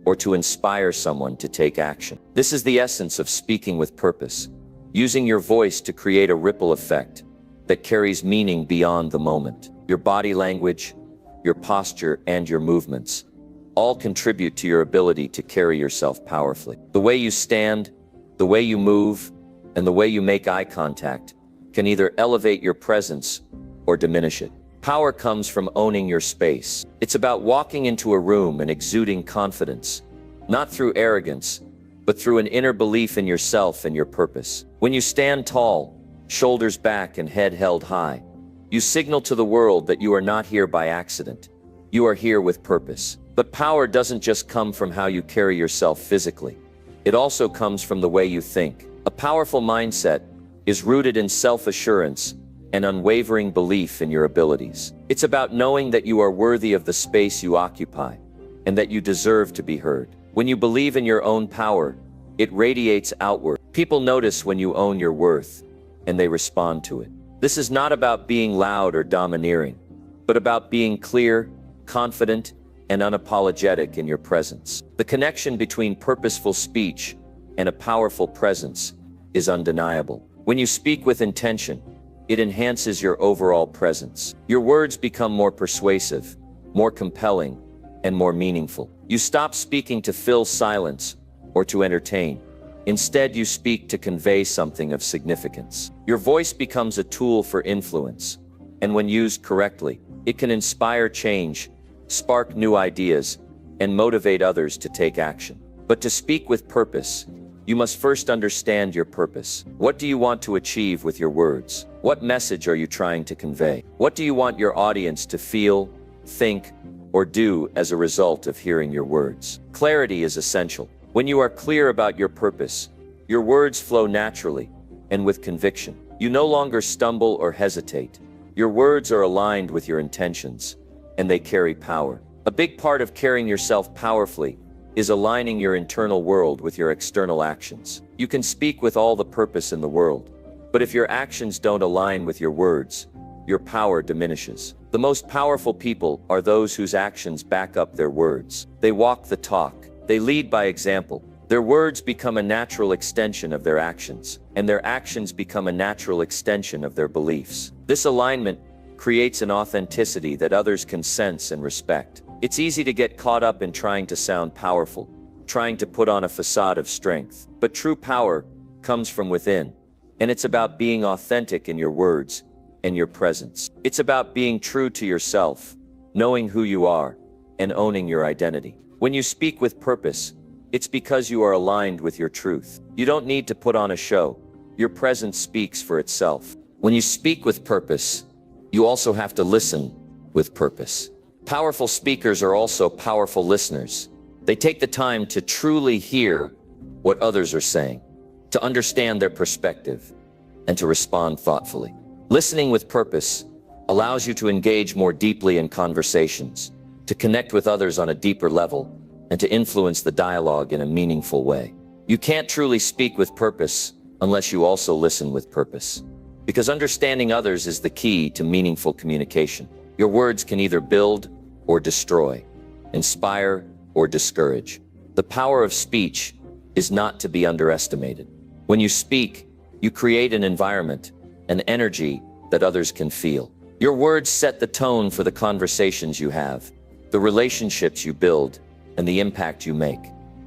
S1: or to inspire someone to take action. This is the essence of speaking with purpose, using your voice to create a ripple effect that carries meaning beyond the moment. Your body language, your posture, and your movements all contribute to your ability to carry yourself powerfully. The way you stand, the way you move, and the way you make eye contact can either elevate your presence or diminish it. Power comes from owning your space. It's about walking into a room and exuding confidence, not through arrogance, but through an inner belief in yourself and your purpose. When you stand tall, shoulders back and head held high, you signal to the world that you are not here by accident. You are here with purpose. But power doesn't just come from how you carry yourself physically. It also comes from the way you think. A powerful mindset is rooted in self-assurance and unwavering belief in your abilities. It's about knowing that you are worthy of the space you occupy and that you deserve to be heard. When you believe in your own power, it radiates outward. People notice when you own your worth, and they respond to it. This is not about being loud or domineering, but about being clear, confident, and unapologetic in your presence. The connection between purposeful speech and a powerful presence is undeniable. When you speak with intention, it enhances your overall presence. Your words become more persuasive, more compelling, and more meaningful. You stop speaking to fill silence or to entertain. Instead, you speak to convey something of significance. Your voice becomes a tool for influence, and when used correctly, it can inspire change, spark new ideas, and motivate others to take action. But to speak with purpose, you must first understand your purpose. What do you want to achieve with your words? What message are you trying to convey? What do you want your audience to feel, think, or do as a result of hearing your words? Clarity is essential. When you are clear about your purpose, Your words flow naturally and with conviction. You no longer stumble or hesitate. Your words are aligned with your intentions, and they carry power. A big part of carrying yourself powerfully is aligning your internal world with your external actions. You can speak with all the purpose in the world, but if your actions don't align with your words, your power diminishes. The most powerful people are those whose actions back up their words. They walk the talk. They lead by example. Their words become a natural extension of their actions, and their actions become a natural extension of their beliefs. This alignment creates an authenticity that others can sense and respect. It's easy to get caught up in trying to sound powerful, trying to put on a facade of strength. But true power comes from within, and it's about being authentic in your words and your presence. It's about being true to yourself, knowing who you are, and owning your identity. When you speak with purpose, it's because you are aligned with your truth. You don't need to put on a show. Your presence speaks for itself. When you speak with purpose, you also have to listen with purpose. Powerful speakers are also powerful listeners. They take the time to truly hear what others are saying, to understand their perspective, and to respond thoughtfully. Listening with purpose allows you to engage more deeply in conversations, to connect with others on a deeper level, and to influence the dialogue in a meaningful way. You can't truly speak with purpose unless you also listen with purpose, because understanding others is the key to meaningful communication. Your words can either build or destroy, inspire or discourage. The power of speech is not to be underestimated. When you speak, you create an environment, an energy that others can feel. Your words set the tone for the conversations you have, the relationships you build, and the impact you make.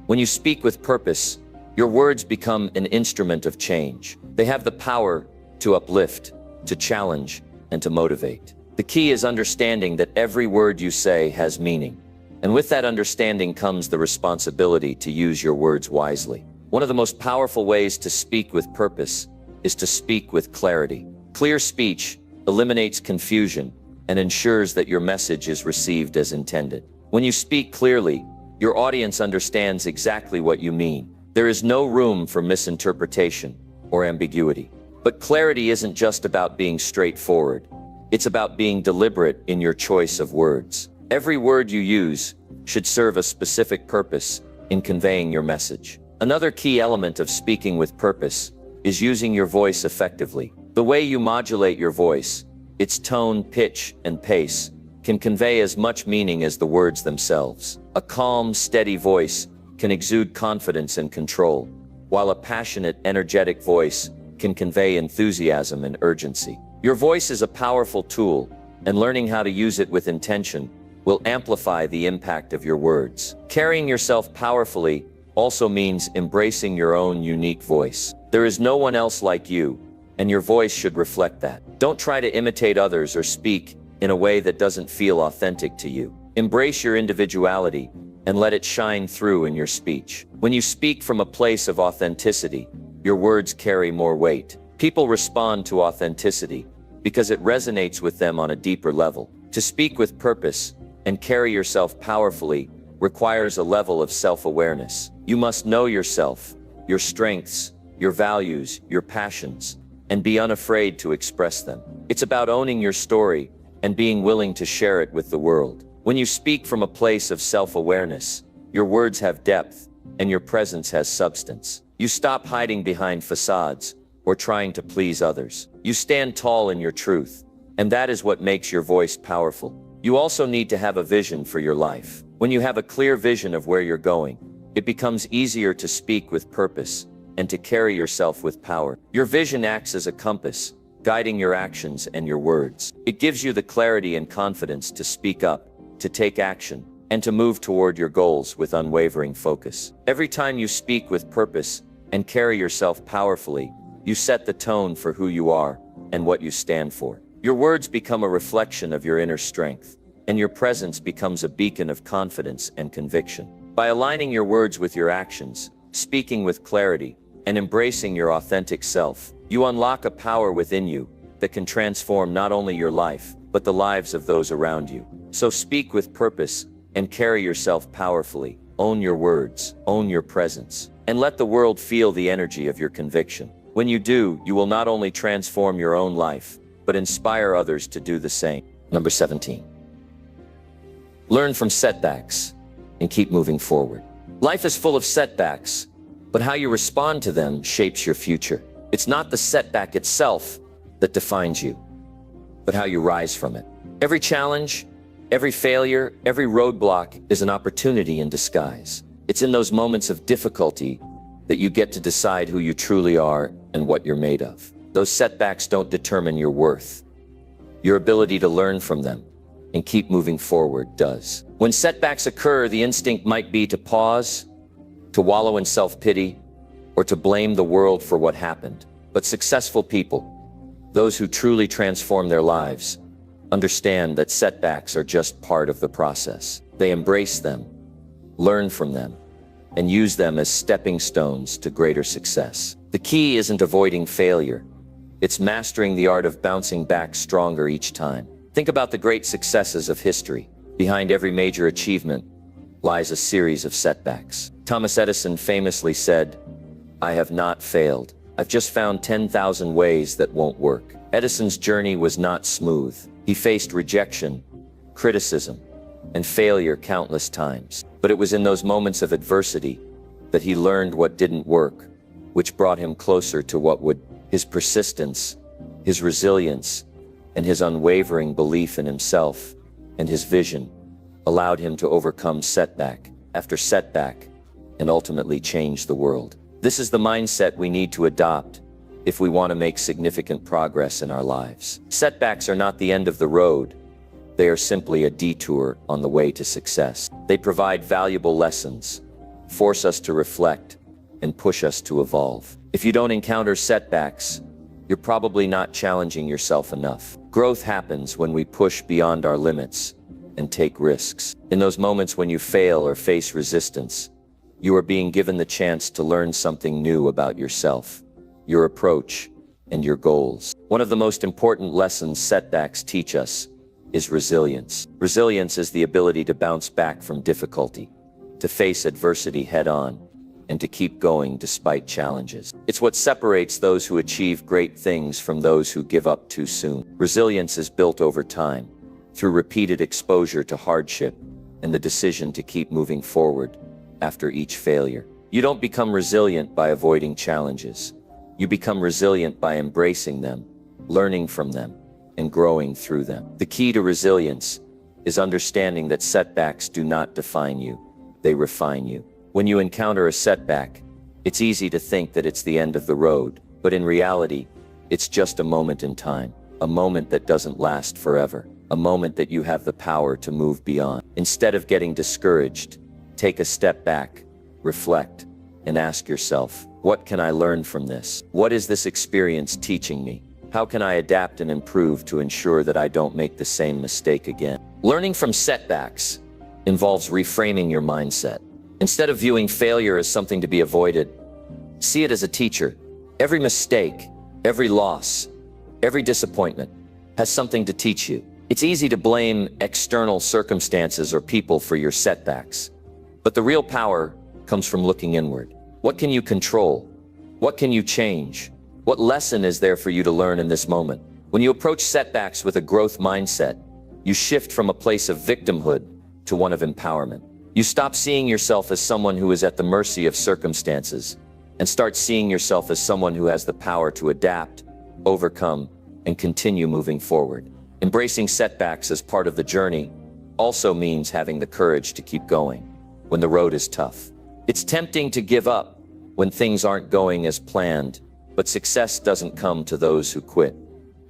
S1: When you speak with purpose, your words become an instrument of change. They have the power to uplift, to challenge, and to motivate. The key is understanding that every word you say has meaning. And with that understanding comes the responsibility to use your words wisely. One of the most powerful ways to speak with purpose is to speak with clarity. Clear speech eliminates confusion and ensures that your message is received as intended. When you speak clearly, your audience understands exactly what you mean. There is no room for misinterpretation or ambiguity. But clarity isn't just about being straightforward. It's about being deliberate in your choice of words. Every word you use should serve a specific purpose in conveying your message. Another key element of speaking with purpose is using your voice effectively. The way you modulate your voice, its tone, pitch, and pace, can convey as much meaning as the words themselves. A calm, steady voice can exude confidence and control, while a passionate, energetic voice can convey enthusiasm and urgency. Your voice is a powerful tool, and learning how to use it with intention will amplify the impact of your words. Carrying yourself powerfully also means embracing your own unique voice. There is no one else like you, and your voice should reflect that. Don't try to imitate others or speak in a way that doesn't feel authentic to you. Embrace your individuality and let it shine through in your speech. When you speak from a place of authenticity, your words carry more weight. People respond to authenticity because it resonates with them on a deeper level. To speak with purpose and carry yourself powerfully requires a level of self-awareness. You must know yourself, your strengths, your values, your passions, and be unafraid to express them. It's about owning your story and being willing to share it with the world. When you speak from a place of self-awareness, your words have depth and your presence has substance. You stop hiding behind facades or trying to please others. You stand tall in your truth, and that is what makes your voice powerful. You also need to have a vision for your life. When you have a clear vision of where you're going, it becomes easier to speak with purpose and to carry yourself with power. Your vision acts as a compass, guiding your actions and your words. It gives you the clarity and confidence to speak up, to take action, and to move toward your goals with unwavering focus. Every time you speak with purpose and carry yourself powerfully, you set the tone for who you are and what you stand for. Your words become a reflection of your inner strength, and your presence becomes a beacon of confidence and conviction. By aligning your words with your actions, speaking with clarity, and embracing your authentic self, you unlock a power within you that can transform not only your life, but the lives of those around you. So speak with purpose and carry yourself powerfully. Own your words, own your presence, and let the world feel the energy of your conviction. When you do, you will not only transform your own life, but inspire others to do the same. Number 17. Learn from setbacks and keep moving forward. Life is full of setbacks, but how you respond to them shapes your future. It's not the setback itself that defines you, but how you rise from it. Every challenge, every failure, every roadblock is an opportunity in disguise. It's in those moments of difficulty that you get to decide who you truly are and what you're made of. Those setbacks don't determine your worth. Your ability to learn from them and keep moving forward does. When setbacks occur, the instinct might be to pause, to wallow in self-pity, or to blame the world for what happened. But successful people, those who truly transform their lives, understand that setbacks are just part of the process. They embrace them, learn from them, and use them as stepping stones to greater success. The key isn't avoiding failure. It's mastering the art of bouncing back stronger each time. Think about the great successes of history. Behind every major achievement lies a series of setbacks. Thomas Edison famously said, "I have not failed. I've just found 10,000 ways that won't work." Edison's journey was not smooth. He faced rejection, criticism, and failure countless times. But it was in those moments of adversity that he learned what didn't work, which brought him closer to what would. His persistence, his resilience, and his unwavering belief in himself and his vision allowed him to overcome setback after setback and ultimately change the world. This is the mindset we need to adopt if we want to make significant progress in our lives. Setbacks are not the end of the road. They are simply a detour on the way to success. They provide valuable lessons, force us to reflect, and push us to evolve. If you don't encounter setbacks, you're probably not challenging yourself enough. Growth happens when we push beyond our limits and take risks. In those moments when you fail or face resistance, you are being given the chance to learn something new about yourself, your approach, and your goals. One of the most important lessons setbacks teach us is resilience. Resilience is the ability to bounce back from difficulty, to face adversity head-on, and to keep going despite challenges. It's what separates those who achieve great things from those who give up too soon. Resilience is built over time, through repeated exposure to hardship and the decision to keep moving forward after each failure. You don't become resilient by avoiding challenges. You become resilient by embracing them, learning from them, and growing through them. The key to resilience is understanding that setbacks do not define you, they refine you. When you encounter a setback, it's easy to think that it's the end of the road, but in reality, it's just a moment in time, a moment that doesn't last forever, a moment that you have the power to move beyond. Instead of getting discouraged, take a step back, reflect, and ask yourself, what can I learn from this? What is this experience teaching me? How can I adapt and improve to ensure that I don't make the same mistake again? Learning from setbacks involves reframing your mindset. Instead of viewing failure as something to be avoided, see it as a teacher. Every mistake, every loss, every disappointment has something to teach you. It's easy to blame external circumstances or people for your setbacks, but the real power comes from looking inward. What can you control? What can you change? What lesson is there for you to learn in this moment? When you approach setbacks with a growth mindset, you shift from a place of victimhood to one of empowerment. You stop seeing yourself as someone who is at the mercy of circumstances and start seeing yourself as someone who has the power to adapt, overcome, and continue moving forward. Embracing setbacks as part of the journey also means having the courage to keep going when the road is tough. It's tempting to give up when things aren't going as planned, but success doesn't come to those who quit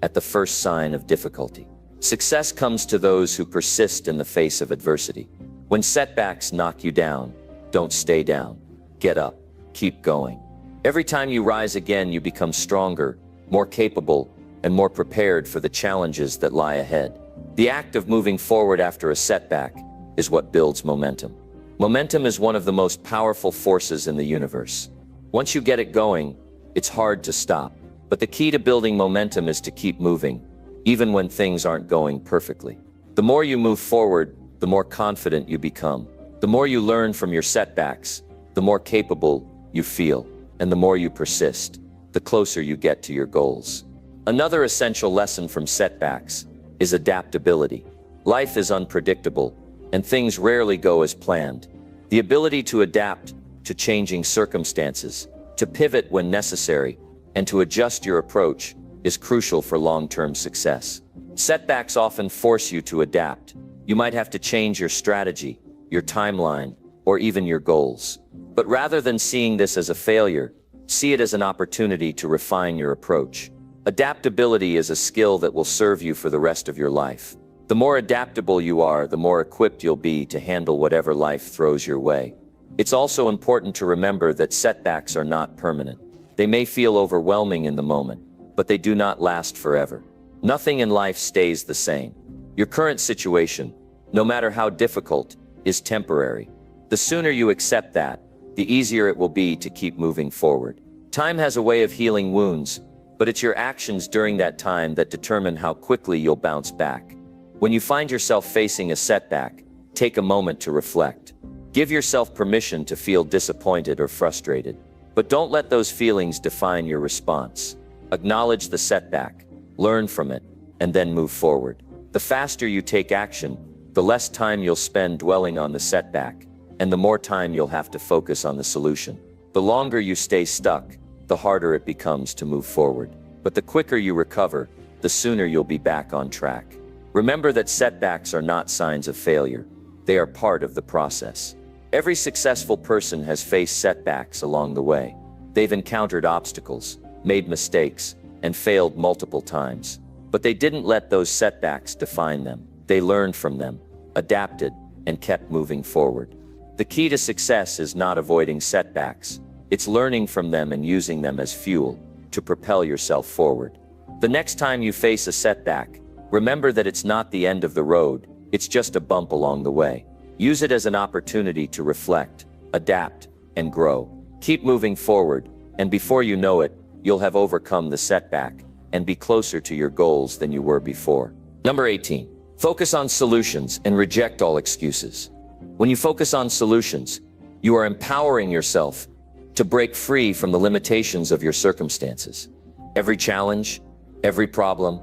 S1: at the first sign of difficulty. Success comes to those who persist in the face of adversity. When setbacks knock you down, don't stay down. Get up, keep going. Every time you rise again, you become stronger, more capable, and more prepared for the challenges that lie ahead. The act of moving forward after a setback is what builds momentum. Momentum is one of the most powerful forces in the universe. Once you get it going, it's hard to stop. But the key to building momentum is to keep moving, even when things aren't going perfectly. The more you move forward, the more confident you become. The more you learn from your setbacks, the more capable you feel, and the more you persist, the closer you get to your goals. Another essential lesson from setbacks is adaptability. Life is unpredictable, and things rarely go as planned. The ability to adapt to changing circumstances, to pivot when necessary, and to adjust your approach is crucial for long-term success. Setbacks often force you to adapt. You might have to change your strategy, your timeline, or even your goals. But rather than seeing this as a failure, see it as an opportunity to refine your approach. Adaptability is a skill that will serve you for the rest of your life. The more adaptable you are, the more equipped you'll be to handle whatever life throws your way. It's also important to remember that setbacks are not permanent. They may feel overwhelming in the moment, but they do not last forever. Nothing in life stays the same. Your current situation, no matter how difficult, is temporary. The sooner you accept that, the easier it will be to keep moving forward. Time has a way of healing wounds, but it's your actions during that time that determine how quickly you'll bounce back. When you find yourself facing a setback, take a moment to reflect. Give yourself permission to feel disappointed or frustrated, but don't let those feelings define your response. Acknowledge the setback, learn from it, and then move forward. The faster you take action, the less time you'll spend dwelling on the setback, and the more time you'll have to focus on the solution. The longer you stay stuck, the harder it becomes to move forward. But the quicker you recover, the sooner you'll be back on track. Remember that setbacks are not signs of failure. They are part of the process. Every successful person has faced setbacks along the way. They've encountered obstacles, made mistakes, and failed multiple times. But they didn't let those setbacks define them. They learned from them, adapted, and kept moving forward. The key to success is not avoiding setbacks. It's learning from them and using them as fuel to propel yourself forward. The next time you face a setback, remember that it's not the end of the road, it's just a bump along the way. Use it as an opportunity to reflect, adapt, and grow. Keep moving forward, and before you know it, you'll have overcome the setback and be closer to your goals than you were before. Number 18. Focus on solutions and reject all excuses. When you focus on solutions, you are empowering yourself to break free from the limitations of your circumstances. Every challenge, every problem,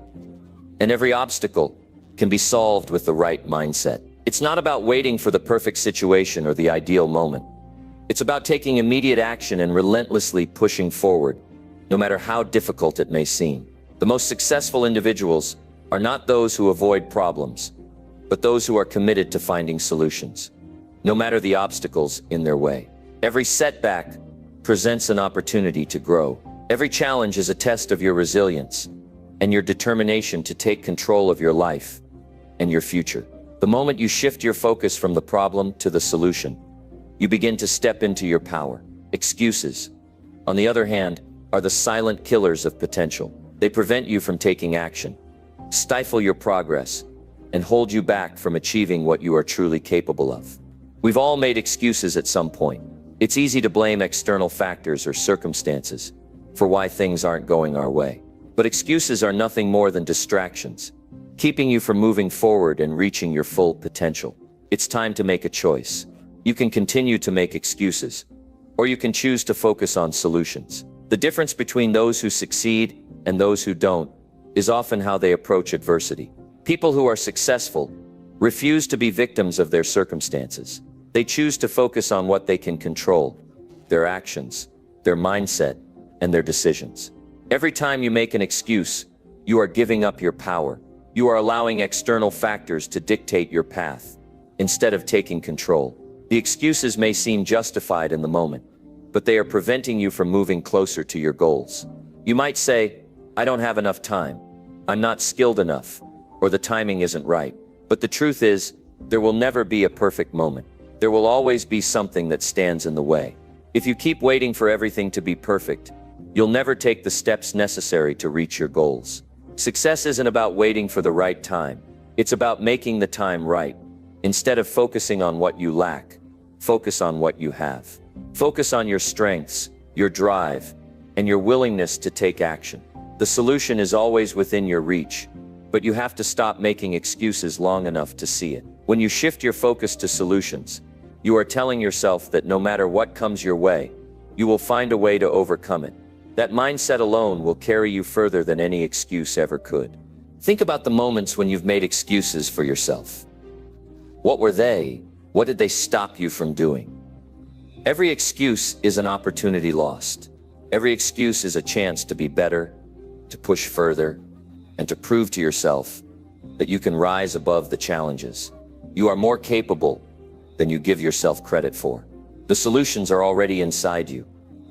S1: and every obstacle can be solved with the right mindset. It's not about waiting for the perfect situation or the ideal moment. It's about taking immediate action and relentlessly pushing forward, no matter how difficult it may seem. The most successful individuals are not those who avoid problems, but those who are committed to finding solutions, no matter the obstacles in their way. Every setback presents an opportunity to grow. Every challenge is a test of your resilience and your determination to take control of your life and your future. The moment you shift your focus from the problem to the solution, you begin to step into your power. Excuses, on the other hand, are the silent killers of potential. They prevent you from taking action, stifle your progress, and hold you back from achieving what you are truly capable of. We've all made excuses at some point. It's easy to blame external factors or circumstances for why things aren't going our way. But excuses are nothing more than distractions, keeping you from moving forward and reaching your full potential. It's time to make a choice. You can continue to make excuses, or you can choose to focus on solutions. The difference between those who succeed and those who don't is often how they approach adversity. People who are successful refuse to be victims of their circumstances. They choose to focus on what they can control, their actions, their mindset, and their decisions. Every time you make an excuse, you are giving up your power. You are allowing external factors to dictate your path, instead of taking control. The excuses may seem justified in the moment, but they are preventing you from moving closer to your goals. You might say, "I don't have enough time. I'm not skilled enough," or "the timing isn't right." But the truth is, there will never be a perfect moment. There will always be something that stands in the way. If you keep waiting for everything to be perfect, you'll never take the steps necessary to reach your goals. Success isn't about waiting for the right time. It's about making the time right. Instead of focusing on what you lack, focus on what you have. Focus on your strengths, your drive, and your willingness to take action. The solution is always within your reach, but you have to stop making excuses long enough to see it. When you shift your focus to solutions, you are telling yourself that no matter what comes your way, you will find a way to overcome it. That mindset alone will carry you further than any excuse ever could. Think about the moments when you've made excuses for yourself. What were they? What did they stop you from doing? Every excuse is an opportunity lost. Every excuse is a chance to be better, to push further, and to prove to yourself that you can rise above the challenges. You are more capable than you give yourself credit for. The solutions are already inside you,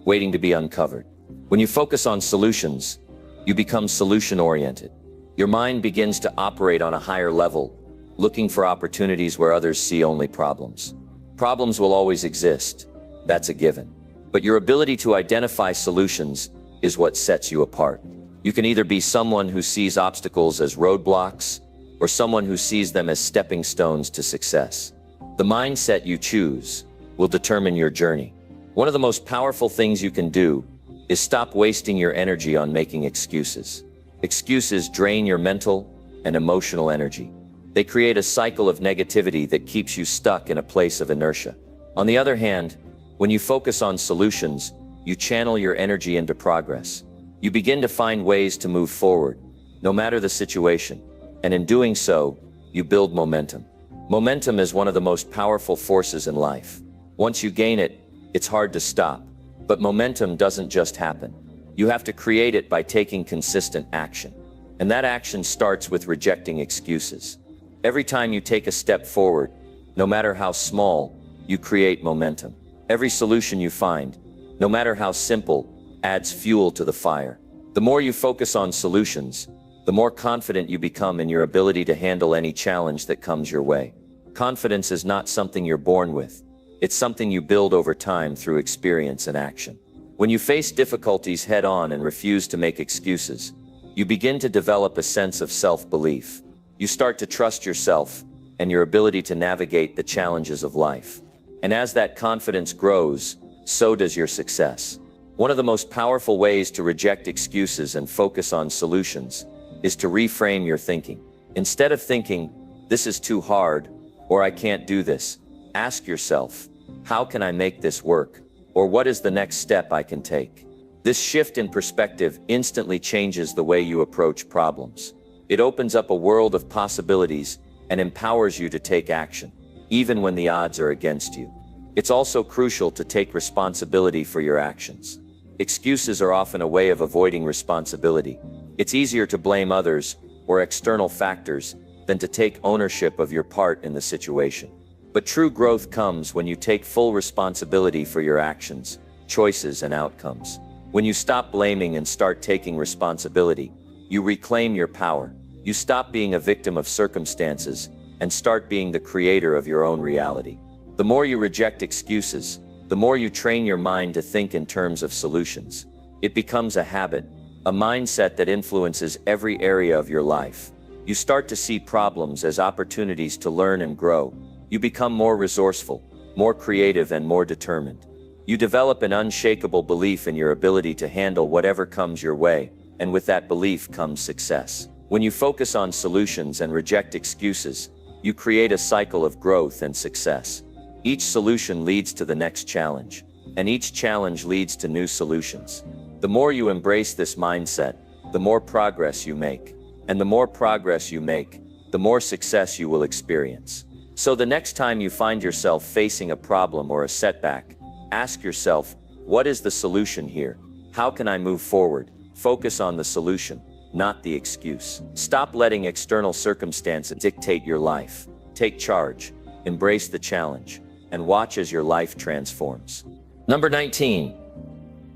S1: waiting to be uncovered. When you focus on solutions, you become solution-oriented. Your mind begins to operate on a higher level, looking for opportunities where others see only problems. Problems will always exist. That's a given. But your ability to identify solutions is what sets you apart. You can either be someone who sees obstacles as roadblocks or someone who sees them as stepping stones to success. The mindset you choose will determine your journey. One of the most powerful things you can do is stop wasting your energy on making excuses. Excuses drain your mental and emotional energy. They create a cycle of negativity that keeps you stuck in a place of inertia. On the other hand, when you focus on solutions, you channel your energy into progress. You begin to find ways to move forward, no matter the situation. And in doing so, you build momentum. Momentum is one of the most powerful forces in life. Once you gain it, it's hard to stop. But momentum doesn't just happen. You have to create it by taking consistent action. And that action starts with rejecting excuses. Every time you take a step forward, no matter how small, you create momentum. Every solution you find, no matter how simple, adds fuel to the fire. The more you focus on solutions, the more confident you become in your ability to handle any challenge that comes your way. Confidence is not something you're born with. It's something you build over time through experience and action. When you face difficulties head-on and refuse to make excuses, you begin to develop a sense of self-belief. You start to trust yourself and your ability to navigate the challenges of life. And as that confidence grows, so does your success. One of the most powerful ways to reject excuses and focus on solutions is to reframe your thinking. Instead of thinking, "This is too hard," or "I can't do this," ask yourself, "How can I make this work?" Or "What is the next step I can take?" This shift in perspective instantly changes the way you approach problems. It opens up a world of possibilities and empowers you to take action, even when the odds are against you. It's also crucial to take responsibility for your actions. Excuses are often a way of avoiding responsibility. It's easier to blame others or external factors than to take ownership of your part in the situation. But true growth comes when you take full responsibility for your actions, choices, and outcomes. When you stop blaming and start taking responsibility, you reclaim your power. You stop being a victim of circumstances and start being the creator of your own reality. The more you reject excuses, the more you train your mind to think in terms of solutions. It becomes a habit, a mindset that influences every area of your life. You start to see problems as opportunities to learn and grow. You become more resourceful, more creative, and more determined. You develop an unshakable belief in your ability to handle whatever comes your way, and with that belief comes success. When you focus on solutions and reject excuses, you create a cycle of growth and success. Each solution leads to the next challenge, and each challenge leads to new solutions. The more you embrace this mindset, the more progress you make. And the more progress you make, the more success you will experience. So the next time you find yourself facing a problem or a setback, ask yourself, what is the solution here? How can I move forward? Focus on the solution, not the excuse. Stop letting external circumstances dictate your life. Take charge, embrace the challenge, and watch as your life transforms. Number 19,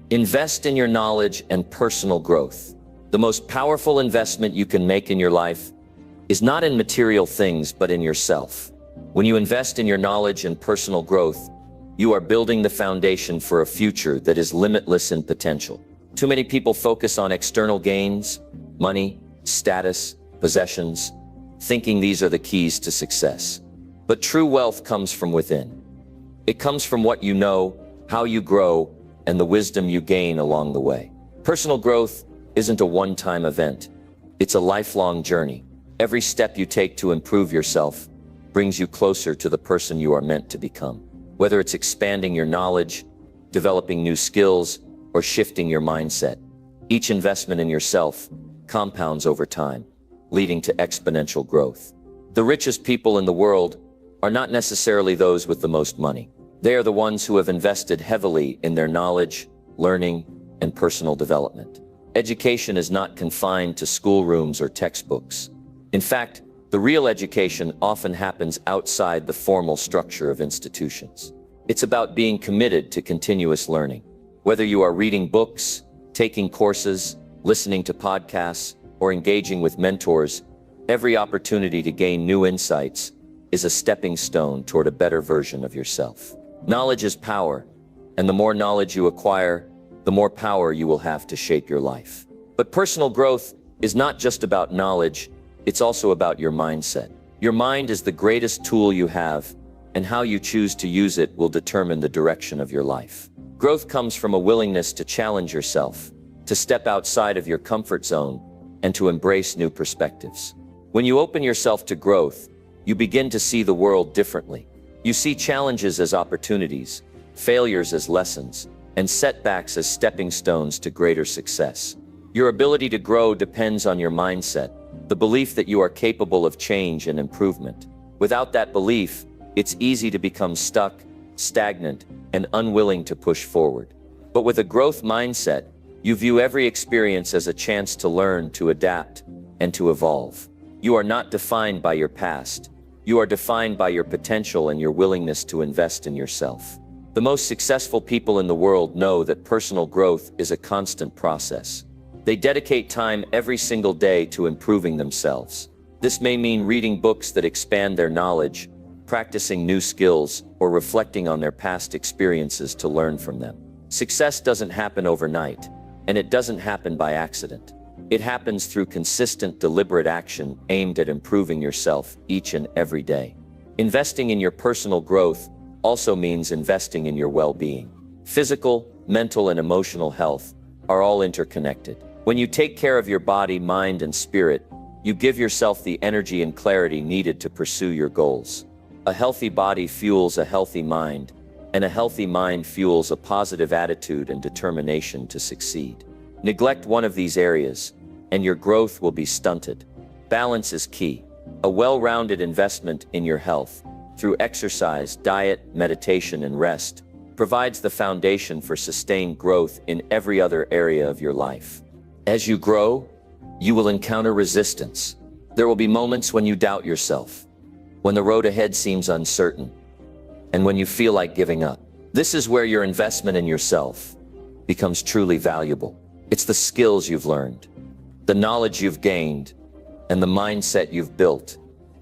S1: invest in your knowledge and personal growth. The most powerful investment you can make in your life is not in material things, but in yourself. When you invest in your knowledge and personal growth, you are building the foundation for a future that is limitless in potential. Too many people focus on external gains, money, status, possessions, thinking these are the keys to success. But true wealth comes from within. It comes from what you know, how you grow, and the wisdom you gain along the way. Personal growth isn't a one-time event. It's a lifelong journey. Every step you take to improve yourself brings you closer to the person you are meant to become. Whether it's expanding your knowledge, developing new skills, or shifting your mindset. Each investment in yourself compounds over time, leading to exponential growth. The richest people in the world are not necessarily those with the most money. They are the ones who have invested heavily in their knowledge, learning, and personal development. Education is not confined to schoolrooms or textbooks. In fact, the real education often happens outside the formal structure of institutions. It's about being committed to continuous learning. Whether you are reading books, taking courses, listening to podcasts, or engaging with mentors, every opportunity to gain new insights is a stepping stone toward a better version of yourself. Knowledge is power, and the more knowledge you acquire, the more power you will have to shape your life. But personal growth is not just about knowledge, it's also about your mindset. Your mind is the greatest tool you have, and how you choose to use it will determine the direction of your life. Growth comes from a willingness to challenge yourself, to step outside of your comfort zone, and to embrace new perspectives. When you open yourself to growth, you begin to see the world differently. You see challenges as opportunities, failures as lessons, and setbacks as stepping stones to greater success. Your ability to grow depends on your mindset, the belief that you are capable of change and improvement. Without that belief, it's easy to become stuck, stagnant, and unwilling to push forward. But with a growth mindset, you view every experience as a chance to learn, to adapt, and to evolve. You are not defined by your past. You are defined by your potential and your willingness to invest in yourself. The most successful people in the world know that personal growth is a constant process. They dedicate time every single day to improving themselves. This may mean reading books that expand their knowledge, practicing new skills, or reflecting on their past experiences to learn from them. Success doesn't happen overnight, and it doesn't happen by accident. It happens through consistent, deliberate action aimed at improving yourself each and every day. Investing in your personal growth also means investing in your well-being. Physical, mental, and emotional health are all interconnected. When you take care of your body, mind, and spirit, you give yourself the energy and clarity needed to pursue your goals. A healthy body fuels a healthy mind, and a healthy mind fuels a positive attitude and determination to succeed. Neglect one of these areas, and your growth will be stunted. Balance is key. A well-rounded investment in your health, through exercise, diet, meditation, and rest, provides the foundation for sustained growth in every other area of your life. As you grow, you will encounter resistance. There will be moments when you doubt yourself, when the road ahead seems uncertain, and when you feel like giving up. This is where your investment in yourself becomes truly valuable. It's the skills you've learned, the knowledge you've gained, and the mindset you've built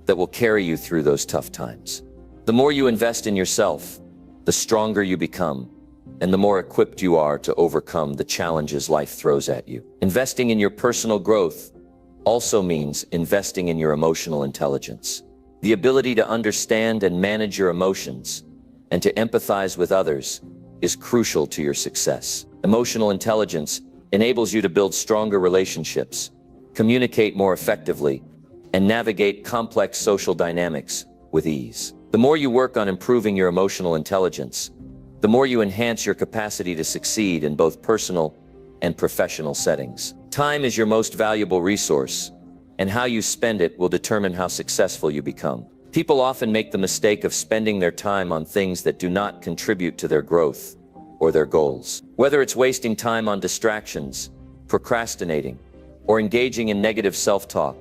S1: that will carry you through those tough times. The more you invest in yourself, the stronger you become, and the more equipped you are to overcome the challenges life throws at you. Investing in your personal growth also means investing in your emotional intelligence. The ability to understand and manage your emotions and to empathize with others is crucial to your success. Emotional intelligence enables you to build stronger relationships, communicate more effectively, and navigate complex social dynamics with ease. The more you work on improving your emotional intelligence, the more you enhance your capacity to succeed in both personal and professional settings. Time is your most valuable resource, and how you spend it will determine how successful you become. People often make the mistake of spending their time on things that do not contribute to their growth or their goals. Whether it's wasting time on distractions, procrastinating, or engaging in negative self-talk,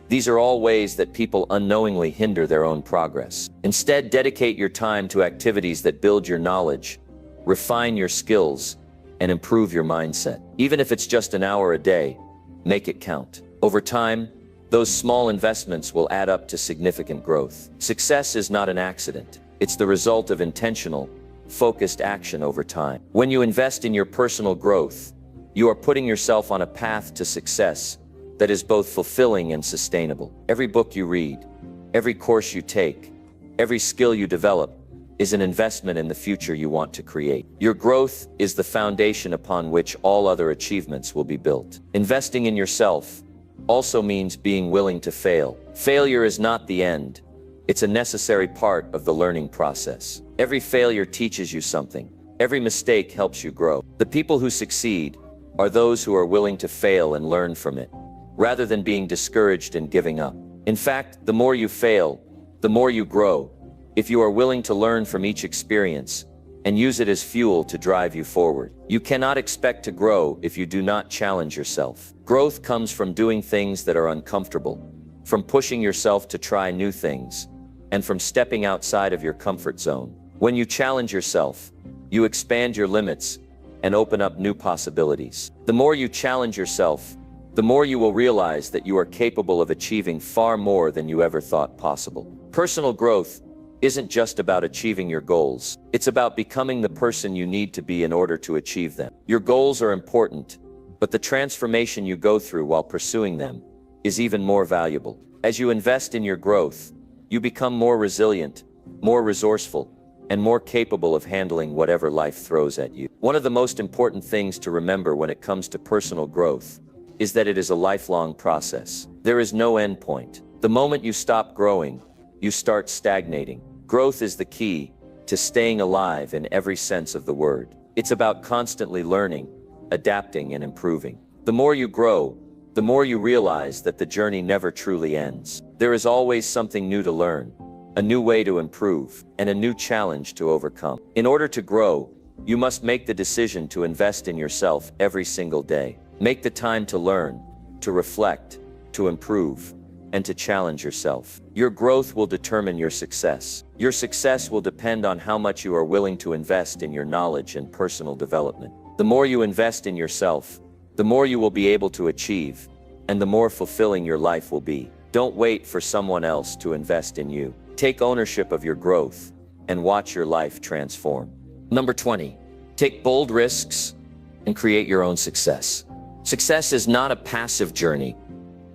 S1: these are all ways that people unknowingly hinder their own progress. Instead, dedicate your time to activities that build your knowledge, refine your skills, and improve your mindset. Even if it's just an hour a day, make it count. Over time, those small investments will add up to significant growth. Success is not an accident. It's the result of intentional, focused action over time. When you invest in your personal growth, you are putting yourself on a path to success that is both fulfilling and sustainable. Every book you read, every course you take, every skill you develop is an investment in the future you want to create. Your growth is the foundation upon which all other achievements will be built. Investing in yourself also means being willing to fail. Failure is not the end. It's a necessary part of the learning process. Every failure teaches you something, Every mistake helps you grow. The people who succeed are those who are willing to fail and learn from it, rather than being discouraged and giving up. In fact, the more you fail, the more you grow, if you are willing to learn from each experience and use it as fuel to drive you forward. You cannot expect to grow if you do not challenge yourself. Growth comes from doing things that are uncomfortable, from pushing yourself to try new things, and from stepping outside of your comfort zone. When you challenge yourself, you expand your limits and open up new possibilities. The more you challenge yourself, the more you will realize that you are capable of achieving far more than you ever thought possible. Personal growth isn't just about achieving your goals. It's about becoming the person you need to be in order to achieve them. Your goals are important, but the transformation you go through while pursuing them is even more valuable. As you invest in your growth, you become more resilient, more resourceful, and more capable of handling whatever life throws at you. One of the most important things to remember when it comes to personal growth is that it is a lifelong process. There is no end point. The moment you stop growing, you start stagnating. Growth is the key to staying alive in every sense of the word. It's about constantly learning, adapting, and improving. The more you grow, the more you realize that the journey never truly ends. There is always something new to learn, a new way to improve, and a new challenge to overcome. In order to grow, you must make the decision to invest in yourself every single day. Make the time to learn, to reflect, to improve, and to challenge yourself. Your growth will determine your success. Your success will depend on how much you are willing to invest in your knowledge and personal development. The more you invest in yourself, the more you will be able to achieve, and the more fulfilling your life will be. Don't wait for someone else to invest in you. Take ownership of your growth and watch your life transform. Number 20, take bold risks and create your own success. Success is not a passive journey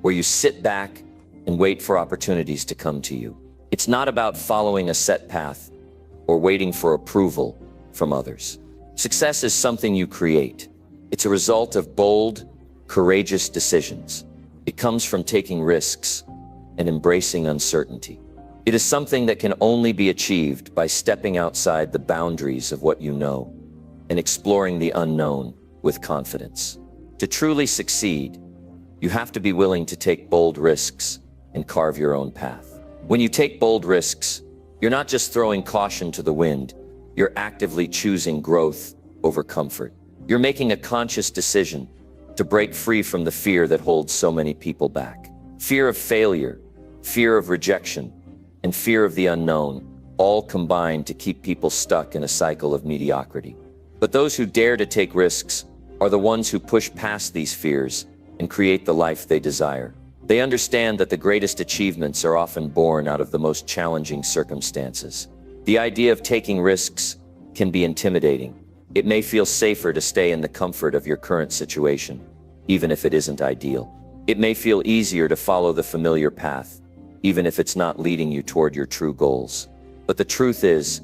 S1: where you sit back and wait for opportunities to come to you. It's not about following a set path or waiting for approval from others. Success is something you create. It's a result of bold, courageous decisions. It comes from taking risks and embracing uncertainty. It is something that can only be achieved by stepping outside the boundaries of what you know and exploring the unknown with confidence. To truly succeed, you have to be willing to take bold risks and carve your own path. When you take bold risks, you're not just throwing caution to the wind, you're actively choosing growth over comfort. You're making a conscious decision to break free from the fear that holds so many people back. Fear of failure, fear of rejection, and fear of the unknown all combine to keep people stuck in a cycle of mediocrity. But those who dare to take risks are the ones who push past these fears and create the life they desire. They understand that the greatest achievements are often born out of the most challenging circumstances. The idea of taking risks can be intimidating. It may feel safer to stay in the comfort of your current situation, even if it isn't ideal. It may feel easier to follow the familiar path, even if it's not leading you toward your true goals. But the truth is,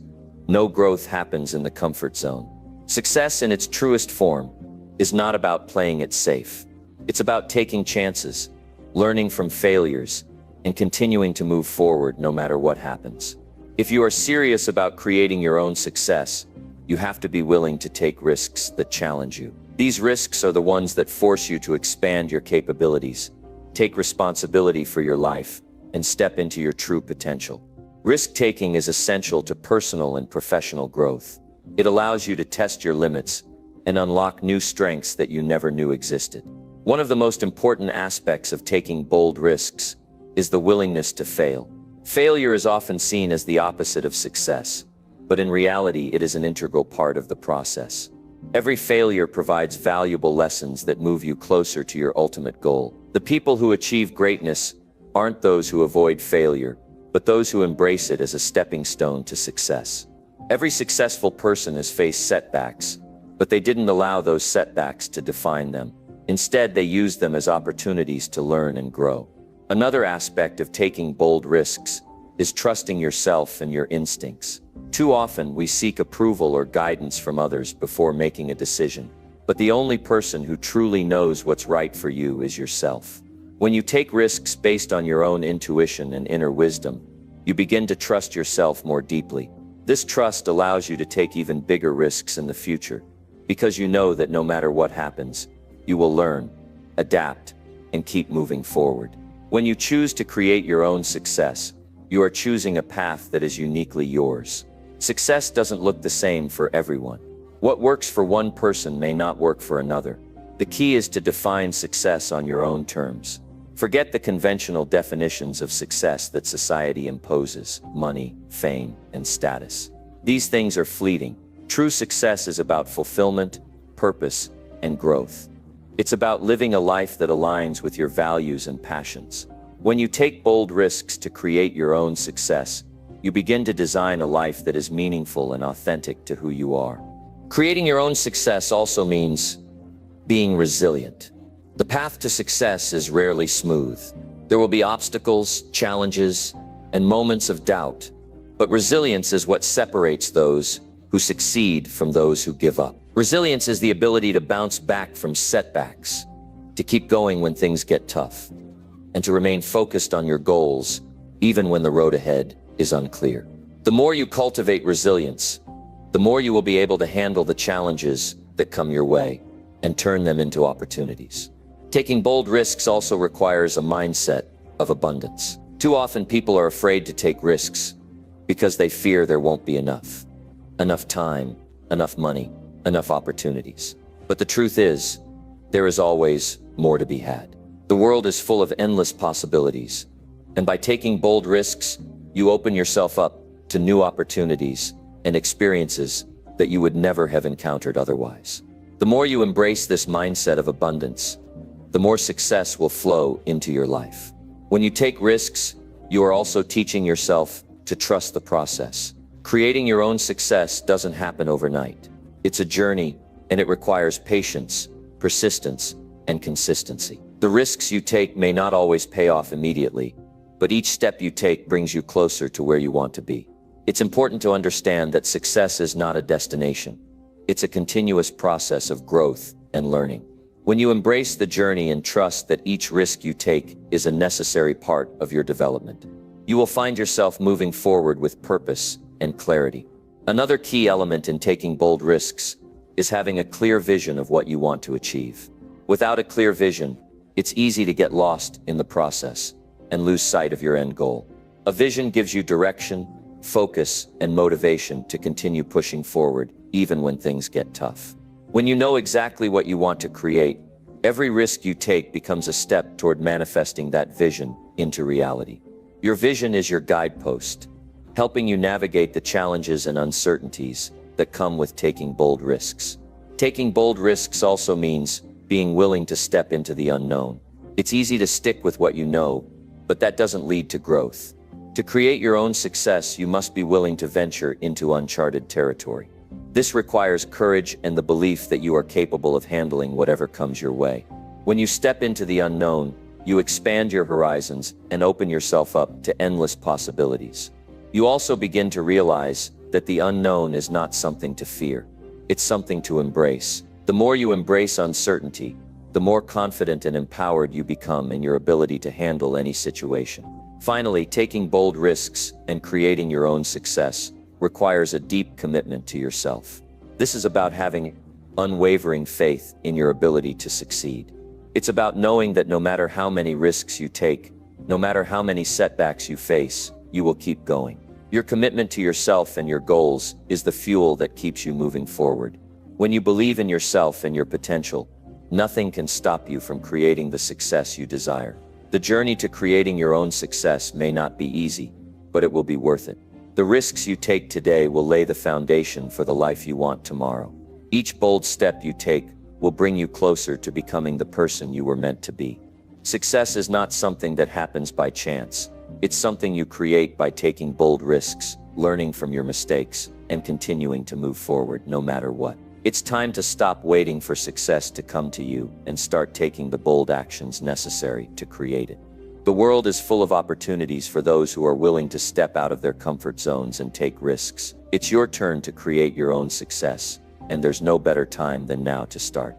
S1: no growth happens in the comfort zone. Success in its truest form is not about playing it safe. It's about taking chances, learning from failures, and continuing to move forward no matter what happens. If you are serious about creating your own success, you have to be willing to take risks that challenge you. These risks are the ones that force you to expand your capabilities, take responsibility for your life, and step into your true potential. Risk-taking is essential to personal and professional growth. It allows you to test your limits and unlock new strengths that you never knew existed. One of the most important aspects of taking bold risks is the willingness to fail. Failure is often seen as the opposite of success, but in reality, it is an integral part of the process. Every failure provides valuable lessons that move you closer to your ultimate goal. The people who achieve greatness aren't those who avoid failure, but those who embrace it as a stepping stone to success. Every successful person has faced setbacks, but they didn't allow those setbacks to define them. Instead, they used them as opportunities to learn and grow. Another aspect of taking bold risks is trusting yourself and your instincts. Too often, we seek approval or guidance from others before making a decision, but the only person who truly knows what's right for you is yourself. When you take risks based on your own intuition and inner wisdom, you begin to trust yourself more deeply. This trust allows you to take even bigger risks in the future, because you know that no matter what happens, you will learn, adapt, and keep moving forward. When you choose to create your own success, you are choosing a path that is uniquely yours. Success doesn't look the same for everyone. What works for one person may not work for another. The key is to define success on your own terms. Forget the conventional definitions of success that society imposes: money, fame, and status. These things are fleeting. True success is about fulfillment, purpose, and growth. It's about living a life that aligns with your values and passions. When you take bold risks to create your own success, you begin to design a life that is meaningful and authentic to who you are. Creating your own success also means being resilient. The path to success is rarely smooth. There will be obstacles, challenges, and moments of doubt. But resilience is what separates those who succeed from those who give up. Resilience is the ability to bounce back from setbacks, to keep going when things get tough, and to remain focused on your goals, even when the road ahead is unclear. The more you cultivate resilience, the more you will be able to handle the challenges that come your way and turn them into opportunities. Taking bold risks also requires a mindset of abundance. Too often people are afraid to take risks because they fear there won't be enough time, enough money, enough opportunities. But the truth is, there is always more to be had. The world is full of endless possibilities, and by taking bold risks, you open yourself up to new opportunities and experiences that you would never have encountered otherwise. The more you embrace this mindset of abundance, the more success will flow into your life. When you take risks, you are also teaching yourself to trust the process. Creating your own success doesn't happen overnight. It's a journey, and it requires patience, persistence, and consistency. The risks you take may not always pay off immediately, but each step you take brings you closer to where you want to be. It's important to understand that success is not a destination. It's a continuous process of growth and learning. When you embrace the journey and trust that each risk you take is a necessary part of your development, you will find yourself moving forward with purpose and clarity. Another key element in taking bold risks is having a clear vision of what you want to achieve. Without a clear vision, it's easy to get lost in the process and lose sight of your end goal. A vision gives you direction, focus, and motivation to continue pushing forward even when things get tough. When you know exactly what you want to create, every risk you take becomes a step toward manifesting that vision into reality. Your vision is your guidepost, helping you navigate the challenges and uncertainties that come with taking bold risks. Taking bold risks also means being willing to step into the unknown. It's easy to stick with what you know, but that doesn't lead to growth. To create your own success, you must be willing to venture into uncharted territory. This requires courage and the belief that you are capable of handling whatever comes your way. When you step into the unknown, you expand your horizons and open yourself up to endless possibilities. You also begin to realize that the unknown is not something to fear. It's something to embrace. The more you embrace uncertainty, the more confident and empowered you become in your ability to handle any situation. Finally, taking bold risks and creating your own success requires a deep commitment to yourself. This is about having unwavering faith in your ability to succeed. It's about knowing that no matter how many risks you take, no matter how many setbacks you face, you will keep going. Your commitment to yourself and your goals is the fuel that keeps you moving forward. When you believe in yourself and your potential, nothing can stop you from creating the success you desire. The journey to creating your own success may not be easy, but it will be worth it. The risks you take today will lay the foundation for the life you want tomorrow. Each bold step you take will bring you closer to becoming the person you were meant to be. Success is not something that happens by chance. It's something you create by taking bold risks, learning from your mistakes, and continuing to move forward no matter what. It's time to stop waiting for success to come to you and start taking the bold actions necessary to create it. The world is full of opportunities for those who are willing to step out of their comfort zones and take risks. It's your turn to create your own success, and there's no better time than now to start.